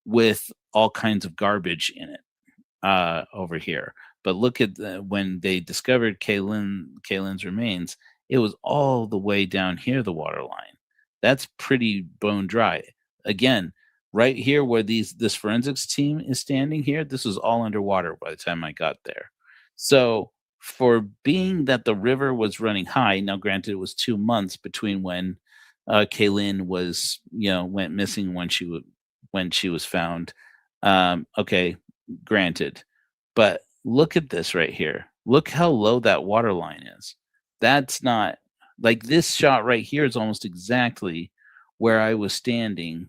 with all kinds of garbage in it over here. But look at when they discovered Kaylin's remains, it was all the way down here, the water line. That's pretty bone dry. Again, right here where this forensics team is standing here, this was all underwater by the time I got there. So for being that the river was running high, now granted it was 2 months between when Kaylin went missing, when she was found. Okay, granted, but look at this right here. Look how low that water line is. That's not like this shot right here is almost exactly where I was standing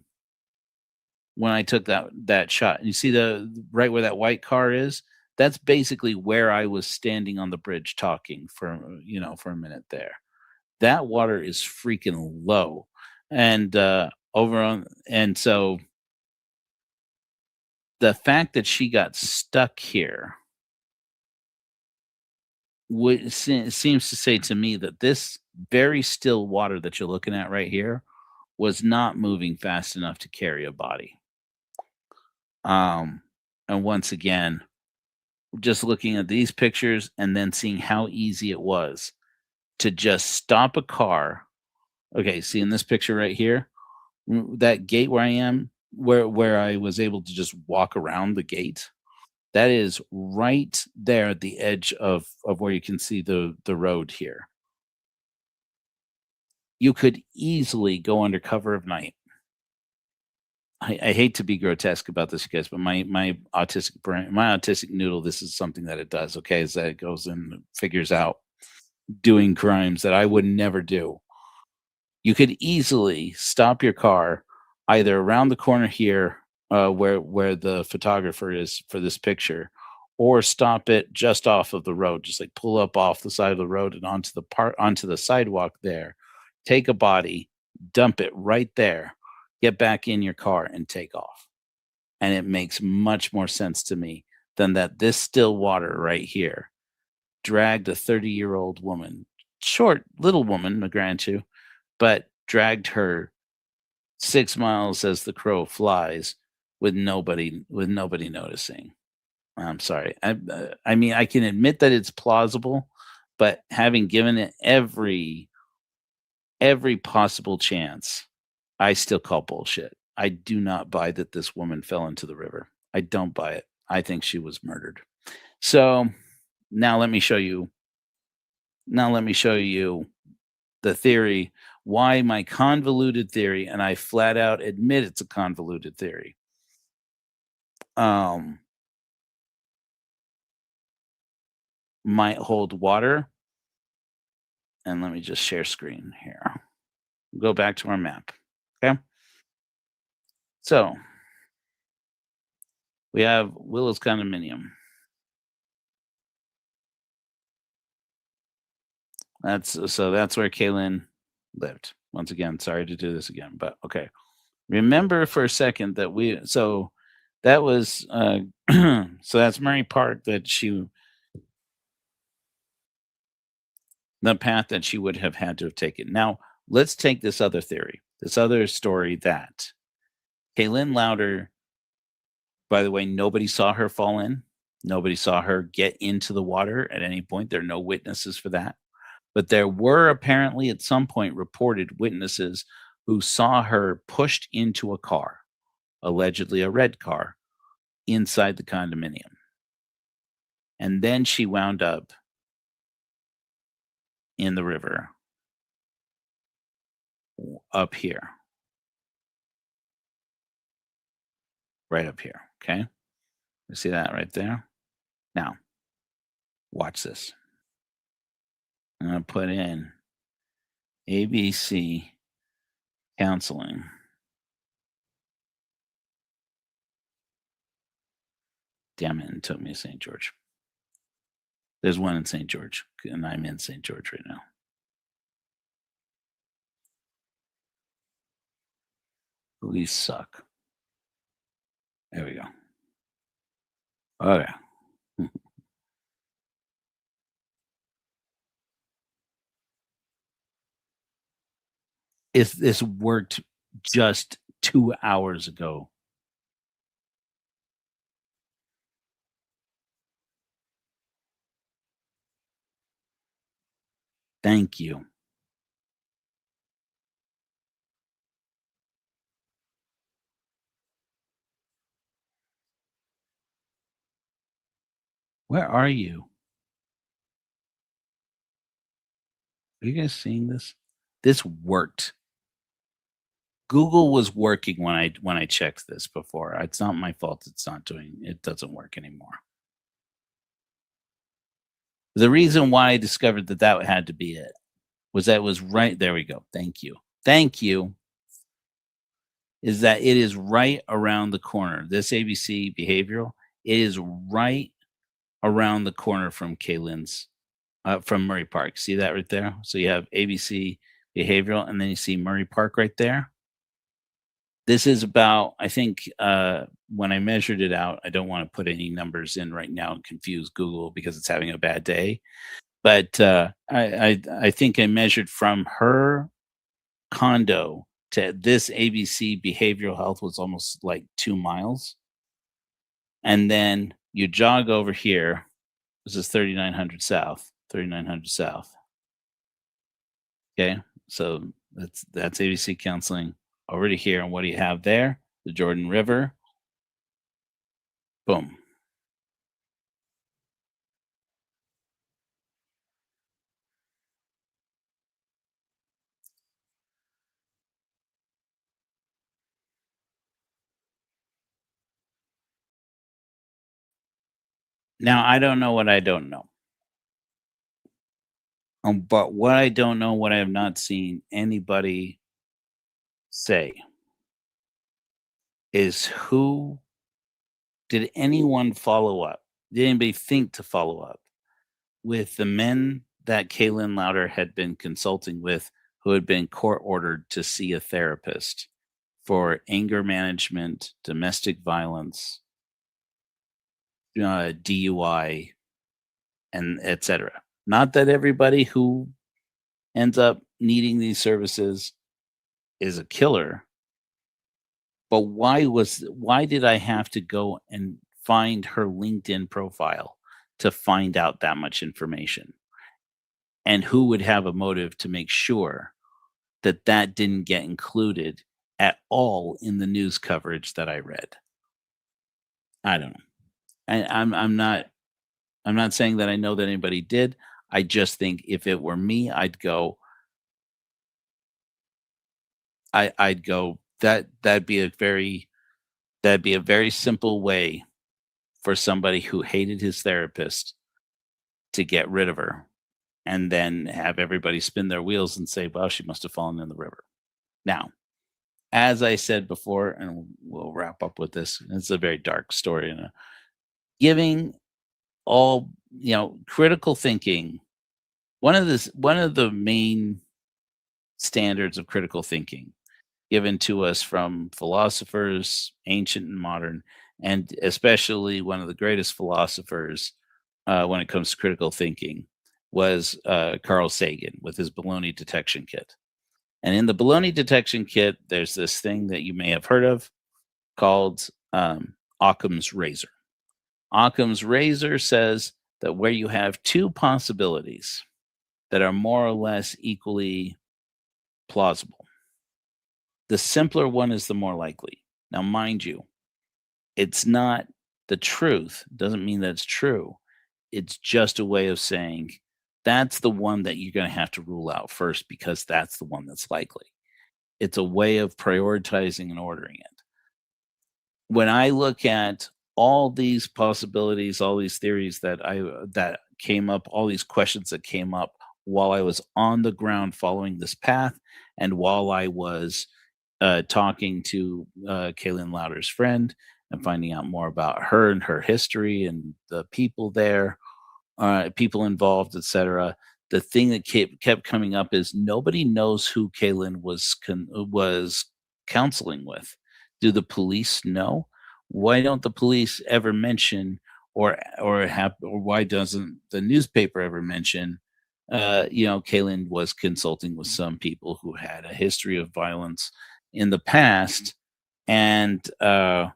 when I took that shot. You see the right where that white car is? That's basically where I was standing on the bridge talking for a minute there. That water is freaking low. And so the fact that she got stuck here seems to say to me that this very still water that you're looking at right here was not moving fast enough to carry a body. And once again, just looking at these pictures and then seeing how easy it was to just stop a car. Okay, see in this picture right here, that gate where I am, where I was able to just walk around the gate, that is right there at the edge of where you can see the road here. You could easily go under cover of night. I hate to be grotesque about this, you guys, but my autistic brain, my autistic noodle, this is something that it does. Okay, is that it goes and figures out doing crimes that I would never do. You could easily stop your car either around the corner here, where the photographer is for this picture, or stop it just off of the road. Just like pull up off the side of the road and onto the sidewalk there. Take a body, dump it right there, get back in your car and take off. And it makes much more sense to me than that this still water right here dragged a 30-year-old woman, short little woman, I grant you, but dragged her 6 miles as the crow flies with nobody noticing. I'm sorry. I mean, I can admit that it's plausible, but having given it every possible chance, I still call bullshit. I do not buy that this woman fell into the river. I don't buy it. I think she was murdered. So now let me show you the theory, why my convoluted theory, and I flat out admit it's a convoluted theory. Might hold water. And let me just share screen here. Go back to our map. Okay. So we have Willow's condominium. That's where Kaylin lived. Once again, sorry to do this again, but okay. Remember for a second that that was so that's Murray Park, the path that she would have had to have taken. Now, let's take this other theory, this other story that Kayelyn Louder, by the way, nobody saw her fall in. Nobody saw her get into the water at any point. There are no witnesses for that. But there were apparently at some point reported witnesses who saw her pushed into a car, allegedly a red car, inside the condominium. And then she wound up in the river up here. Right up here. Okay. You see that right there? Now, watch this. I'm going to put in ABC counseling. Damn it, it took me to St. George. There's one in St. George, and I'm in St. George right now. Police suck. There we go. Okay. If this worked just 2 hours ago. Thank you. Where are you? Are you guys seeing this? This worked. Google was working when I checked this before. It's not my fault it doesn't work anymore. The reason why I discovered that had to be it was that it was right there we go. Thank you. Thank you. Is that it is right around the corner. This ABC behavioral, it is right around the corner from Kaylin's from Murray Park. See that right there? So you have ABC behavioral and then you see Murray Park right there. This is about, I think, when I measured it out, I don't want to put any numbers in right now and confuse Google because it's having a bad day. But I think I measured from her condo to this ABC behavioral health was almost like 2 miles. And then you jog over here. This is 3900 South. 3900 South. Okay, so that's ABC counseling. Over to here, and what do you have there? The Jordan River. Boom. Now, I don't know what I don't know. But what I don't know, what I have not seen anybody say is did anyone follow up? Did anybody think to follow up with the men that Kayelyn Louder had been consulting with who had been court ordered to see a therapist for anger management, domestic violence, DUI, and etc. Not that everybody who ends up needing these services is a killer, but why did I have to go and find her LinkedIn profile to find out that much information? And who would have a motive to make sure that didn't get included at all in the news coverage that I read? I don't know. I'm not saying that I know that anybody did. I just think if it were me, I'd go that'd be a very simple way for somebody who hated his therapist to get rid of her and then have everybody spin their wheels and say, well, she must have fallen in the river. Now, as I said before, and we'll wrap up with this, it's a very dark story, and giving all, critical thinking, one of the main standards of critical thinking given to us from philosophers, ancient and modern, and especially one of the greatest philosophers when it comes to critical thinking was Carl Sagan with his baloney detection kit. And in the baloney detection kit, there's this thing that you may have heard of called Occam's razor. Occam's razor says that where you have two possibilities that are more or less equally plausible, the simpler one is the more likely. Now, mind you, it's not the truth. Doesn't mean that it's true. It's just a way of saying that's the one that you're going to have to rule out first because that's the one that's likely. It's a way of prioritizing and ordering it. When I look at all these possibilities, all these theories that came up, all these questions that came up while I was on the ground following this path, and while I was talking to Kayelyn Louder's friend and finding out more about her and her history and the people there, people involved, etc. The thing that kept coming up is nobody knows who Kayelyn was counseling with. Do the police know? Why don't the police ever mention, or why doesn't the newspaper ever mention? Kayelyn was consulting with some people who had a history of violence in the past, and the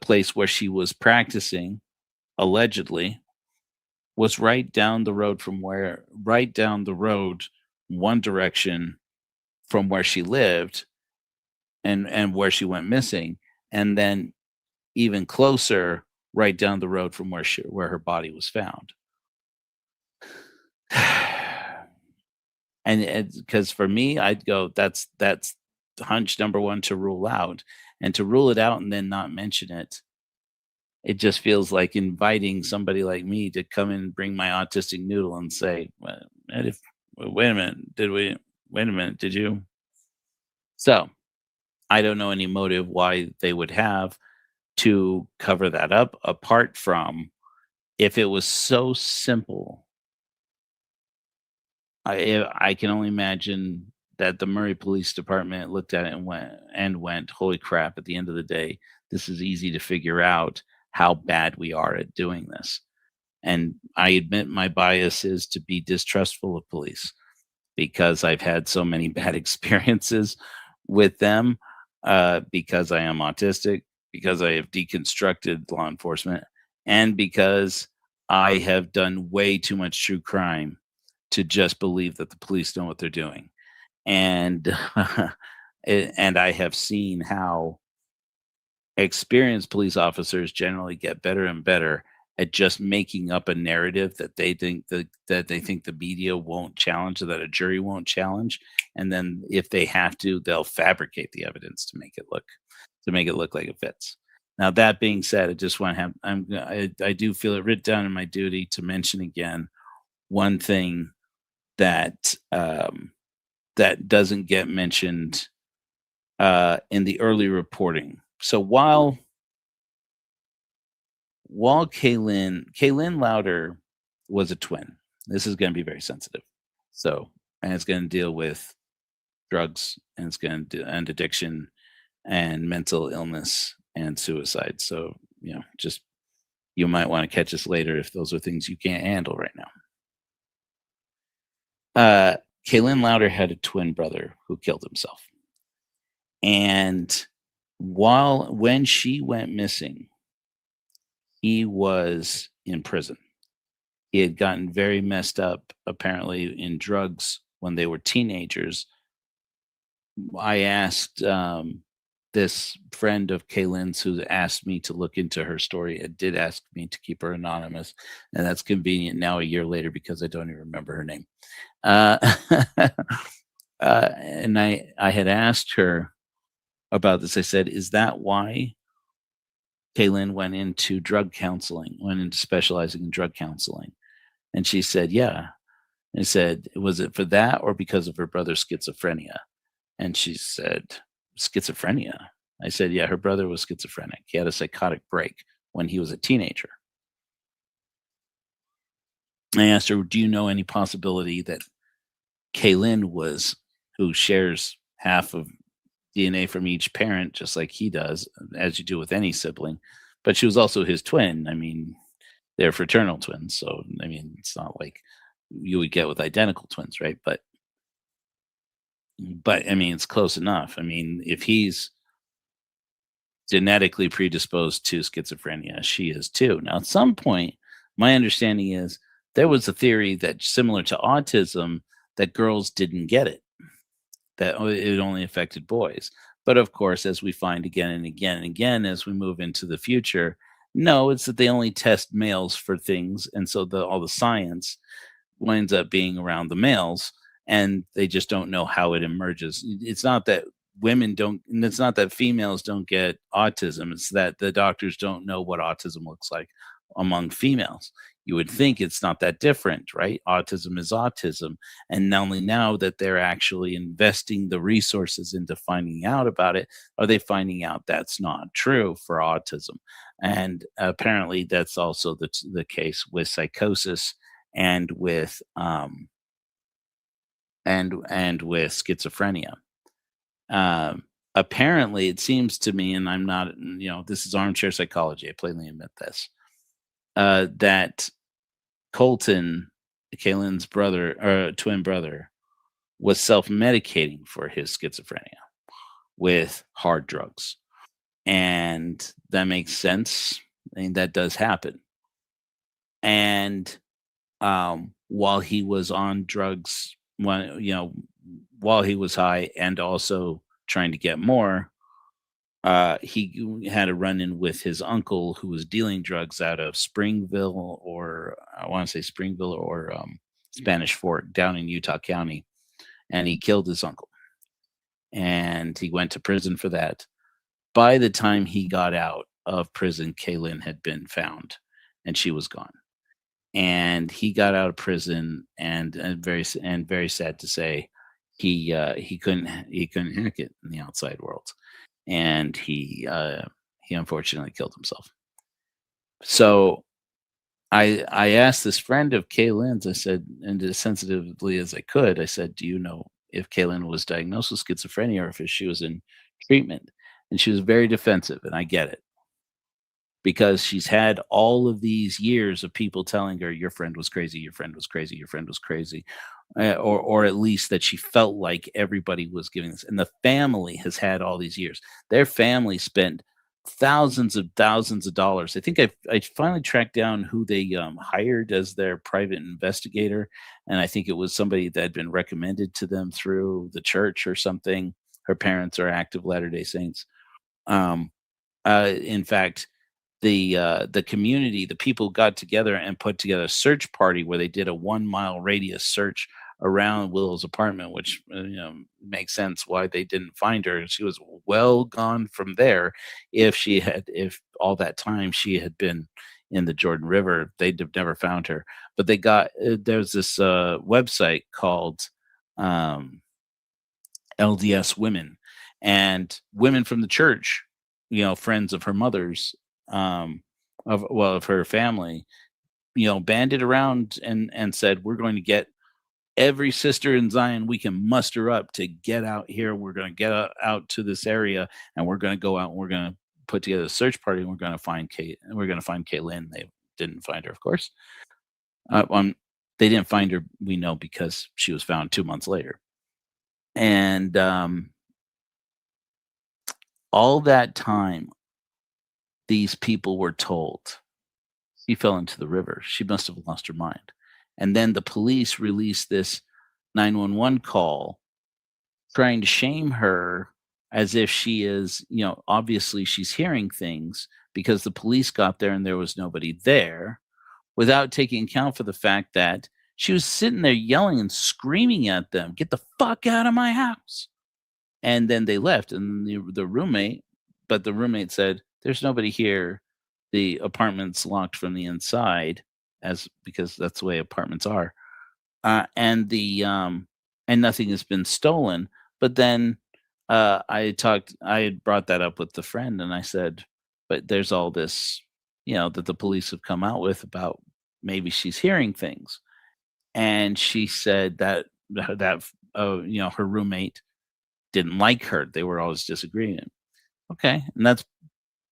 place where she was practicing allegedly was right down the road one direction from where she lived and where she went missing, and then even closer right down the road from where her body was found. And because for me, I'd go, that's hunch number one to rule out, and to rule it out and then not mention it. It just feels like inviting somebody like me to come and bring my autistic noodle and say, wait a minute, did you? So I don't know any motive why they would have to cover that up, apart from if it was so simple. I can only imagine that the Murray Police Department looked at it and went, holy crap, at the end of the day, this is easy to figure out how bad we are at doing this. And I admit my bias is to be distrustful of police because I've had so many bad experiences with them, because I am autistic, because I have deconstructed law enforcement, and because I have done way too much true crime to just believe that the police know what they're doing. And and I have seen how experienced police officers generally get better and better at just making up a narrative that they think the media won't challenge, or that a jury won't challenge, and then if they have to, they'll fabricate the evidence to make it look like it fits. Now, that being said, I just want to have I do feel it written down in my duty to mention again one thing that that doesn't get mentioned in the early reporting. So while Kayelyn Louder was a twin, this is going to be very sensitive. So, and it's going to deal with drugs, and it's going to and addiction and mental illness and suicide. So, just you might want to catch us later if those are things you can't handle right now. Kayelyn Louder had a twin brother who killed himself. And when she went missing, he was in prison. He had gotten very messed up, apparently, in drugs when they were teenagers. I asked this friend of Kayelyn's, who asked me to look into her story, and did ask me to keep her anonymous. And that's convenient now, a year later, because I don't even remember her name. And I had asked her about this. I said, is that why Kayelyn went into specializing in drug counseling? And she said, yeah. And I said, was it for that or because of her brother's schizophrenia? And she said, schizophrenia. I said, yeah, her brother was schizophrenic. He had a psychotic break when he was a teenager. I asked her, do you know any possibility that Kayelyn who shares half of DNA from each parent, just like he does, as you do with any sibling, but she was also his twin. I mean, they're fraternal twins. So, I mean, it's not like you would get with identical twins, right? But I mean, it's close enough. I mean, if he's genetically predisposed to schizophrenia. She is too. Now, at some point, my understanding is there was a theory that similar to autism, that girls didn't get it, that it only affected boys. But of course, as we find again and again and again as we move into the future, no, it's that they only test males for things, and so all the science winds up being around the males, and they just don't know how it emerges. It's not that women don't, and it's not that females don't get autism, it's that the doctors don't know what autism looks like among females. You would think it's not that different, right? Autism is autism. And not only now that they're actually investing the resources into finding out about it, are they finding out that's not true for autism? And apparently that's also the case with psychosis and with and with schizophrenia. Apparently, it seems to me, and I'm not, this is armchair psychology. I plainly admit this. That Colton, Kaylin's brother or twin brother, was self-medicating for his schizophrenia with hard drugs, and that makes sense. I mean, that does happen. And while he was on drugs, while he was high and also trying to get more, he had a run-in with his uncle who was dealing drugs out of Springville, or I want to say Springville or Spanish Fork down in Utah County, and he killed his uncle. And he went to prison for that. By the time he got out of prison, Kayelyn had been found, and she was gone. And he got out of prison, and very sad to say, he couldn't hack it in the outside world, and he unfortunately killed himself. So I asked this friend of Kaylin's, I said, and as sensitively as I could, I said, do you know if Kayelyn was diagnosed with schizophrenia or if she was in treatment? And she was very defensive, and I get it, because she's had all of these years of people telling her, your friend was crazy, your friend was crazy, your friend was crazy, or at least that she felt like everybody was giving this. And the family has had all these years. Their family spent thousands of dollars. I think I finally tracked down who they hired as their private investigator, and I think it was somebody that had been recommended to them through the church or something. Her parents are active Latter-day Saints. In fact, the community, the people got together and put together a search party where they did a 1 mile radius search around Willow's apartment, which makes sense why they didn't find her. She was well gone from there. If all that time she had been in the Jordan River, they'd have never found her. But they got there's this website called LDS Women, and women from the church, friends of her mother's, of her family, banded around and said, we're going to get every sister in Zion we can muster up to get out here. We're going to get out to this area, and we're going to go out and we're going to put together a search party, and we're going to find Kayelyn. They didn't find her, of course. They didn't find her, we know, because she was found 2 months later. And all that time, these people were told she fell into the river. She must have lost her mind. And then the police released this 911 call trying to shame her as if she is, obviously she's hearing things, because the police got there and there was nobody there, without taking account for the fact that she was sitting there yelling and screaming at them, get the fuck out of my house. And then they left, and the roommate said, there's nobody here. The apartment's locked from the inside, because that's the way apartments are. And nothing has been stolen. But then I had brought that up with the friend, and I said, but there's all this, that the police have come out with about maybe she's hearing things. And she said that her roommate didn't like her. They were always disagreeing. Okay. And that's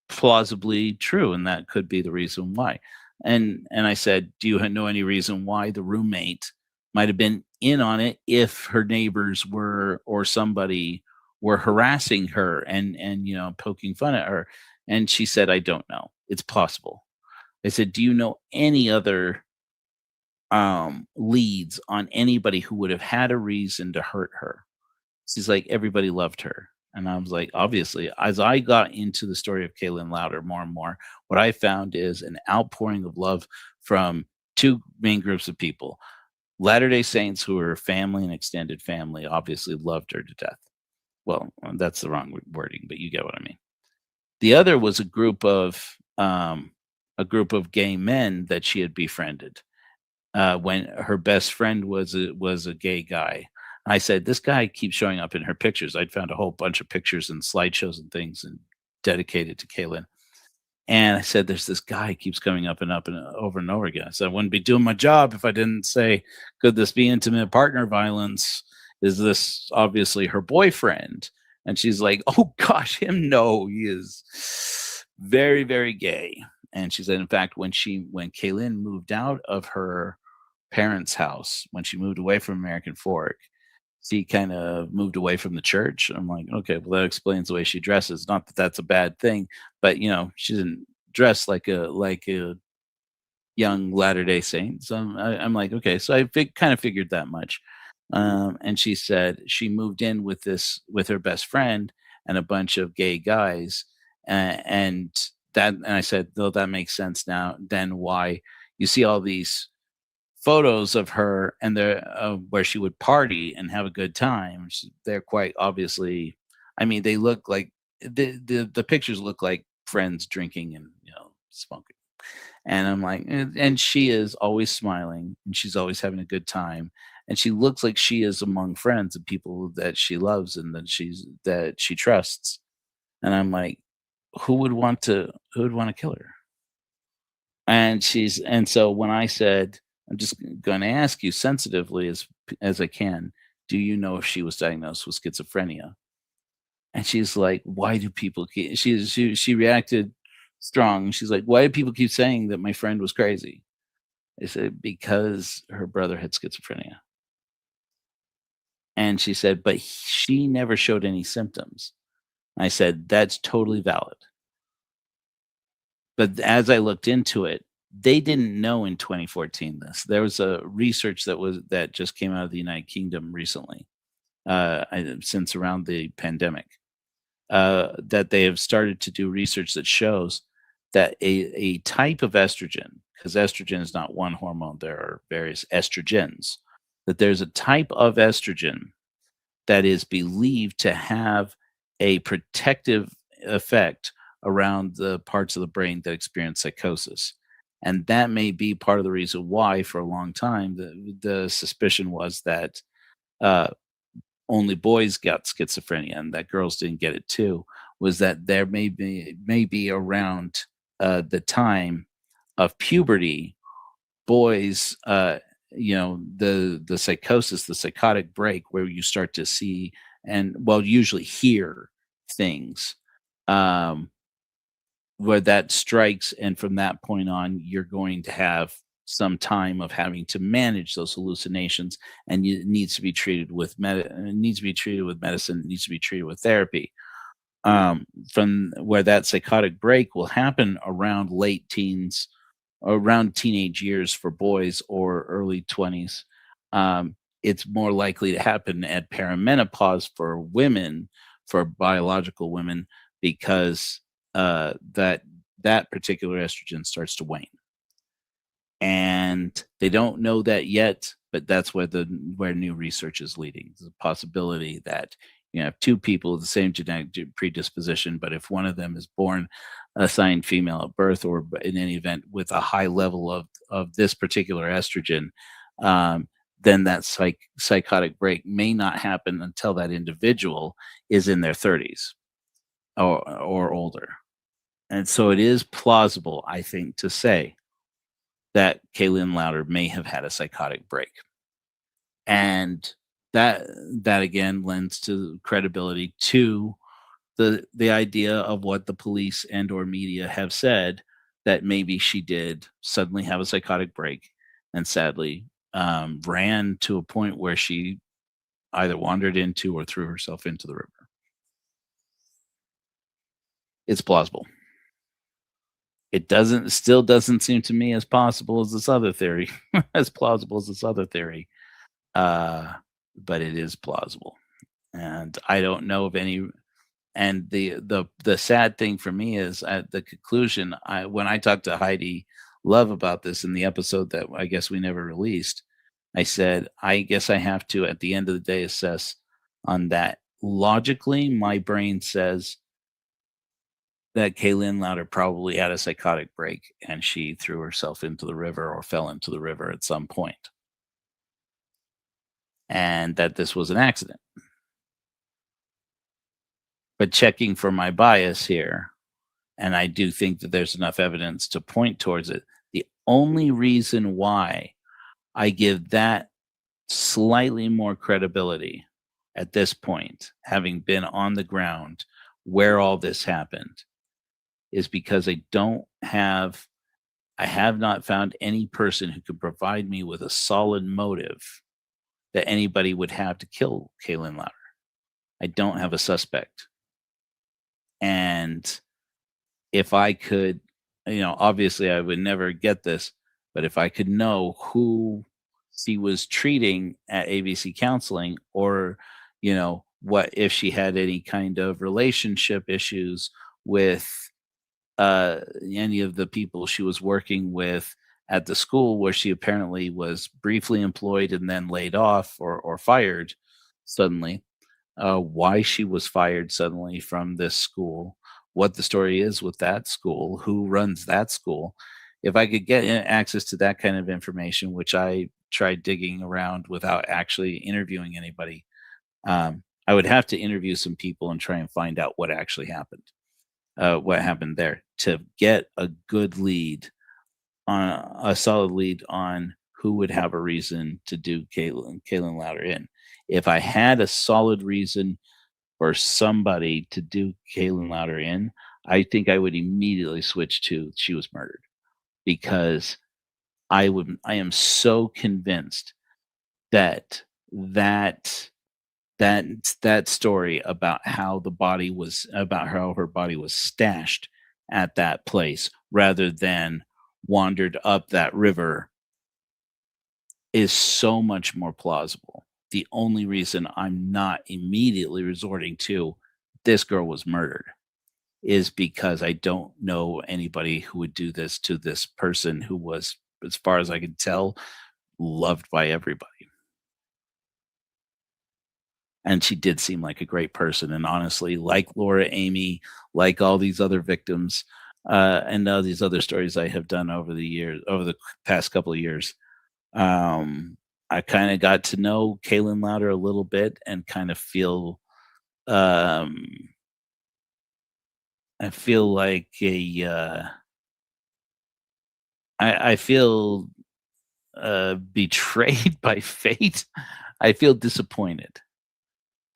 plausibly true, and that could be the reason why. And I said, do you know any reason why the roommate might have been in on it if her neighbors were, or somebody were harassing her and poking fun at her. And she said, I don't know. It's possible. I said, do you know any other leads on anybody who would have had a reason to hurt her? She's like, everybody loved her. And I was like, obviously, as I got into the story of Kayelyn Louder more and more, what I found is an outpouring of love from two main groups of people. Latter-day Saints, who are family and extended family, obviously loved her to death. Well, that's the wrong wording, but you get what I mean. The other was a group of gay men that she had befriended when her best friend was a gay guy. I said, this guy keeps showing up in her pictures. I'd found a whole bunch of pictures and slideshows and things and dedicated to Kayelyn. And I said, there's this guy keeps coming up and over and over again. So I wouldn't be doing my job if I didn't say, could this be intimate partner violence? Is this obviously her boyfriend? And she's like, oh gosh, him, no, he is very, very gay. And she said, in fact, when Kayelyn moved out of her parents' house, when she moved away from American Fork, she kind of moved away from the church. I'm like, okay, well, that explains the way she dresses. Not that that's a bad thing, but she didn't dress like a young Latter-day Saint. So I'm like, okay, so I kind of figured that much. And she said she moved in with her best friend and a bunch of gay guys, and I said, though, that makes sense now. Then why you see all these photos of her and where she would party and have a good time. They're quite obviously, I mean, they look like the pictures look like friends drinking and smoking. And I'm like, and she is always smiling and she's always having a good time. And she looks like she is among friends and people that she loves and that she trusts. And I'm like, who would want to kill her? And so when I said, I'm just going to ask you sensitively as I can, do you know if she was diagnosed with schizophrenia? And she's like, why do people keep, she reacted strong. She's like, why do people keep saying that my friend was crazy? I said, because her brother had schizophrenia. And she said, but she never showed any symptoms. I said, that's totally valid. But as I looked into it, they didn't know in 2014 this. There was a research that just came out of the United Kingdom recently, since around the pandemic, that they have started to do research that shows that a type of estrogen, because estrogen is not one hormone, there are various estrogens, that there's a type of estrogen that is believed to have a protective effect around the parts of the brain that experience psychosis. And that may be part of the reason why, for a long time, the suspicion was that only boys got schizophrenia and that girls didn't get it too, was that there may be around the time of puberty, boys, the psychosis, the psychotic break, where you start to see and, well, usually hear things, where that strikes, and from that point on, you're going to have some time of having to manage those hallucinations, and it needs to be treated with medicine, it needs to be treated with therapy. From where that psychotic break will happen around late teens, around teenage years for boys, or early 20s. It's more likely to happen at perimenopause for women, for biological women, because that particular estrogen starts to wane. And they don't know that yet, but that's where new research is leading. There's a possibility that you have two people with the same genetic predisposition, but if one of them is born assigned female at birth, or in any event with a high level of this particular estrogen, then that psychotic break may not happen until that individual is in their 30s or older. And so it is plausible, I think, to say that Kayelyn Louder may have had a psychotic break. And that again lends to credibility to the idea of what the police and or media have said, that maybe she did suddenly have a psychotic break and sadly ran to a point where she either wandered into or threw herself into the river. It's plausible. It still doesn't seem to me as possible as this other theory, as plausible as this other theory. But it is plausible. And I don't know of any. And the sad thing for me is at the conclusion, when I talked to Heidi Love about this in the episode that I guess we never released, I said, I guess I have to, at the end of the day, assess on that. Logically, my brain says that Kayelyn Louder probably had a psychotic break and she threw herself into the river or fell into the river at some point, and that this was an accident. But checking for my bias here, and I do think that there's enough evidence to point towards it, the only reason why I give that slightly more credibility at this point, having been on the ground where all this happened, is because I have not found any person who could provide me with a solid motive that anybody would have to kill Kayelyn Louder. I don't have a suspect. And if I could, obviously I would never get this, but if I could know who she was treating at ABC Counseling, or, what if she had any kind of relationship issues with any of the people she was working with at the school where she apparently was briefly employed and then laid off or fired suddenly, why she was fired suddenly from this school, what the story is with that school, who runs that school. If I could get access to that kind of information, which I tried digging around without actually interviewing anybody, I would have to interview some people and try and find out what actually happened, what happened there, to get a good lead, on a solid lead on who would have a reason to do Kayelyn Louder in. If I had a solid reason for somebody to do Kayelyn Louder in, I think I would immediately switch to she was murdered, because I am so convinced that that story about how her body was stashed at that place rather than wandered up that river is so much more plausible. The only reason I'm not immediately resorting to this girl was murdered is because I don't know anybody who would do this to this person who was, as far as I can tell, loved by everybody. And she did seem like a great person. And honestly, like Laura Amy, like all these other victims, and all these other stories I have done over the past couple of years, I kind of got to know Kayelyn Louder a little bit and kind of feel, um, I feel like I feel betrayed by fate. I feel disappointed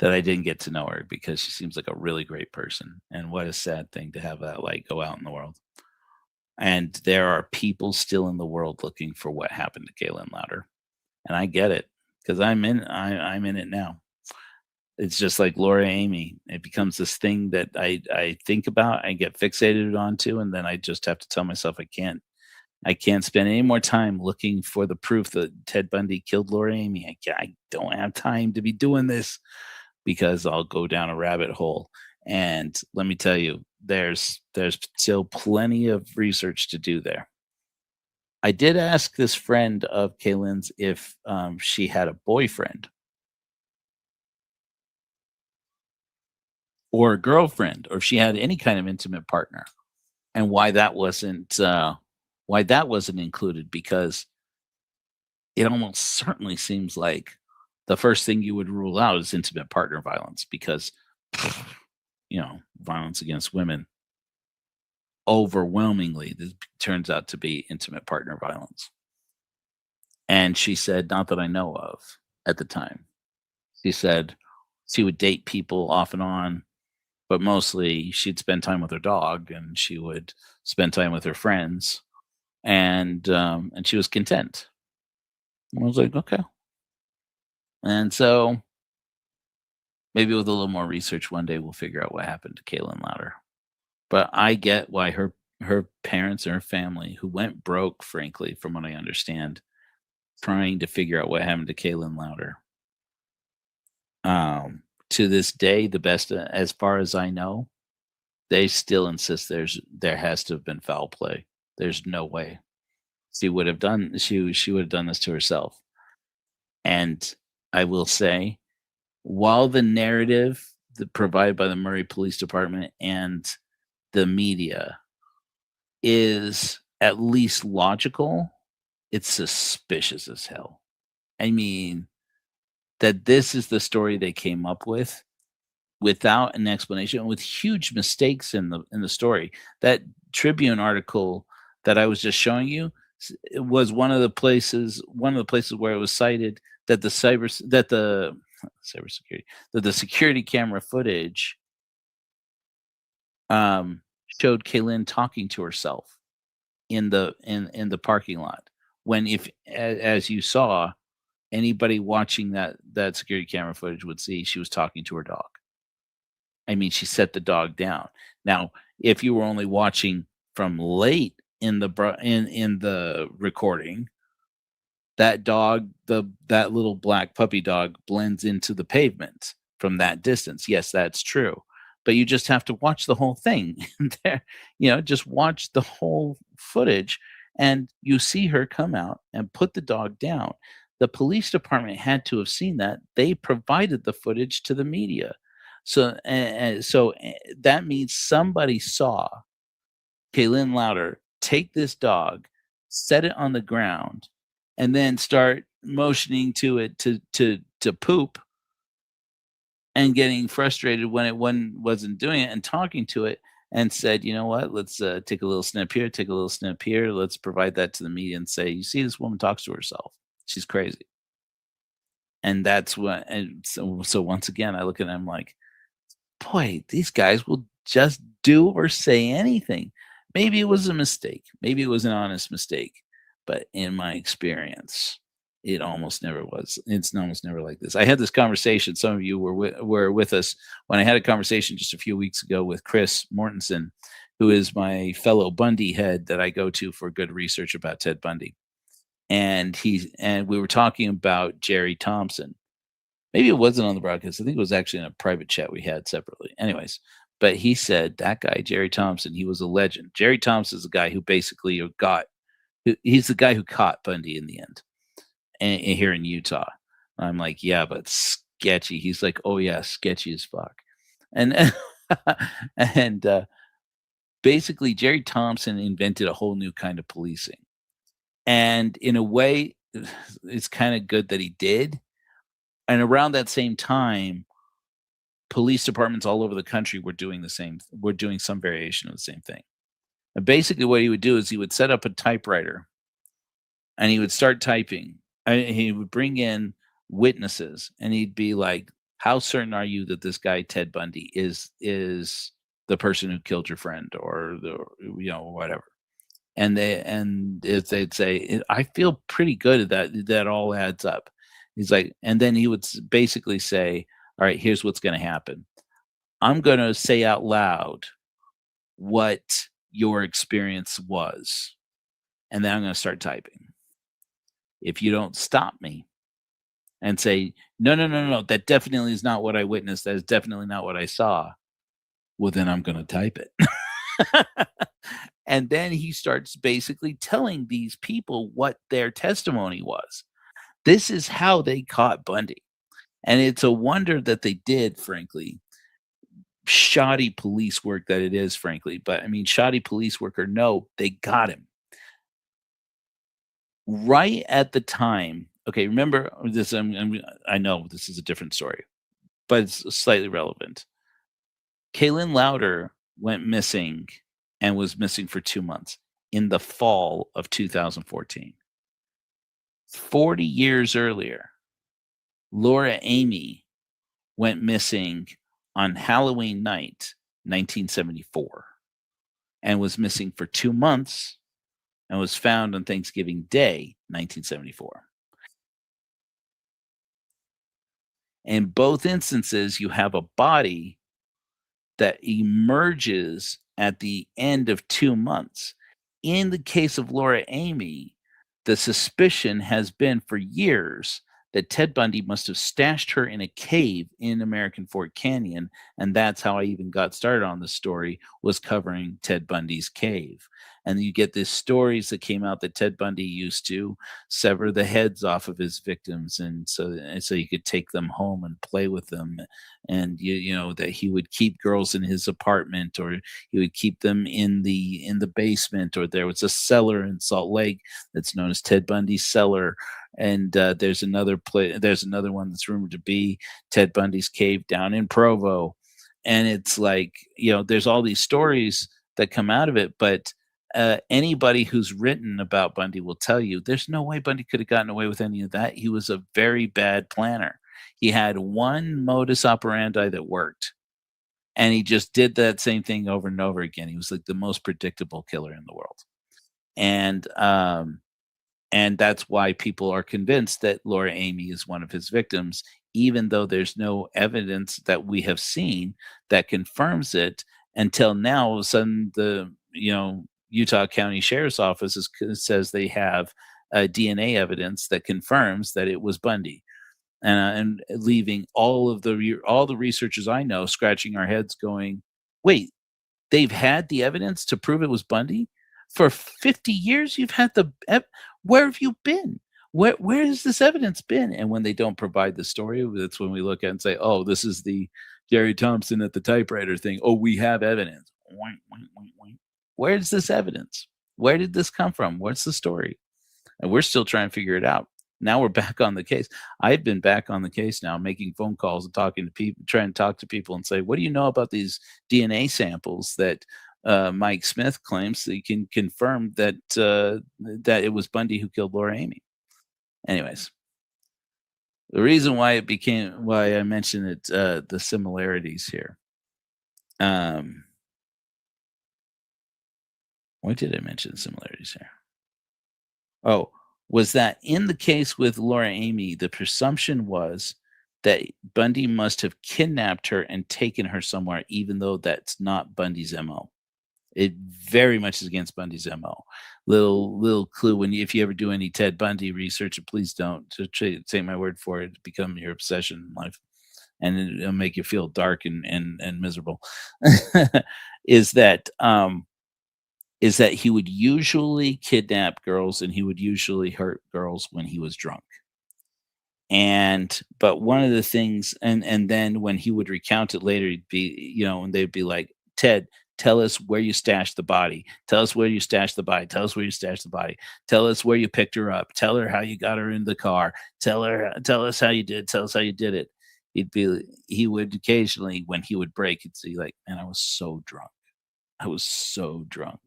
that I didn't get to know her, because she seems like a really great person. And what a sad thing to have that light go out in the world. And there are people still in the world looking for what happened to Kayelyn Louder. And I get it, because I'm in it now. It's just like Laura Amy. It becomes this thing that I think about, I get fixated onto, and then I just have to tell myself I can't spend any more time looking for the proof that Ted Bundy killed Laura Amy. I don't have time to be doing this, because I'll go down a rabbit hole. And let me tell you, there's still plenty of research to do there. I did ask this friend of Kaylin's if she had a boyfriend or a girlfriend, or if she had any kind of intimate partner, and why that wasn't included, because it almost certainly seems like the first thing you would rule out is intimate partner violence, because violence against women overwhelmingly this turns out to be intimate partner violence. And she said, not that I know of at the time. She said she would date people off and on, but mostly she'd spend time with her dog and she would spend time with her friends, and she was content. I was like, okay. And so maybe with a little more research, one day we'll figure out what happened to Kayelyn Louder. But I get why her parents and her family, who went broke, frankly, from what I understand, trying to figure out what happened to Kayelyn Louder. To this day, the best, as far as I know, they still insist there has to have been foul play. There's no way she would have done this to herself. And I will say, while the narrative provided by the Murray Police Department and the media is at least logical, it's suspicious as hell. I mean, that this is the story they came up with without an explanation, with huge mistakes in the story. That Tribune article that I was just showing you it was one of the places where it was cited that the cybersecurity that the security camera footage showed Kayelyn talking to herself in the parking lot, when, if as you saw, anybody watching that security camera footage would see she was talking to her dog. I mean, she set the dog down. Now, if you were only watching from late in the recording, that dog, that little black puppy dog, blends into the pavement from that distance. Yes, that's true. But you just have to watch the whole thing. There, just watch the whole footage, and you see her come out and put the dog down. The police department had to have seen that. They provided the footage to the media. So that means somebody saw Kayelyn Louder take this dog, set it on the ground, and then start motioning to it to poop, and getting frustrated when it wasn't doing it, and talking to it, and said, "You know what? Let's take a little snip here, take a little snip here. Let's provide that to the media and say, you see, this woman talks to herself. She's crazy." And that's what. And so once again, I look at them like, boy, these guys will just do or say anything. Maybe it was a mistake. Maybe it was an honest mistake. But in my experience, it almost never was. It's almost never like this. I had this conversation. Some of you were with us when I had a conversation just a few weeks ago with Chris Mortensen, who is my fellow Bundy head that I go to for good research about Ted Bundy. And we were talking about Jerry Thompson. Maybe it wasn't on the broadcast. I think it was actually in a private chat we had separately. Anyways, but he said that guy, Jerry Thompson, he was a legend. Jerry Thompson is the guy who basically he's the guy who caught Bundy in the end, and here in Utah. I'm like, yeah, but sketchy. He's like, oh yeah, sketchy as fuck. And and basically Jerry Thompson invented a whole new kind of policing. And in a way, it's kind of good that he did. And around that same time, police departments all over the country were doing some variation of the same thing. And basically what he would do is he would set up a typewriter and he would start typing. He would bring in witnesses and he'd be like, how certain are you that this guy, Ted Bundy, is the person who killed your friend, or whatever? And they'd say, I feel pretty good that all adds up. He's like, and then he would basically say, all right, here's what's going to happen. I'm going to say out loud what your experience was, and then I'm going to start typing. If you don't stop me and say, no, that definitely is not what I witnessed, that is definitely not what I saw, well, then I'm going to type it. And then he starts basically telling these people what their testimony was. This is how they caught Bundy. And it's a wonder that they did, frankly. Shoddy police work that it is, frankly. But I mean, shoddy police work or no, they got him. Right at the time, okay, remember this, I know this is a different story, but it's slightly relevant. Kayelyn Louder went missing and was missing for 2 months in the fall of 2014. 40 years earlier, Laura Amy went missing on Halloween night, 1974, and was missing for 2 months and was found on Thanksgiving Day, 1974. In both instances, you have a body that emerges at the end of 2 months. In the case of Laura Amy, the suspicion has been for years that Ted Bundy must have stashed her in a cave in American Fort Canyon, and that's how I even got started on the story, was covering Ted Bundy's cave. And you get these stories that came out that Ted Bundy used to sever the heads off of his victims, and so you could take them home and play with them, and you know that he would keep girls in his apartment, or he would keep them in the basement, or there was a cellar in Salt Lake that's known as Ted Bundy's cellar. And there's another one that's rumored to be Ted Bundy's cave down in Provo. And it's like, there's all these stories that come out of it, but anybody who's written about Bundy will tell you there's no way Bundy could have gotten away with any of that. He was a very bad planner. He had one modus operandi that worked, and he just did that same thing over and over again. He was like the most predictable killer in the world. And that's why people are convinced that Laura Amy is one of his victims, even though there's no evidence that we have seen that confirms it until now. All of a sudden, the Utah County Sheriff's Office says they have DNA evidence that confirms that it was Bundy, and leaving all the researchers I know scratching our heads, going, "Wait, they've had the evidence to prove it was Bundy for 50 years. You've had where have you been? Where has this evidence been?" And when they don't provide the story, that's when we look at it and say, "Oh, this is the Jerry Thompson at the typewriter thing. Oh, we have evidence." Where's this evidence? Where did this come from? What's the story? And we're still trying to figure it out. Now we're back on the case. I've been back on the case now, making phone calls and talking to people, trying to talk to people and say, "What do you know about these DNA samples that Mike Smith claims that he can confirm that that it was Bundy who killed Laura Amy?" Anyways, the reason why I mentioned it, the similarities here. Why did I mention similarities here? Oh, was that in the case with Laura Amy, the presumption was that Bundy must have kidnapped her and taken her somewhere, even though that's not Bundy's MO. It very much is against Bundy's MO. Little clue, if you ever do any Ted Bundy research, please don't take my word for it, become your obsession in life, and it'll make you feel dark and miserable. Is that he would usually kidnap girls, and he would usually hurt girls when he was drunk. But one of the things, and then when he would recount it later, he'd be, and they'd be like, "Ted, tell us where you stashed the body. Tell us where you stashed the body. Tell us where you stashed the body. Tell us where you picked her up. Tell her how you got her in the car. Tell us how you did. Tell us how you did it." He would occasionally, when he would break, he'd say like, "Man, I was so drunk. I was so drunk."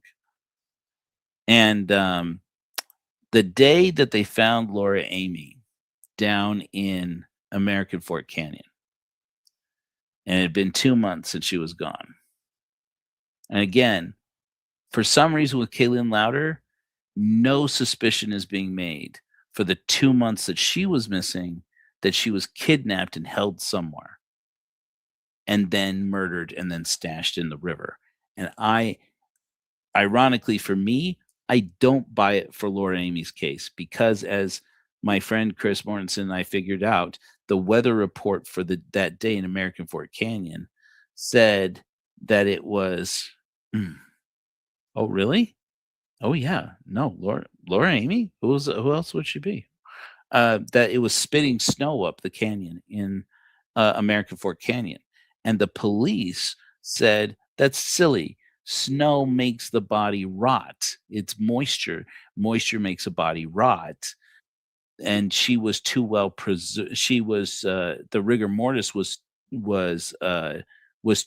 And the day that they found Laura Amy down in American Fort Canyon, and it had been 2 months since she was gone. And again, for some reason with Kayelyn Louder, no suspicion is being made for the 2 months that she was missing, that she was kidnapped and held somewhere, and then murdered, and then stashed in the river. And ironically for me, I don't buy it for Laura Amy's case, because as my friend Chris Mortensen and I figured out, the weather report for that day in American Fort Canyon said that it was, oh really? Oh yeah, no, Laura Amy? Who else would she be? That it was spitting snow up the canyon in American Fort Canyon, and the police said that's silly. Snow makes the body rot. It's moisture. Moisture makes a body rot. And she was too well preserved. She was the rigor mortis was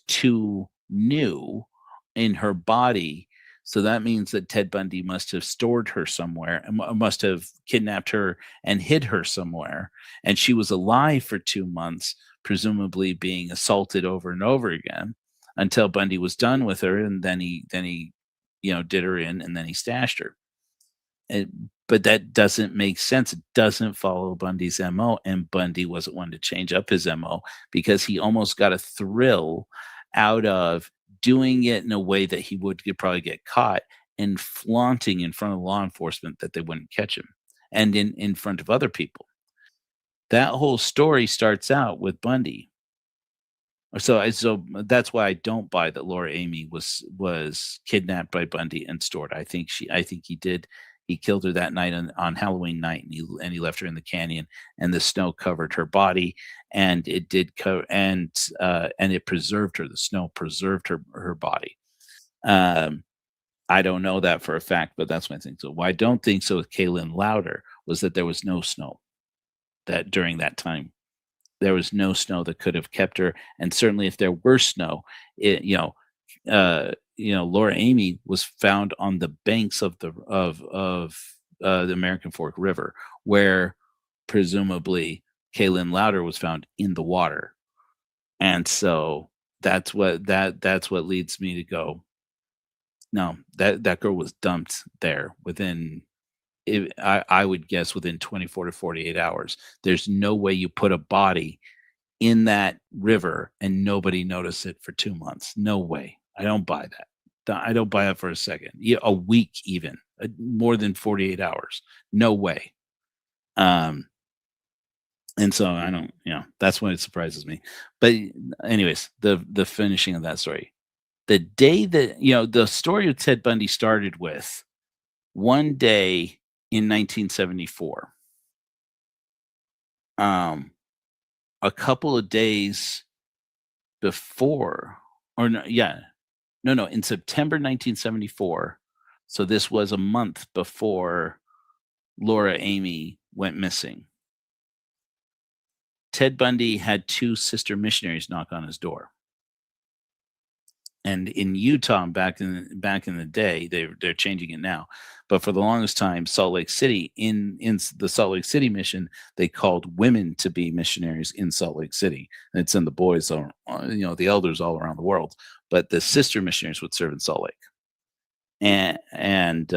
too new in her body. So that means that Ted Bundy must have stored her somewhere, and must have kidnapped her and hid her somewhere. And she was alive for 2 months, presumably being assaulted over and over again, until Bundy was done with her, and then he did her in, and then he stashed her. But that doesn't make sense. It doesn't follow Bundy's MO, and Bundy wasn't one to change up his MO, because he almost got a thrill out of doing it in a way that he would probably get caught and flaunting in front of law enforcement that they wouldn't catch him and in front of other people. That whole story starts out with Bundy. So that's why I don't buy that Laura Amy was kidnapped by Bundy and stored. I think he killed her that night on Halloween night, and he left her in the canyon, and the snow covered her body, and it did cover and it preserved her. The snow preserved her body. I don't know that for a fact, but that's my thing. So why I don't think so with Kayelyn Louder was that there was no snow that during that time. There was no snow that could have kept her, and certainly if there were snow, Laura Amy was found on the banks of the American Fork River, where presumably Kayelyn Louder was found in the water, and so that's what leads me to go. No, that girl was dumped there within. I would guess within 24 to 48 hours. There's no way you put a body in that river and nobody noticed it for 2 months. No way. I don't buy that. I don't buy it for a second. A week even. More than 48 hours. No way. And so I don't, that's when it surprises me. But anyways, the finishing of that story. The day that, the story of Ted Bundy started with one day in 1974. A couple of days before, in September 1974. So this was a month before Laura Amy went missing. Ted Bundy had 2 sister missionaries knock on his door. And in Utah, back in the day, they're changing it now. But for the longest time, Salt Lake City, in the Salt Lake City mission, they called women to be missionaries in Salt Lake City. And it's in the boys, the elders all around the world. But the sister missionaries would serve in Salt Lake. And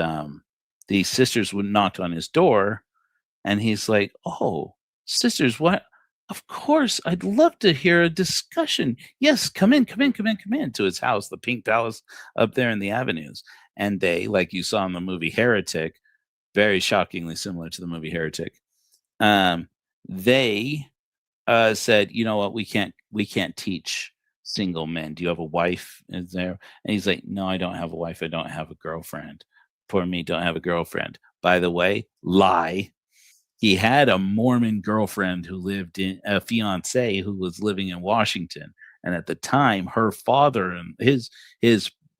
the sisters would knock on his door, and he's like, "Oh, sisters, what? Of course, I'd love to hear a discussion. Yes, come in to his house, the Pink Palace up there in the avenues." And they, like you saw in the movie Heretic, very shockingly similar to the movie Heretic, they said, "You know what? We can't teach single men. Do you have a wife?" Is there? And he's like, "No, I don't have a wife. I don't have a girlfriend. Poor me, don't have a girlfriend. By the way, lie. He had a Mormon girlfriend who lived in a fiance who was living in Washington. And at the time, her father and his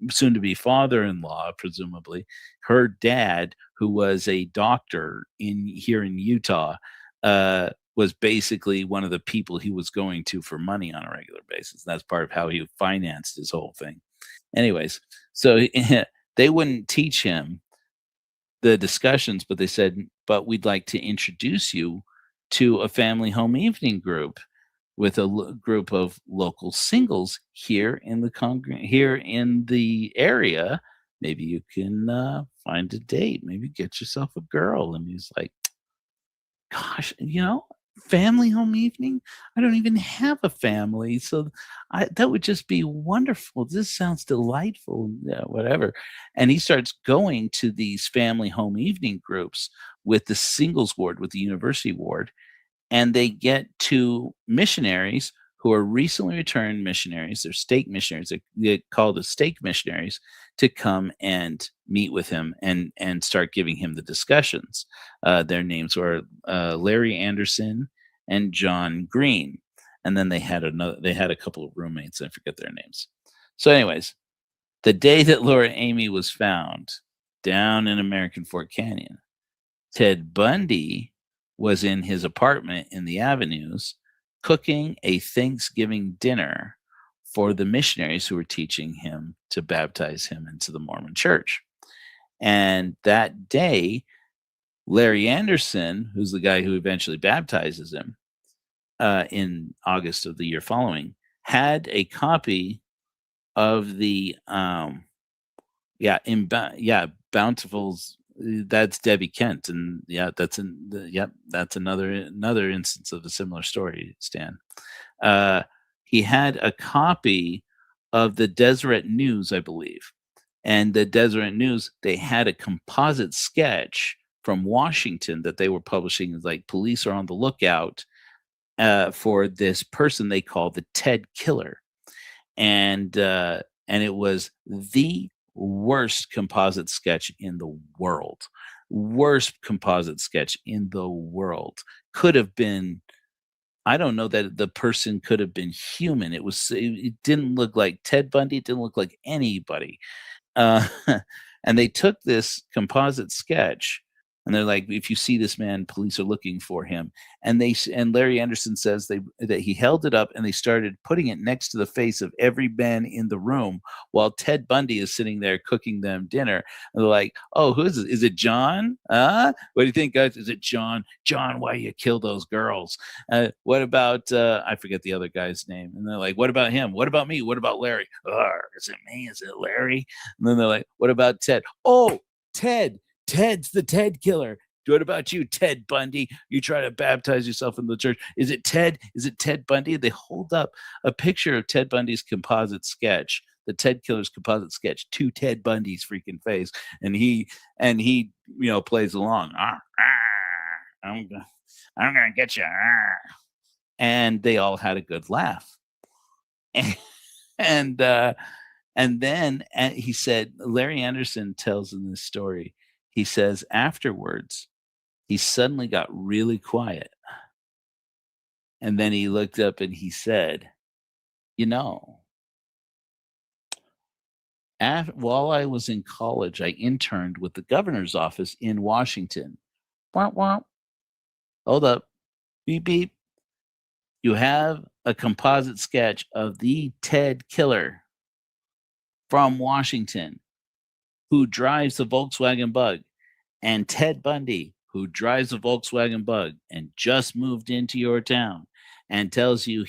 soon to be father-in-law, presumably, her dad, who was a doctor here in Utah, was basically one of the people he was going to for money on a regular basis. That's part of how he financed his whole thing. Anyways, so they wouldn't teach him the discussions, but they said, "But we'd like to introduce you to a family home evening group with a group of local singles here in the area. Maybe you can find a date. Maybe get yourself a girl." And he's like, "Gosh, family home evening? I don't even have a family, so that would just be wonderful. This sounds delightful." Yeah, whatever. And he starts going to these family home evening groups with the singles ward, with the university ward, and they get 2 missionaries who are recently returned missionaries. They're stake missionaries. They call the stake missionaries to come and meet with him and start giving him the discussions. Their names were Larry Anderson and John Green. And then they had a couple of roommates. I forget their names. So anyways, the day that Laura Amy was found down in American Fork Canyon, Ted Bundy was in his apartment in the avenues cooking a Thanksgiving dinner for the missionaries who were teaching him to baptize him into the Mormon church. And that day, Larry Anderson, who's the guy who eventually baptizes him in August of the year following, had a copy of the Bountiful's. That's Debbie Kent, and that's another instance of a similar story, Stan. He had a copy of the Deseret News, I believe. And the Deseret News, they had a composite sketch from Washington that they were publishing. Like, police are on the lookout for this person they call the Ted Killer, and it was the worst composite sketch in the world. Worst composite sketch in the world. Could have been, I don't know that the person could have been human. It didn't look like Ted Bundy. It didn't look like anybody. Uh, and they took this composite sketch, and they're like, if you see this man, police are looking for him. And Larry Anderson says that he held it up and they started putting it next to the face of every man in the room while Ted Bundy is sitting there cooking them dinner. And they're like, oh, who is it? Is it John? What do you think, guys? Is it John? John, why you kill those girls? What about, I forget the other guy's name. And they're like, what about him? What about me? What about Larry? Is it me? Is it Larry? And then they're like, what about Ted? Oh, Ted. Ted's the Ted Killer. What about you, Ted Bundy? You try to baptize yourself in the church. Is it Ted? Is it Ted Bundy? They hold up a picture of Ted Bundy's composite sketch, the Ted Killer's composite sketch, to Ted Bundy's freaking face, and he plays along. I'm gonna get you. And they all had a good laugh. And then he said, Larry Anderson tells in this story. He says afterwards, he suddenly got really quiet. And then he looked up and he said, while I was in college, I interned with the governor's office in Washington. Womp womp. Hold up. Beep, beep. You have a composite sketch of the Ted Killer from Washington, who drives the Volkswagen Bug, and Ted Bundy, who drives a Volkswagen Bug and just moved into your town, and tells you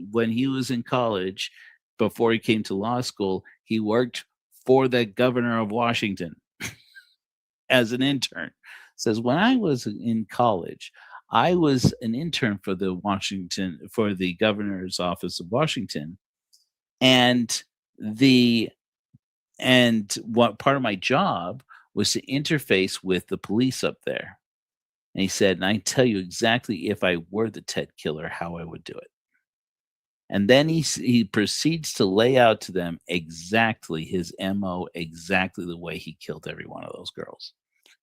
when he was in college, before he came to law school, he worked for the governor of Washington as an intern. Says, when I was in college, I was an intern for the governor's office of Washington, and what part of my job was to interface with the police up there. And he said, and I tell you exactly, if I were the Ted Killer, how I would do it. And then he proceeds to lay out to them exactly his MO, exactly the way he killed every one of those girls.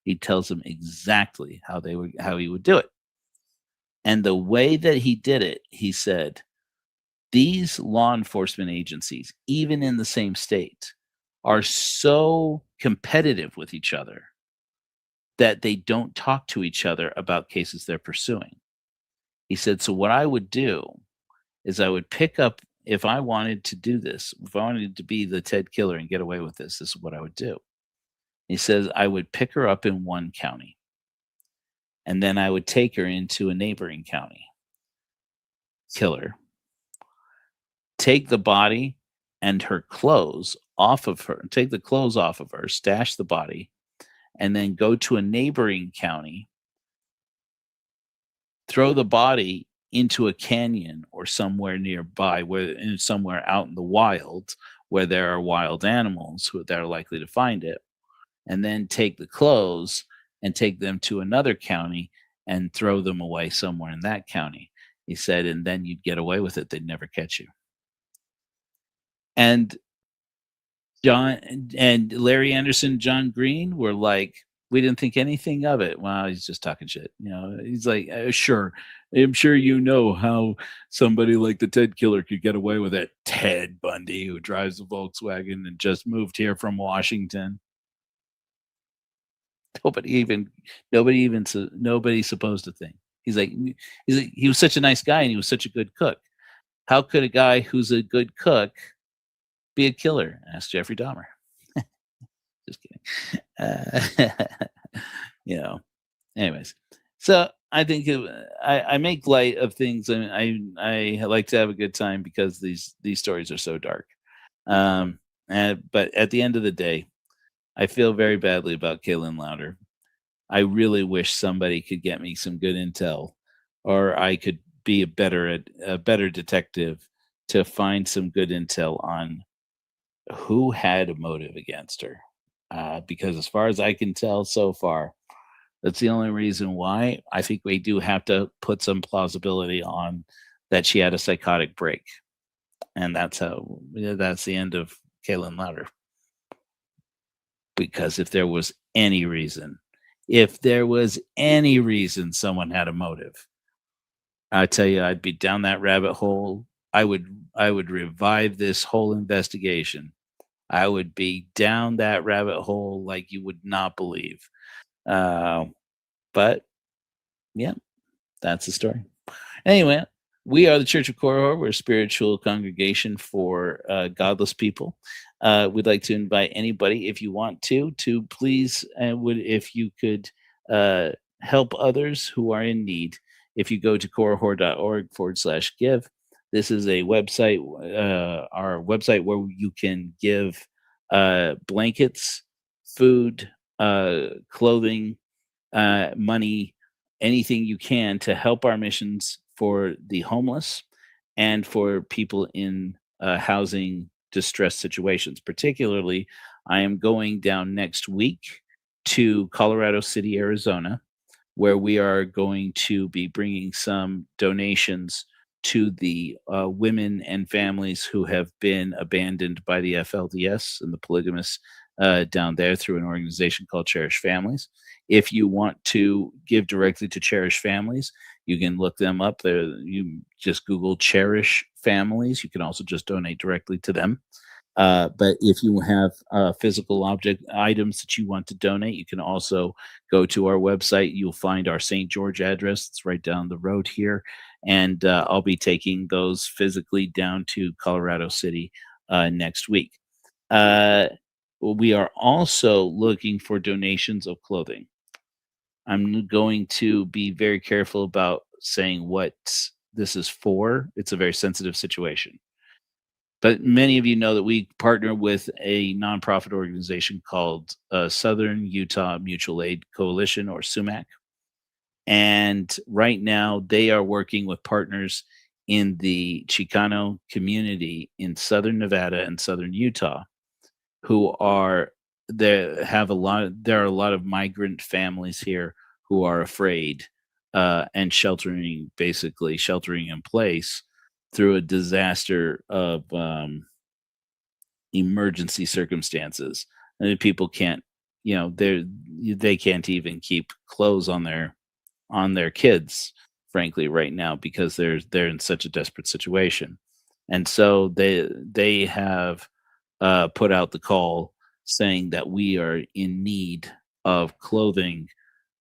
He tells them exactly how he would do it. And the way that he did it, he said, these law enforcement agencies, even in the same state, are so competitive with each other that they don't talk to each other about cases they're pursuing. He said, so what I would do is I would pick up, if I wanted to do this, if I wanted to be the Ted Killer and get away with this is what I would do. He says, I would pick her up in one county, and then I would take her into a neighboring county, kill her, take the body and her clothes off of her, take the clothes off of her, stash the body, and then go to a neighboring county, throw the body into a canyon or somewhere nearby, somewhere out in the wild where there are wild animals that are likely to find it, and then take the clothes and take them to another county and throw them away somewhere in that county. He said, and then you'd get away with it. They'd never catch you. And John and Larry Anderson, John Green were like, we didn't think anything of it. Well, he's just talking shit. He's like, sure. I'm sure you know how somebody like the Ted Killer could get away with it. Ted Bundy, who drives a Volkswagen and just moved here from Washington. Nobody's supposed to think. He's like, he was such a nice guy and he was such a good cook. How could a guy who's a good cook be a killer? Asked Jeffrey Dahmer. Just kidding. Anyways, so I think I make light of things, and I like to have a good time because these stories are so dark. But at the end of the day, I feel very badly about Kayelyn Louder. I really wish somebody could get me some good intel, or I could be a better detective to find some good intel on who had a motive against her. Because as far as I can tell so far, that's the only reason why. I think we do have to put some plausibility on that she had a psychotic break. And that's the end of Kayelyn Louder. Because if there was any reason someone had a motive, I tell you, I'd be down that rabbit hole. I would revive this whole investigation. I would be down that rabbit hole like you would not believe. Uh, but yeah, that's the story. Anyway, we are the Church of Korihor. We're a spiritual congregation for godless people. We'd like to invite anybody, if you want to please, if you could help others who are in need. If you go to korihor.org/give, this is a website, our website, where you can give blankets, food, clothing, money, anything you can to help our missions for the homeless and for people in housing distress situations. Particularly, I am going down next week to Colorado City, Arizona, where we are going to be bringing some donations to the women and families who have been abandoned by the FLDS and the polygamists down there through an organization called Cherish Families. If you want to give directly to Cherish Families, you can look them up there. You just Google Cherish Families. You can also just donate directly to them. But if you have physical object items that you want to donate, you can also go to our website. You'll find our St. George address. It's right down the road here. And I'll be taking those physically down to Colorado City next week. We are also looking for donations of clothing. I'm going to be very careful about saying what this is for. It's a very sensitive situation. But many of you know that we partner with a nonprofit organization called Southern Utah Mutual Aid Coalition, or SUMAC. And right now they are working with partners in the Chicano community in Southern Nevada and Southern Utah who are there are a lot of migrant families here who are afraid and sheltering in place through a disaster of emergency circumstances. And people can't, they can't even keep clothes on their kids, frankly, right now, because they're in such a desperate situation. And so they have put out the call saying that we are in need of clothing.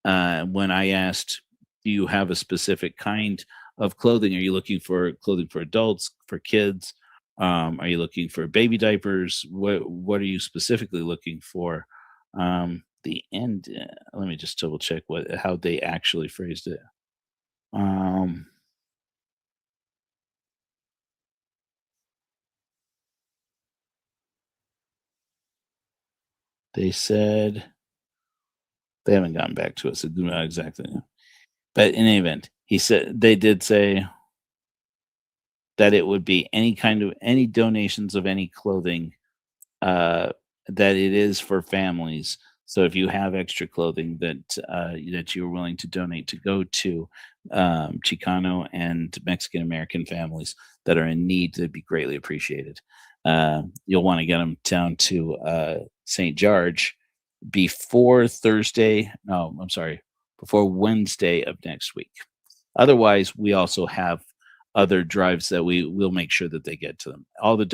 When I asked, do you have a specific kind of clothing? Are you looking for clothing for adults, for kids? Are you looking for baby diapers? What are you specifically looking for? The end. Let me just double check how they actually phrased it. They said they haven't gotten back to us. So do not exactly know. But in any event, they did say that it would be any donations of any clothing, that it is for families. So if you have extra clothing that you're willing to donate to go to Chicano and Mexican American families that are in need, that'd be greatly appreciated. You'll want to get them down to St. George before Wednesday of next week. Otherwise, we also have other drives that we will make sure that they get to them. All the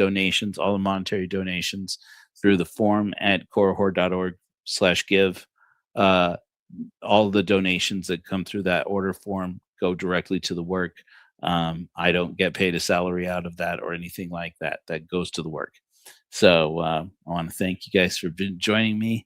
monetary donations through the form at korihor.org/give. All the donations that come through that order form go directly to the work. I don't get paid a salary out of that or anything like that. That goes to the work. So I want to thank you guys for joining me.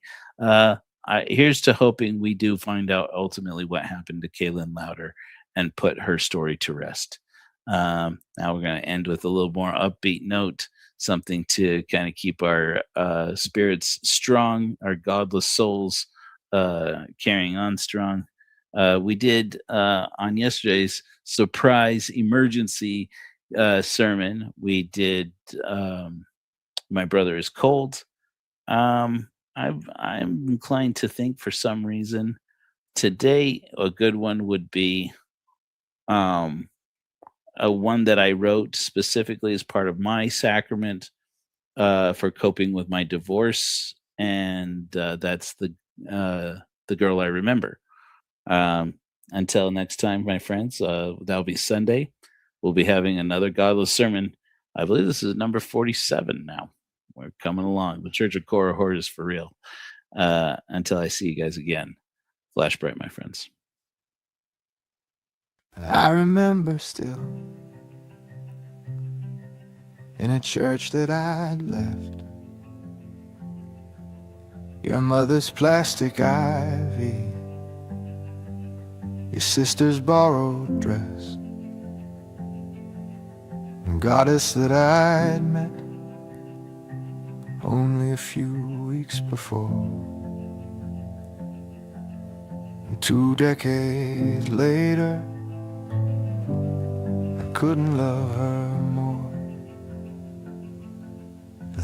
Here's to hoping we do find out ultimately what happened to Kayelyn Louder and put her story to rest. Now we're going to end with a little more upbeat note, something to kind of keep our spirits strong, our godless souls carrying on strong. We did on yesterday's surprise emergency sermon, we did My brother is cold. I'm inclined to think for some reason today a good one would be a one that I wrote specifically as part of my sacrament for coping with my divorce, and that's the girl I remember. Until next time, my friends, that'll be Sunday. We'll be having another godless sermon. I believe this is number 47 now. We're coming along. The Church of Korah Horde is for real. Until I see you guys again, flash bright, my friends. I remember still in a church that I'd left, your mother's plastic ivy, your sister's borrowed dress, and goddess that I'd met only a few weeks before. And 2 decades later, I couldn't love her more.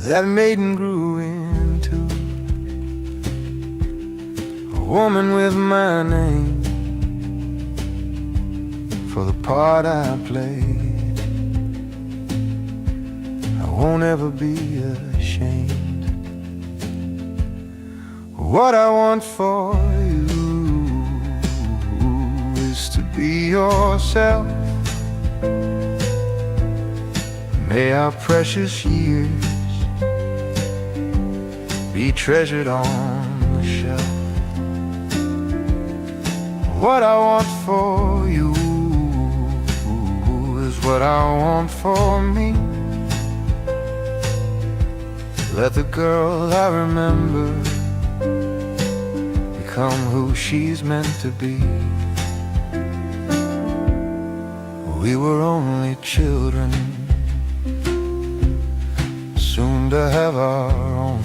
That maiden grew into a woman with my name for the part I played. I won't ever be ashamed. What I want for you is to be yourself. May our precious years be treasured on the shelf. What I want for you is what I want for me. Let the girl I remember become who she's meant to be. We were only children, soon to have our own.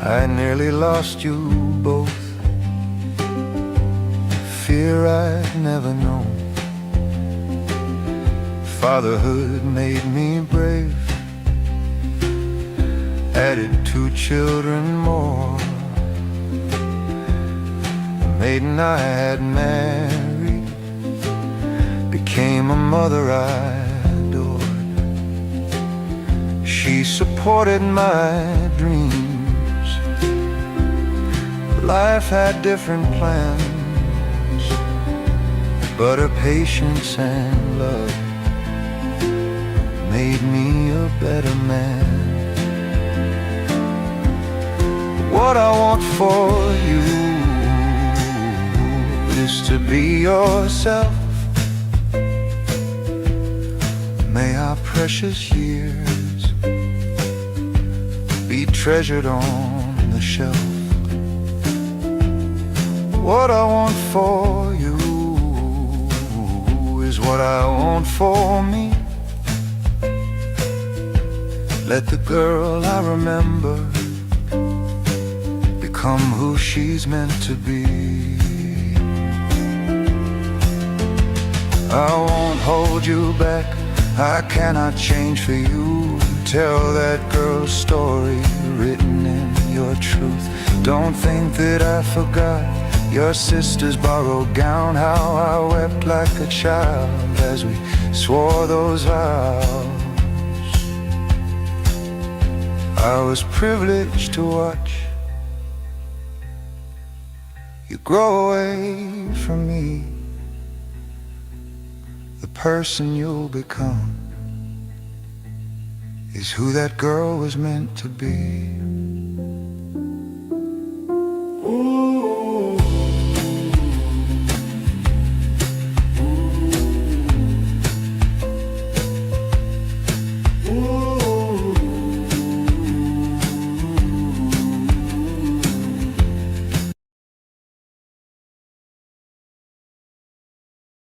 I nearly lost you both, fear I'd never known. Fatherhood made me brave, added 2 children more. The maiden I had married became a mother I adored. She supported my dreams. Life had different plans, but her patience and love made me a better man. What I want for you is to be yourself. May our precious years be treasured on the shelf. What I want for you is what I want for me. Let the girl I remember become who she's meant to be. I won't hold you back, I cannot change for you. Tell that girl's story written in your truth. Don't think that I forgot your sister's borrowed gown, how I wept like a child as we swore those vows. I was privileged to watch you grow away from me. The person you'll become is who that girl was meant to be.